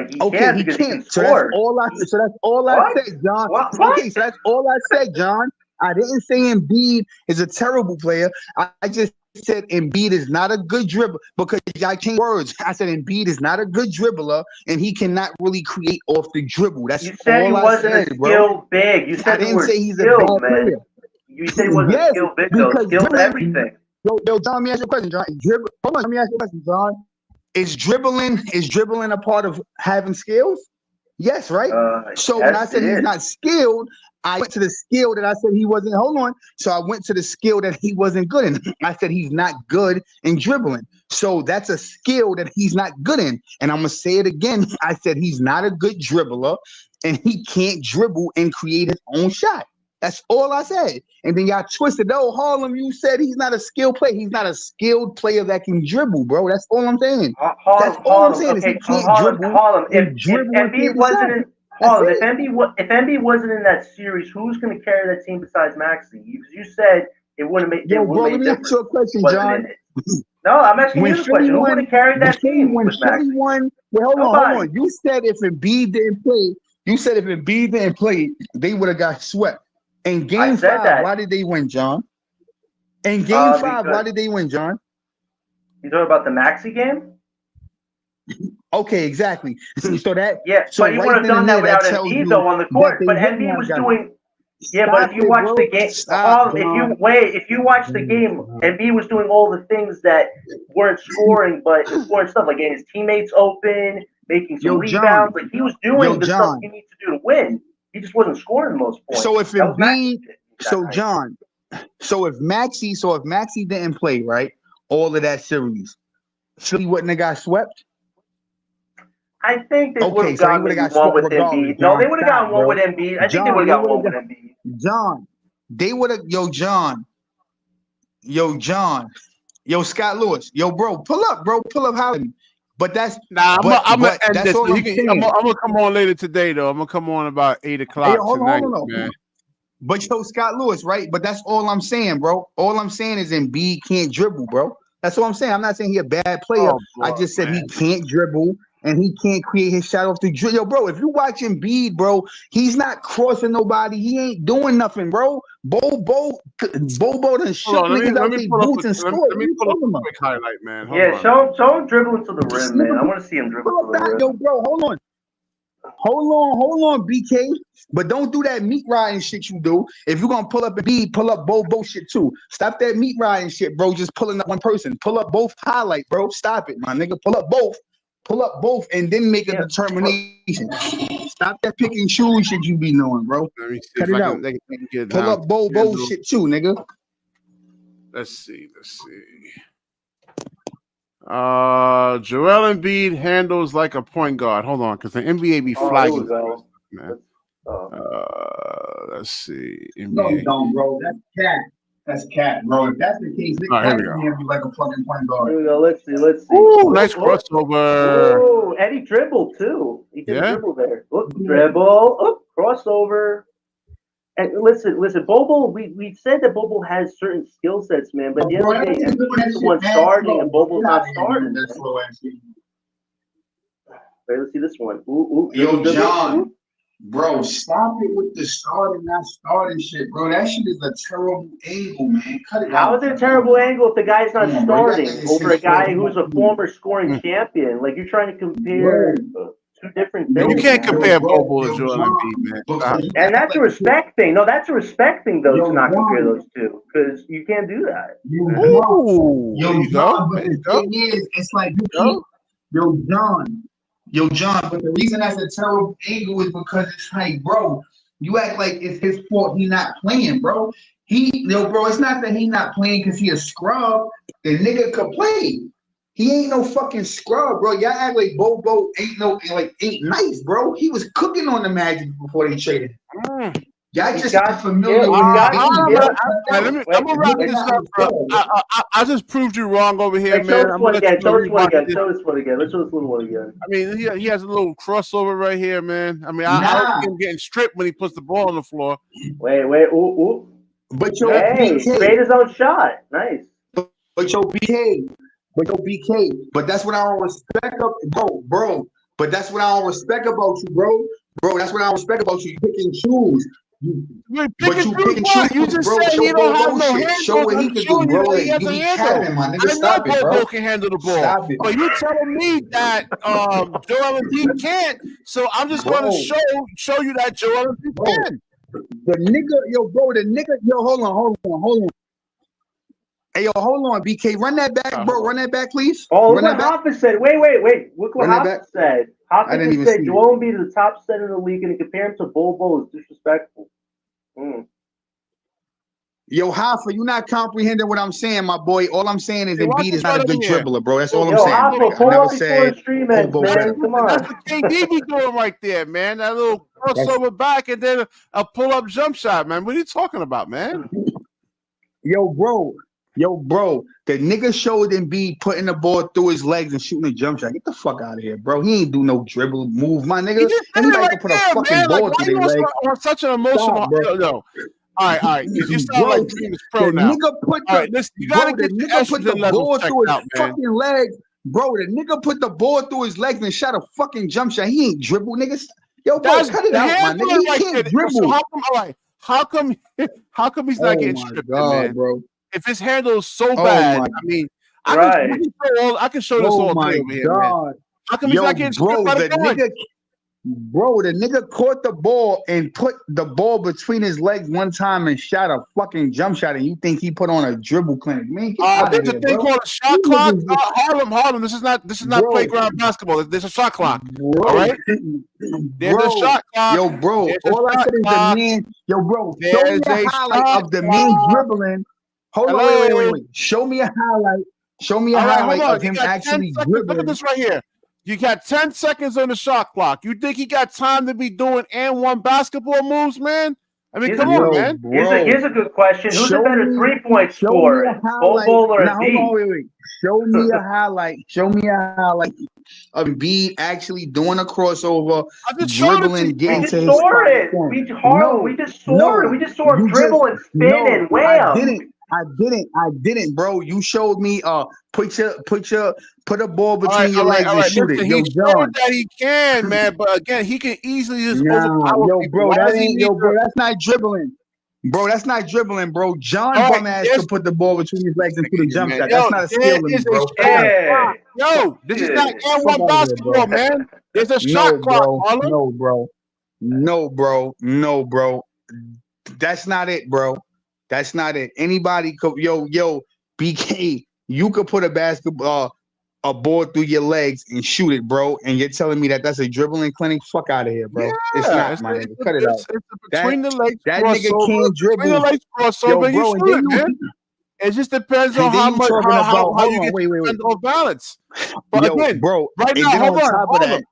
He Okay, can't he because he can can't. So that's score. all I What? said, John. What? Okay, so that's all I said, John. I didn't say Embiid is a terrible player. I just said Embiid is not a good dribbler because I changed words. I said Embiid is not a good dribbler and he cannot really create off the dribble. That's You said he all I wasn't a said, bro. skilled big. You I said the didn't word say he's a skilled, bad man. player. You said he wasn't a Yes, skilled big though. because Skilled dribbling. everything. Yo, John, let me ask you a question, John. Hold on, let me ask you a question, John. Is dribbling a part of having skills? Yes, right? So when I Yes, said it he's is. not skilled, I went to the skill that I said he wasn't. Hold on. So I went to the skill that he wasn't good in. I said he's not good in dribbling. So that's a skill that he's not good in. And I'm going to say it again. I said he's not a good dribbler and he can't dribble and create his own shot. That's all I said. And then y'all twisted. Oh, Harlem, you said he's not a skilled player. He's not a skilled player that can dribble, bro. That's all I'm saying. That's all I'm saying is he can't dribble. If Dribble and Embiid create a wasn't shot. in That's Harlem, it. if Embiid wasn't in that series, who's going to carry that team besides Maxey? You said it wouldn't make. Yo, it bro, let wouldn't me make ask you a question, wasn't John. in it. No, I'm asking When you the Philly question. Who would won, have carried that team when with Philly Maxey? won, wait, hold Nobody. on. You said if Embiid didn't play, You said if Embiid didn't play, they would have got swept. In I Game said 5, that. why did they win, John? In Game 5, why Because did they win, John? you talking about the Maxey game? Okay, exactly. So that Yeah, but he right would have then done and that there, that without tells Embiid you though on the that court. they But wouldn't Embiid have was got. doing. Yeah, but Stop if you it, watch bro. the game, Stop, if John. you watch the game, Embiid was doing all the things that weren't scoring, but scoring stuff like getting his teammates open, making some Yo, rebounds. John. Like he was Yo, doing the stuff John. you need to do to win. He just wasn't scoring the most points. So if That was Embiid, Maxey that so night. John, so if Maxey didn't play, right, all of that series, Philly wouldn't have got swept. I think they would Okay, have so they gotten would have maybe got one swept with regardless. Embiid. No, John, they would have stop, gotten one bro. with Embiid. I think they John, would they have gotten would one have with Embiid. John, they would have. Yo, John, yo, Scott Lewis, yo, bro, pull up, Holland. But that's Nah, I'm gonna end that's this. all I'm saying. I'm gonna come on later today, though. I'm gonna come on about 8 Hey, o'clock hold tonight, on. man. But yo, Scott Lewis, right? But that's all I'm saying, bro. All I'm saying is Embiid can't dribble, bro. That's all I'm saying. I'm not saying he's a bad player. Oh, boy, I just said man. he can't dribble and he can't create his shot off the dribble. Yo, bro, if you watch Embiid, bro, he's not crossing nobody. He ain't doing nothing, bro. Bobo done shook Hold on, niggas out their boots and scored. let me pull up a quick highlight, man. Hold Yeah, on. show him dribbling to the rim, man. I want to see him dribble to the rim. Yo, bro, hold on, BK. But don't do that meat riding shit you do. If you're gonna pull up Embiid, pull up Bobo shit too. Stop that meat riding shit, bro. Just pulling up one person. Pull up both highlight, bro. Stop it, my nigga. Pull up both, and then make a determination. Stop that pick and choose shit you be knowing, bro. Let me see Cut if it I out. can, they can get Pull up Bobo shit too, nigga. Let's see. Joel Embiid handles like a point guard. Hold on, because the NBA be flagging. Man. Let's see. NBA. No, you don't, bro. That's cat. That's cat, bro. If that's the case, they can't be like a fucking point guard. Here we go. Let's see. Ooh, nice crossover. Oh, and he dribbled too. He did dribble there. Look, dribble. Oh, crossover. And listen, Bobo. We said that Bobo has certain skill sets, man. But at the end of the day, Embiid's the one starting, and Bobo's not starting. Wait, let's see this one. Ooh, yo, John. Bro, stop it with the starting, not starting shit, bro. That shit is a terrible angle, man. Cut it out. How is it a terrible angle if the guy's not starting over a guy who's a former scoring champion? Like, you're trying to compare two different things. You can't compare Bobo to Joel Embiid, man. And that's a respect thing. No, that's a respect thing, though, to not compare those two. Because you can't do that. Ooh, yo, John, but the thing is, it's like you keep, Yo, John, but the reason that's a terrible angle is because it's like, bro, you act like it's his fault he not playing, bro. Bro, it's not that he not playing because he a scrub. The nigga could play. He ain't no fucking scrub, bro. Y'all act like Bobo ain't nice, bro. He was cooking on the Magic before they traded him. Y'all just got familiar with I'm gonna wrap this up, bro. I just proved you wrong over here, man. Show this one again. Show this one again. Let's show this little one again. I mean, he has a little crossover right here, man. I mean, I see him getting stripped when he puts the ball on the floor. Wait. Ooh. But BK made his own shot. Nice. But BK. But that's what I don't respect of, bro. But that's what I don't respect about you, bro. Bro, that's what I don't respect about you. You pick and choose. You pick and choose. You just said he don't have no handle. Show what he can do, bro. You be capping, my nigga. Stop it, bro. Bobo can handle the ball. Stop it. But you telling me that Joel Embiid can't. So I'm just going to show you that Joel Embiid can. The nigga, hold on. Hey, yo, hold on, BK. Run that back, bro. Run that back, please. Oh, look what Hafiz said. Wait. Look what Hafiz said. Hafiz said Joel Embiid is the top center in the league, and to compare him to Bobo is disrespectful. Yo, Hafa, you not comprehending what I'm saying, my boy. All I'm saying is Embiid is not a good dribbler, bro. That's all I'm saying. Hafa, pull I never up said stream man. Come on. That's what KD be doing right there, man. That little crossover back and then a pull-up jump shot, man. What are you talking about, man? Yo, bro. The nigga showed Embiid putting the ball through his legs and shooting a jump shot. Get the fuck out of here, bro. He ain't do no dribble move, my nigga. Anybody can put a fucking ball through their legs. On such an emotional, no. All right. You sound like Dream's pro now. Listen, you gotta get the nigga put the ball through his fucking legs, bro. The nigga put the ball through his legs and shot a fucking jump shot. He ain't dribble, niggas. Yo, bro, That's cut it out, my nigga. handling He right can't there. dribble. So how come? All right, how come? How come he's not Oh getting my stripped, god, man? bro. If his handle is so Oh bad, my, I mean, Right. I can show this oh all my day over here, man. god. How come he's Yo, not getting stripped bro, by the the guard? nigga caught the ball and put the ball between his legs one time and shot a fucking jump shot, and you think he put on a dribble clinic? Man, get out of There's a here, thing bro. called a shot You clock. niggas just- Harlem. This is not Bro. playground basketball. There's a shot clock. Bro, All right. There's a bro, shot clock. yo, bro. There's a All I shot said is the clock. man. Yo, bro, show me There's a a highlight shot of the man clock. dribbling. Hold on, Hello? wait. Show me a highlight. Show me a All right, highlight hold on. of You him got 10 actually seconds. Look at dribbling. this right here. You got 10 seconds on the shot clock. You think he got time to be doing and one basketball moves, man? I mean, come on, man. Bro. Here's a good question. Who's Show a better me- 3-point Show me scorer, a highlight. Bobo or Now, hold on, Embiid? wait. Show me a highlight. Show me a highlight of Embiid actually doing a crossover, I just showed it to dribbling, you. getting We to just his saw spot. it. We just saw it. We just saw him you dribble and spin no, and wham. I didn't, bro. You showed me put a ball between your legs and shoot Listen, it. Yo, he showed John. that he can, man. But again, he can easily just Nah, overpower yo, people. bro, Why that does he ain't need yo, to- bro. That's not dribbling. Bro, that's not dribbling, bro. John All right, bum ass there's- could put the ball between his legs and shoot a jump Man, shot. yo, That's not a skill to me, there is a bro. shot Hey. clock. Yo, this is not Yeah. and one Fuck outta here, basketball, bro. man. There's a No, shot clock, bro. Harlem. No, bro. That's not it, bro. That's not it. Anybody could, yo, BK, you could put a ball through your legs and shoot it, bro. And you're telling me that that's a dribbling clinic? Fuck out of here, bro. It's not, my nigga. Cut it out. It's between the legs That nigga can't dribble. Between the legs crossover, Yo, you bro, and shoot then it, man. It just depends and on then how you much talking about- how hold you on, get wait. off balance. But Yo, again, bro, right and now, then hold on on, top of that,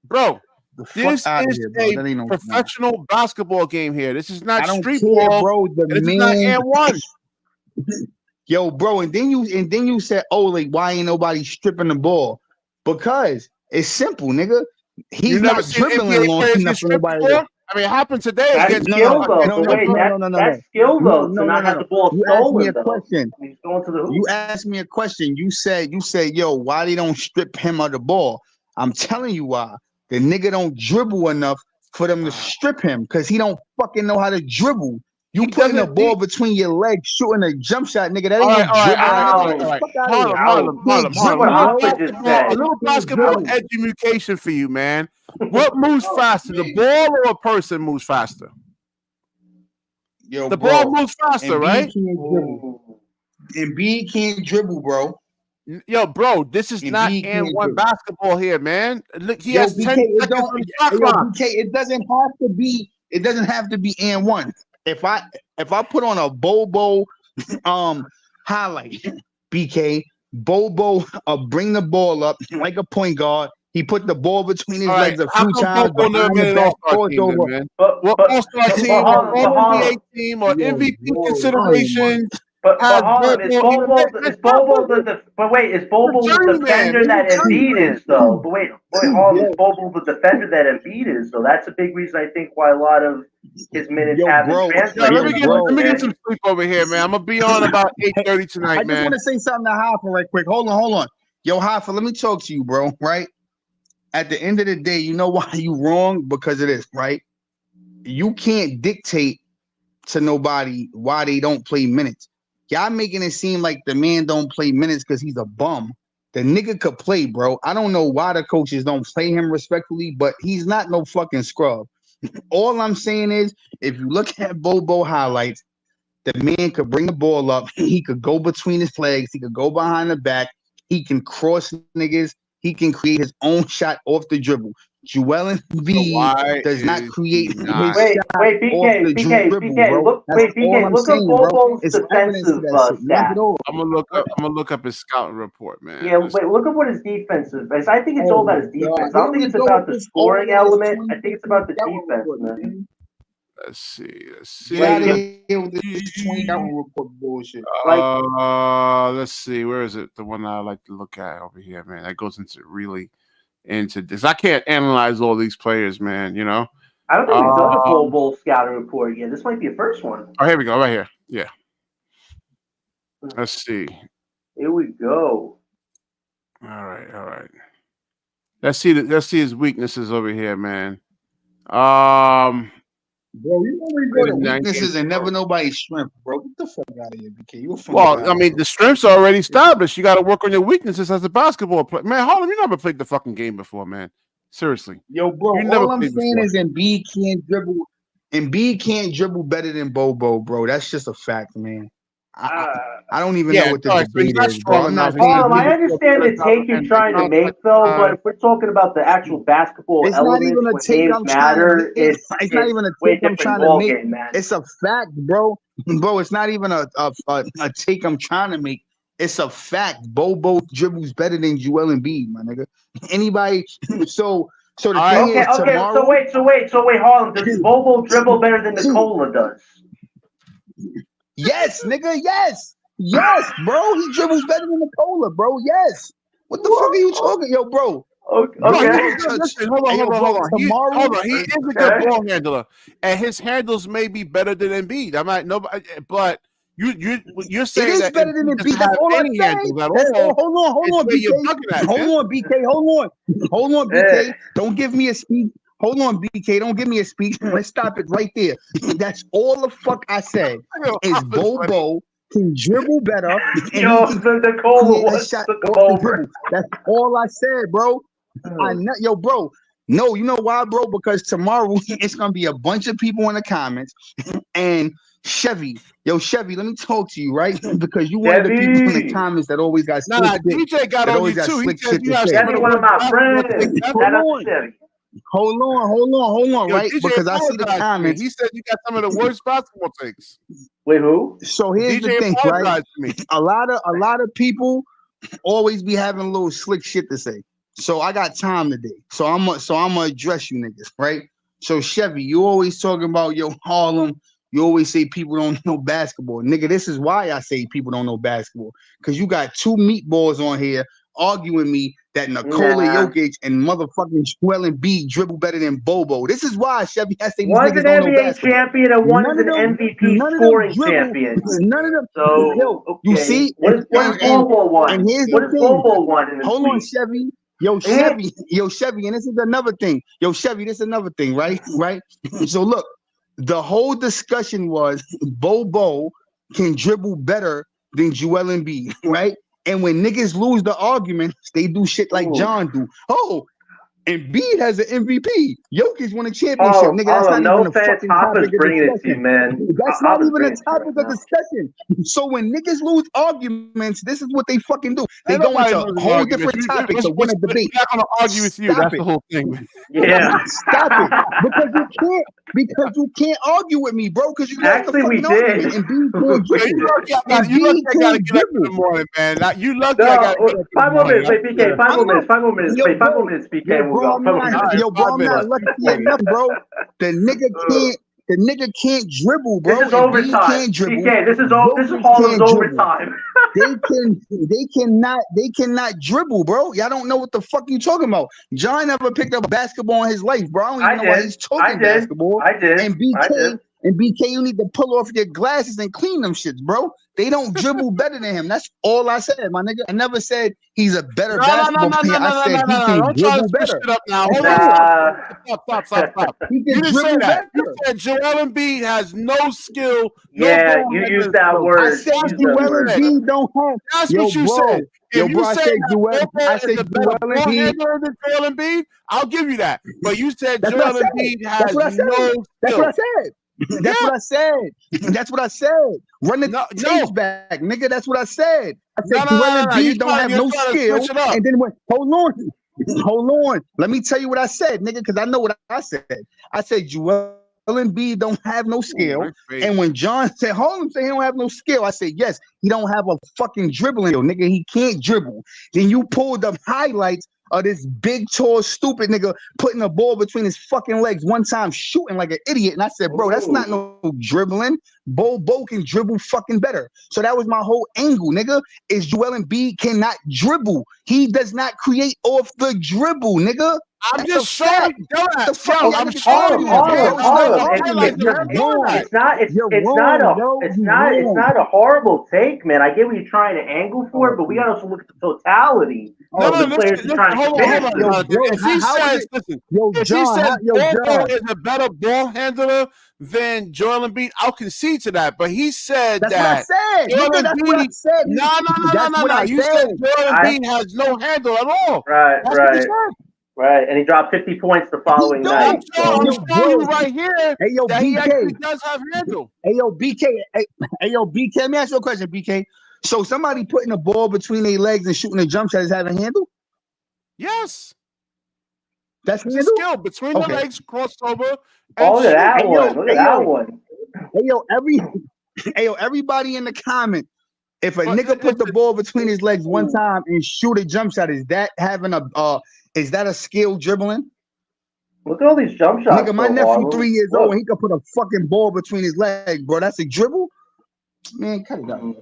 bro. the fuck This out of is here, bro. That ain't a no professional basketball game here. This is I not don't street care, ball. bro. The This is not man, and one. yo, bro, and then you said, oh, like, why ain't nobody stripping the ball? Because it's simple, nigga. He's You never not seen dribbling NBA long players get enough for stripped nobody. before? I mean, it happened today That's against skill, though. no, But wait, that's skill, though, to not have the ball You asked me stolen, a though. question. He's going to the hoop. You asked me a question. You said, yo, why they don't strip him of the ball? I'm telling you why. The nigga don't dribble enough for them to strip him because he don't fucking know how to dribble. You He putting a doesn't ball need- between your legs, shooting a jump shot, nigga. That All ain't right, no all right, dribbling. all right, Nigga. all right. Fuck out of here. Harlem. That's what Alpha just said. A little basketball education for you, man. What moves faster, the man. ball or a person moves faster? Yo, The bro, ball moves faster, right? Embiid can't dribble, bro. Yo, bro, this is And not B and can't one do it. basketball here, man. Look, he Yo, has 10 BK, it seconds don't. on the shot Yo, clock. BK, it doesn't have to be. It doesn't have to be and one. If I put on a Bobo highlight, BK Bobo bring the ball up like a point guard. He put the ball between his All right, legs a how few come times Bobo never behind made the an back, all-star team, then, crossover. man? But What all-star team or all-NBA team or Yo, MVP bro, consideration But has Harlem, is Bobo is Bobo the journeyman. defender that He's a Embiid journeyman. is though? But wait, Harlem, is Bobo the defender that Embiid is though? That's a big reason I think why a lot of his minutes Yo, haven't bro. Yo, translated. let me get some sleep over here, man. I'm gonna be on about 8:30 I tonight, just man. want to say something to Hoffa right quick. Hold on. Yo, Hoffa, let me talk to you, bro. Right? At the end of the day, you know why you wrong? Because of this, right? You can't dictate to nobody why they don't play minutes. Y'all making it seem like the man don't play minutes because he's a bum. The nigga could play, bro. I don't know why the coaches don't play him respectfully, but he's not no fucking scrub. All I'm saying is, if you look at Bobo highlights, the man could bring the ball up. He could go between his legs. He could go behind the back. He can cross niggas. He can create his own shot off the dribble. Joel Embiid does not create his shot Wait, off the dribble, BK, bro. That's all I'm look saying, up bro. Bobo's It's evidence to defensive that shit. Knock stats. it over. I'm gonna look up his scouting report, man. Yeah, wait, look at what his defensive is. I think it's all about his defense. I don't think it's Here we about go the with this scoring old-ass element. I think it's about the 20 defense, report, man. Let's see. Get out of here with this 20 report bullshit. Let's see. Where is it? The one I like to look at over here, man. That goes into this. I can't analyze all these players, man. You know. I don't think we've done a Pro Bowl scouting report yet. This might be a first one. Oh, here we go. Right here. Yeah. Let's see. Here we go. All right. Let's see his weaknesses over here, man. Bro, you always go Greater to than 9 weaknesses games and ago. never nobody's strength, bro. Get the fuck out of here, BK. You a funny Well, guy, I mean, bro. the strengths are already established. You got to work on your weaknesses as a basketball player. Man, Harlem, you never played the fucking game before, man. Seriously. Yo, bro, You never all I'm played saying before. is Embiid can't dribble. Embiid can't dribble better than Bobo, bro. That's just a fact, man. I, I don't even know Yeah, what the all right, so he's debate not is, bro. strong I'm not enough. His saying I he. defensive skills understand better the take you're and trying to John's like make, Phil, but 5. if we're talking about the actual basketball It's not elements even a when take games I'm trying to matter, make. It's not even a way take I'm different trying to ball make. game, man. It's a fact, bro. Bro, it's not even a take I'm trying to make. It's a fact. Bobo dribbles better than Joel Embiid, my nigga. Anybody? So the All right. thing Okay, is, okay. tomorrow. So wait, Harlem. Does Bobo dribble better than Nikola does? Yes, nigga. Yes, bro. He dribbles better than Nikola, bro. Yes. What the fuck are you What? talking, yo, bro? No, he's Okay. a good. Listen, hold on, Hey, yo, hold on, bro. hold on. Tomorrow. He is a good Okay. ball handler, and his handles may be better than Embiid. I'm not nobody, but you're It saying is that better than Embiid Embiid. doesn't That's have all I any say. handles at That's all. all. Hold It's on, where you're BK. bugging at, Hold man. on, BK. Hold on, BK. Don't give me a speech. Hold on, BK. Don't give me a speech. Let's stop it right there. That's all the fuck I said. Yo, Is that was funny. Bobo can dribble better and he Yo, can the Nikola create a one shot took him off the over. dribble. That's all I said, bro. I know, yo, bro. No, you know why, bro? Because tomorrow it's gonna be a bunch of people in the comments and Chevy, let me talk to you, right? Because you one of the people in the Chevy. comments that always got Nah, slick shit, DJ got that on always you got too. He slick says shit you to have say. some Chevy, of the one of worst my basketball takes friends. ever. Shout out Hold to Chevy. on, Yo, right? DJ Because I see the apologized to me. comments. He said you got some of the worst basketball takes. Wait, who? So here's the DJ thing, right? apologized to me. A lot of people always be having a little slick shit to say. So I got time today. So I'm gonna address you niggas, right? So Chevy, you always talking about yo Harlem. You always say people don't know basketball. Nigga, this is why I say people don't know basketball. Because you got two meatballs on here arguing me that Nikola Nah. Jokic and motherfucking Joel Embiid dribble better than Bobo. This is why Chevy I say these One's niggas an don't know NBA basketball. champion and one is an MVP None of them scoring dribble. champion. None of them. So, You okay. see, What does Bobo and want? here's What the does thing. Bobo want in this Hold on, league? Chevy. Eh? Yo, Chevy, and this is another thing. Yo, Chevy, this is another thing, right? Right? So look, the whole discussion was Bobo can dribble better than Joel Embiid, right? And when niggas lose the argument, they do shit like Ooh. John do. Oh, Embiid has an MVP. Jokic won a championship. Nigga, that's not No even a offense. fucking Hopper's topic of bringing it to you, discussion. man. That's not Hopper's even a bringing it to you topic right of now. discussion. So when niggas lose arguments, this is what they fucking do. They Ain't go nobody into losing whole arguments. different topics to win a We're debate. not going to argue with you. Stop That's it. the whole thing, man. Yeah. Stop it. Because you can't argue with me, bro, because you lost Actually, the we fucking argument. did. And B We can't Yo, dribble. did. you lucky And B I got to can't get up in the dribble. morning, man. You lucky I got to get No, up in the 5 more morning. minutes. Wait, PK. Yeah. 5 more minutes. 5 more minutes. Yo, Wait, 5 more bro. minutes, PK, Yo, and we'll bro, go. I'm 5 more not. All minutes. right, Yo, bro, 5 I'm not minutes. lucky enough, bro. The nigga can't dribble, bro. This is And B overtime. can't dribble. PK, this is Jokic Harlem's can't dribble. overtime. They cannot dribble, bro. Y'all don't know what the fuck you talking about. John never picked up basketball in his life, bro. I don't even know why he's talking basketball. I did. And BK, you need to pull off your glasses and clean them shits, bro. They don't dribble better than him. That's all I said, my nigga. I never said he's a better basketball player. I said he can Don't try to dribble switch better. it up now. That's Hold all. on. Stop. He You can didn't say dribble that. You better. said Joel Embiid has no skill, no Yeah, ball you handling used that skills. word. I said That's Joel what you said. Embiid don't have. That's Yo, what you bro. said. If you I say said that Joel. Bobo I is said a better Joel ball Embiid. handler than Joel Embiid, I'll give you that. But you said That's what I Joel said. Embiid That's has what I said. no That's what I skill. said. That's what I said. That's what I said. Run the tapes back, nigga. That's what I said. I said Joel Embiid don't have no skill. And then went, hold on. Let me tell you what I said, nigga, because I know what I said. I said Joel Embiid don't have no skill. And when John said, Harlem said he don't have no skill, I said, yes, he don't have a fucking dribbling skill, nigga. He can't dribble. Then you pulled up highlights of this big, tall, stupid nigga putting a ball between his fucking legs one time, shooting like an idiot. And I said, bro, that's not no dribbling. Bobo can dribble fucking better. So that was my whole angle, nigga, is Joel Embiid cannot dribble. He does not create off the dribble, nigga. I'm That's just a showing fact. you The that. fuck Yo, y'all I'm niggas showing you arguing, bro? the It's not a highlights. You're I'm doing wrong. that. It's not. You're It's not wrong, a. yo. It's You not. It's wrong. not a horrible take, man. I get what you're trying to angle for, Oh, but we man. gotta also look at the totality No, of Oh, no, the man. players listen, you're trying to hold compare on, Yo, to. Jonathan. bro, If he how is says, it? listen, Yo, if he John, says yo, Bobo John. is a better ball handler than Joel Embiid, I'll concede to that. But he said That's what I that said, Joel nigga. That's what I Embiid, said. no, That's what no. I You said said. Joel I, That's Embiid has no handle at all. right, That's what you right, said. right. And he dropped 50 points the he following don't. night. I'm Yo, So showing you bro. right here Hey, yo, that he actually BK. does have handle. Hey, yo, BK. Hey, yo, BK. Let me ask you a question, BK. So somebody putting a ball between their legs and shooting a jump shot is having handle? Yes. That's It's a handle? skill between the Okay. legs, crossover, oh, and look at shoot. that Hey, one. yo, Look at hey, that yo, one. hey, yo, hey, yo, everybody in the comment. If a But nigga put the listen, ball between his legs one time and shoot a jump shot, is that having is that a skill dribbling? Look at all these jump shots, Nigga, my though, nephew Harlem. 3 years old Look. and he could put a fucking ball between his legs, bro. That's a dribble? Man, cut it out.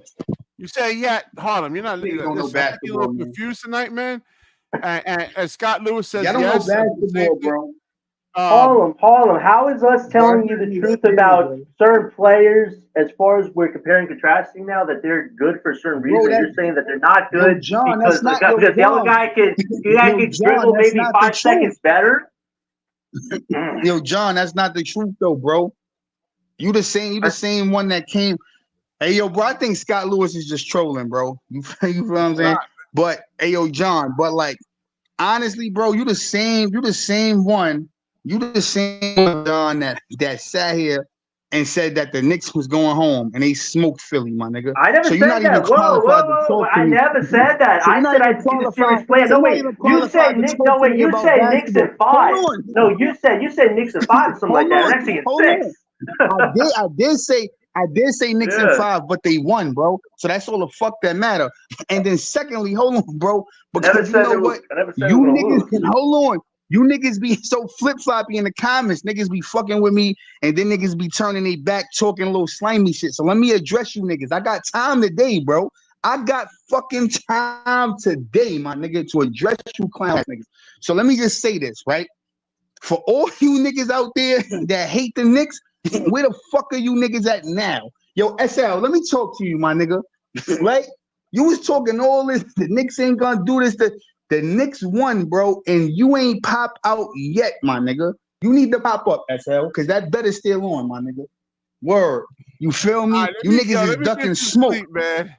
you say, yeah, Harlem, you're not. You don't know Listen, I think you're a little basketball, man. confused tonight, man. And Scott Lewis says Y'all don't know yes. basketball, bro. Harlem, how is us telling you the truth about certain players as far as we're comparing and contrasting now that they're good for a certain reason? That, You're saying that they're not yo, good John, because that's not the, yo, because the other John. guy could Yo, John, dribble that's maybe not the 5 seconds truth. better. Yo, John, that's not the truth though, bro. You the same one that came. Hey, yo, bro, I think Scott Lewis is just trolling, bro. You feel what I'm saying? But hey, yo, John, but like honestly, bro, you the same one, John, that sat here and said that the Knicks was going home and they smoked Philly, my nigga. I never So you're said not even that. Whoa, qualified to whoa, whoa! talk to I me. never said that. So I said I had to see the series play. So No, you're not wait. even You said qualified to Nick. talk No, to wait. me You about said Knicks basketball. in 5. Hold on. No, you said Knicks in 5 or something like that. Hold They're on. actually in Hold 6. on. I did say Knicks in Yeah. 5, but they won, bro. So that's all the fuck that matter. And then secondly, hold on, bro, I never because you said know what? I never said You we were niggas gonna can lose. hold on. You niggas be so flip floppy in the comments. Niggas be fucking with me, and then niggas be turning their back, talking a little slimy shit. So let me address you niggas. I got time today, bro. I got fucking time today, my nigga, to address you clown niggas. So let me just say this, right? For all you niggas out there that hate the Knicks, where the fuck are you niggas at now? Yo, SL, let me talk to you, my nigga. Right? You was talking all this, the Knicks ain't gonna do this. The Knicks won, bro, and you ain't pop out yet, my nigga. You need to pop up, SL, because that bet is still on, my nigga. Word. You feel me? All right, You niggas is let me ducking get some smoke. sleep, man.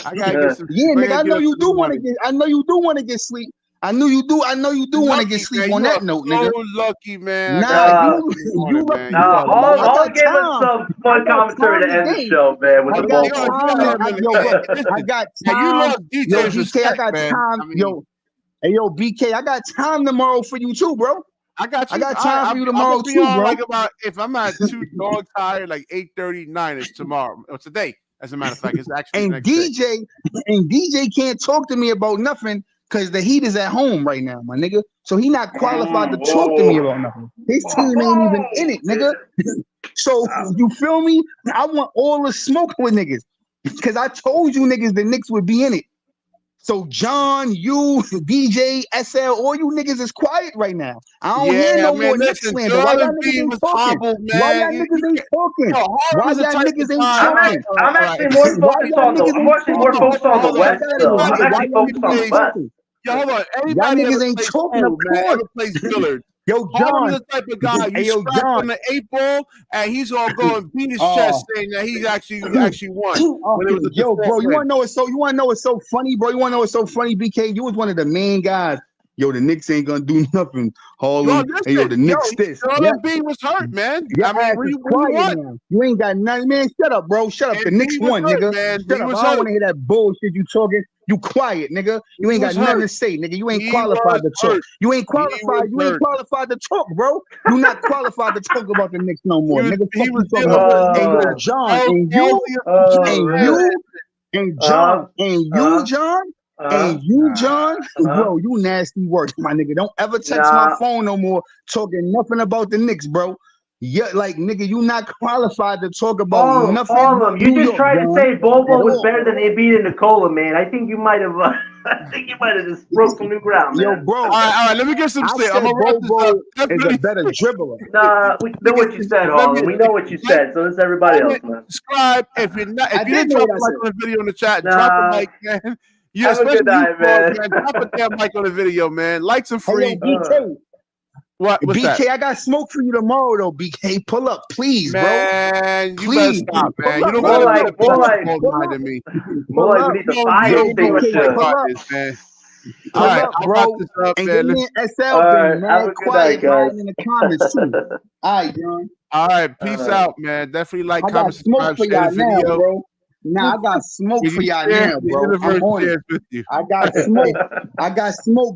I gotta get some. Yeah, nigga, I know you do want to get. get. I know you do want to get sleep. I know you do want to get sleep Man. on You that are note, so nigga. lucky, man. Nah, you man. lucky. I Hall got gave us time. some I fun got commentary time to end the today. show, man, with I the got Bobo time. stuff. Yo, bro, Listen, I got now you time. lost Yo, DJ's BK, respect, I got man. time. I mean, Yo, hey, yo, BK, I got time tomorrow for you too, bro. I got you. I got time for you I'm tomorrow gonna be too, on bro. like about if I'm at 2 dogs tired, like 8:39ish tomorrow or today. As a matter of fact, it's actually And the next day. DJ can't talk to me about nothing because the Heat is at home right now, my nigga. So he not qualified to talk to me about nothing. His team ain't even in it, nigga. So you feel me? I want all the smoke with niggas. Because I told you niggas the Knicks would be in it. So John, you, DJ, SL, all you niggas is quiet right now. I don't hear no more Knicks listen, slander. Why Joel y'all niggas Embiid ain't was talking? humbled, Why man. y'all niggas ain't talking? Harlem Why is the y'all type niggas of ain't guy. talking? I'm actually Right. more Why focused y'all on the. niggas I'm ain't actually more talking? focused on the Hold on. West, though. I'm Anybody Why actually y'all focused niggas on ain't the West. talking? Yo, hold on. Y'all Anybody ever niggas ain't plays talking, pool, of man, course. ever plays billiards. Yo, Harlem John. is the type of guy you Hey, yo, strap John. on the 8 ball and he's gonna go and beat his chest saying that he actually won when it was a Yo, default bro, you win. wanna know what's so funny, bro? You wanna know what's so funny, BK? You was one of the main guys. Yo, the Knicks ain't gonna do nothing. Harlem. Hey, yo, the Knicks this. Joel Embiid was hurt, man. Your I mean, ass what is you quiet want? now. You ain't got nothing, man. Shut up, bro. Shut up. The Knicks Embiid was won, hurt, nigga. man. Shut He up. was I don't hurt. want to hear that bullshit you talking. You quiet, nigga. You ain't got nothing to say, nigga. You ain't qualified to talk. You ain't qualified. You ain't qualified to talk, bro. You not qualified to talk about the Knicks no more, nigga. Fuck you talking about. Hey, yo, John, and you, and John, bro, you nasty work, my nigga. Don't ever text my phone no more talking nothing about the Knicks, bro. Yeah, like nigga, you not qualified to talk about nothing. Harlem, you New just York, tried to John, say at Bobo was all. better than Embiid and Nicola, man. I think you might have. I think you might have just broke some new ground, Yo, man. bro. All right. Let me get some I sleep. said I'm gonna wrap this Bobo up. is a Definitely better dribbler. Nah, we know what you said, Harlan. We know what you said. So does everybody else, man. Subscribe. If you I didn't did know drop what a I like said. on the video in the chat, drop a like, man. Yeah, Have a especially good night, you, Paul, man. Drop a damn like on the video, man. Likes are Hey, yo, free. BK. What's BK, that? I got smoke for you tomorrow, though. BK, pull up, please, Man, you better Please. stop, man. Pull You up, don't More got a like- better more like- basketball mind than me. More like we need the fire You don't know what extinguisher. point guard is, man. Pull All right, up, I'll bro. wrap this up, And man. give me an SL All right, thing, have a man. good Quiet night, guys. in the comments, too. All right, John. All right, peace All right. out, man. Definitely like, I got comment, smoke subscribe, for share y'all the now, video. bro. Nah, I got smoke If for you y'all share, now, the bro. universe I'm on it. shares with you. I got smoke. I got smoke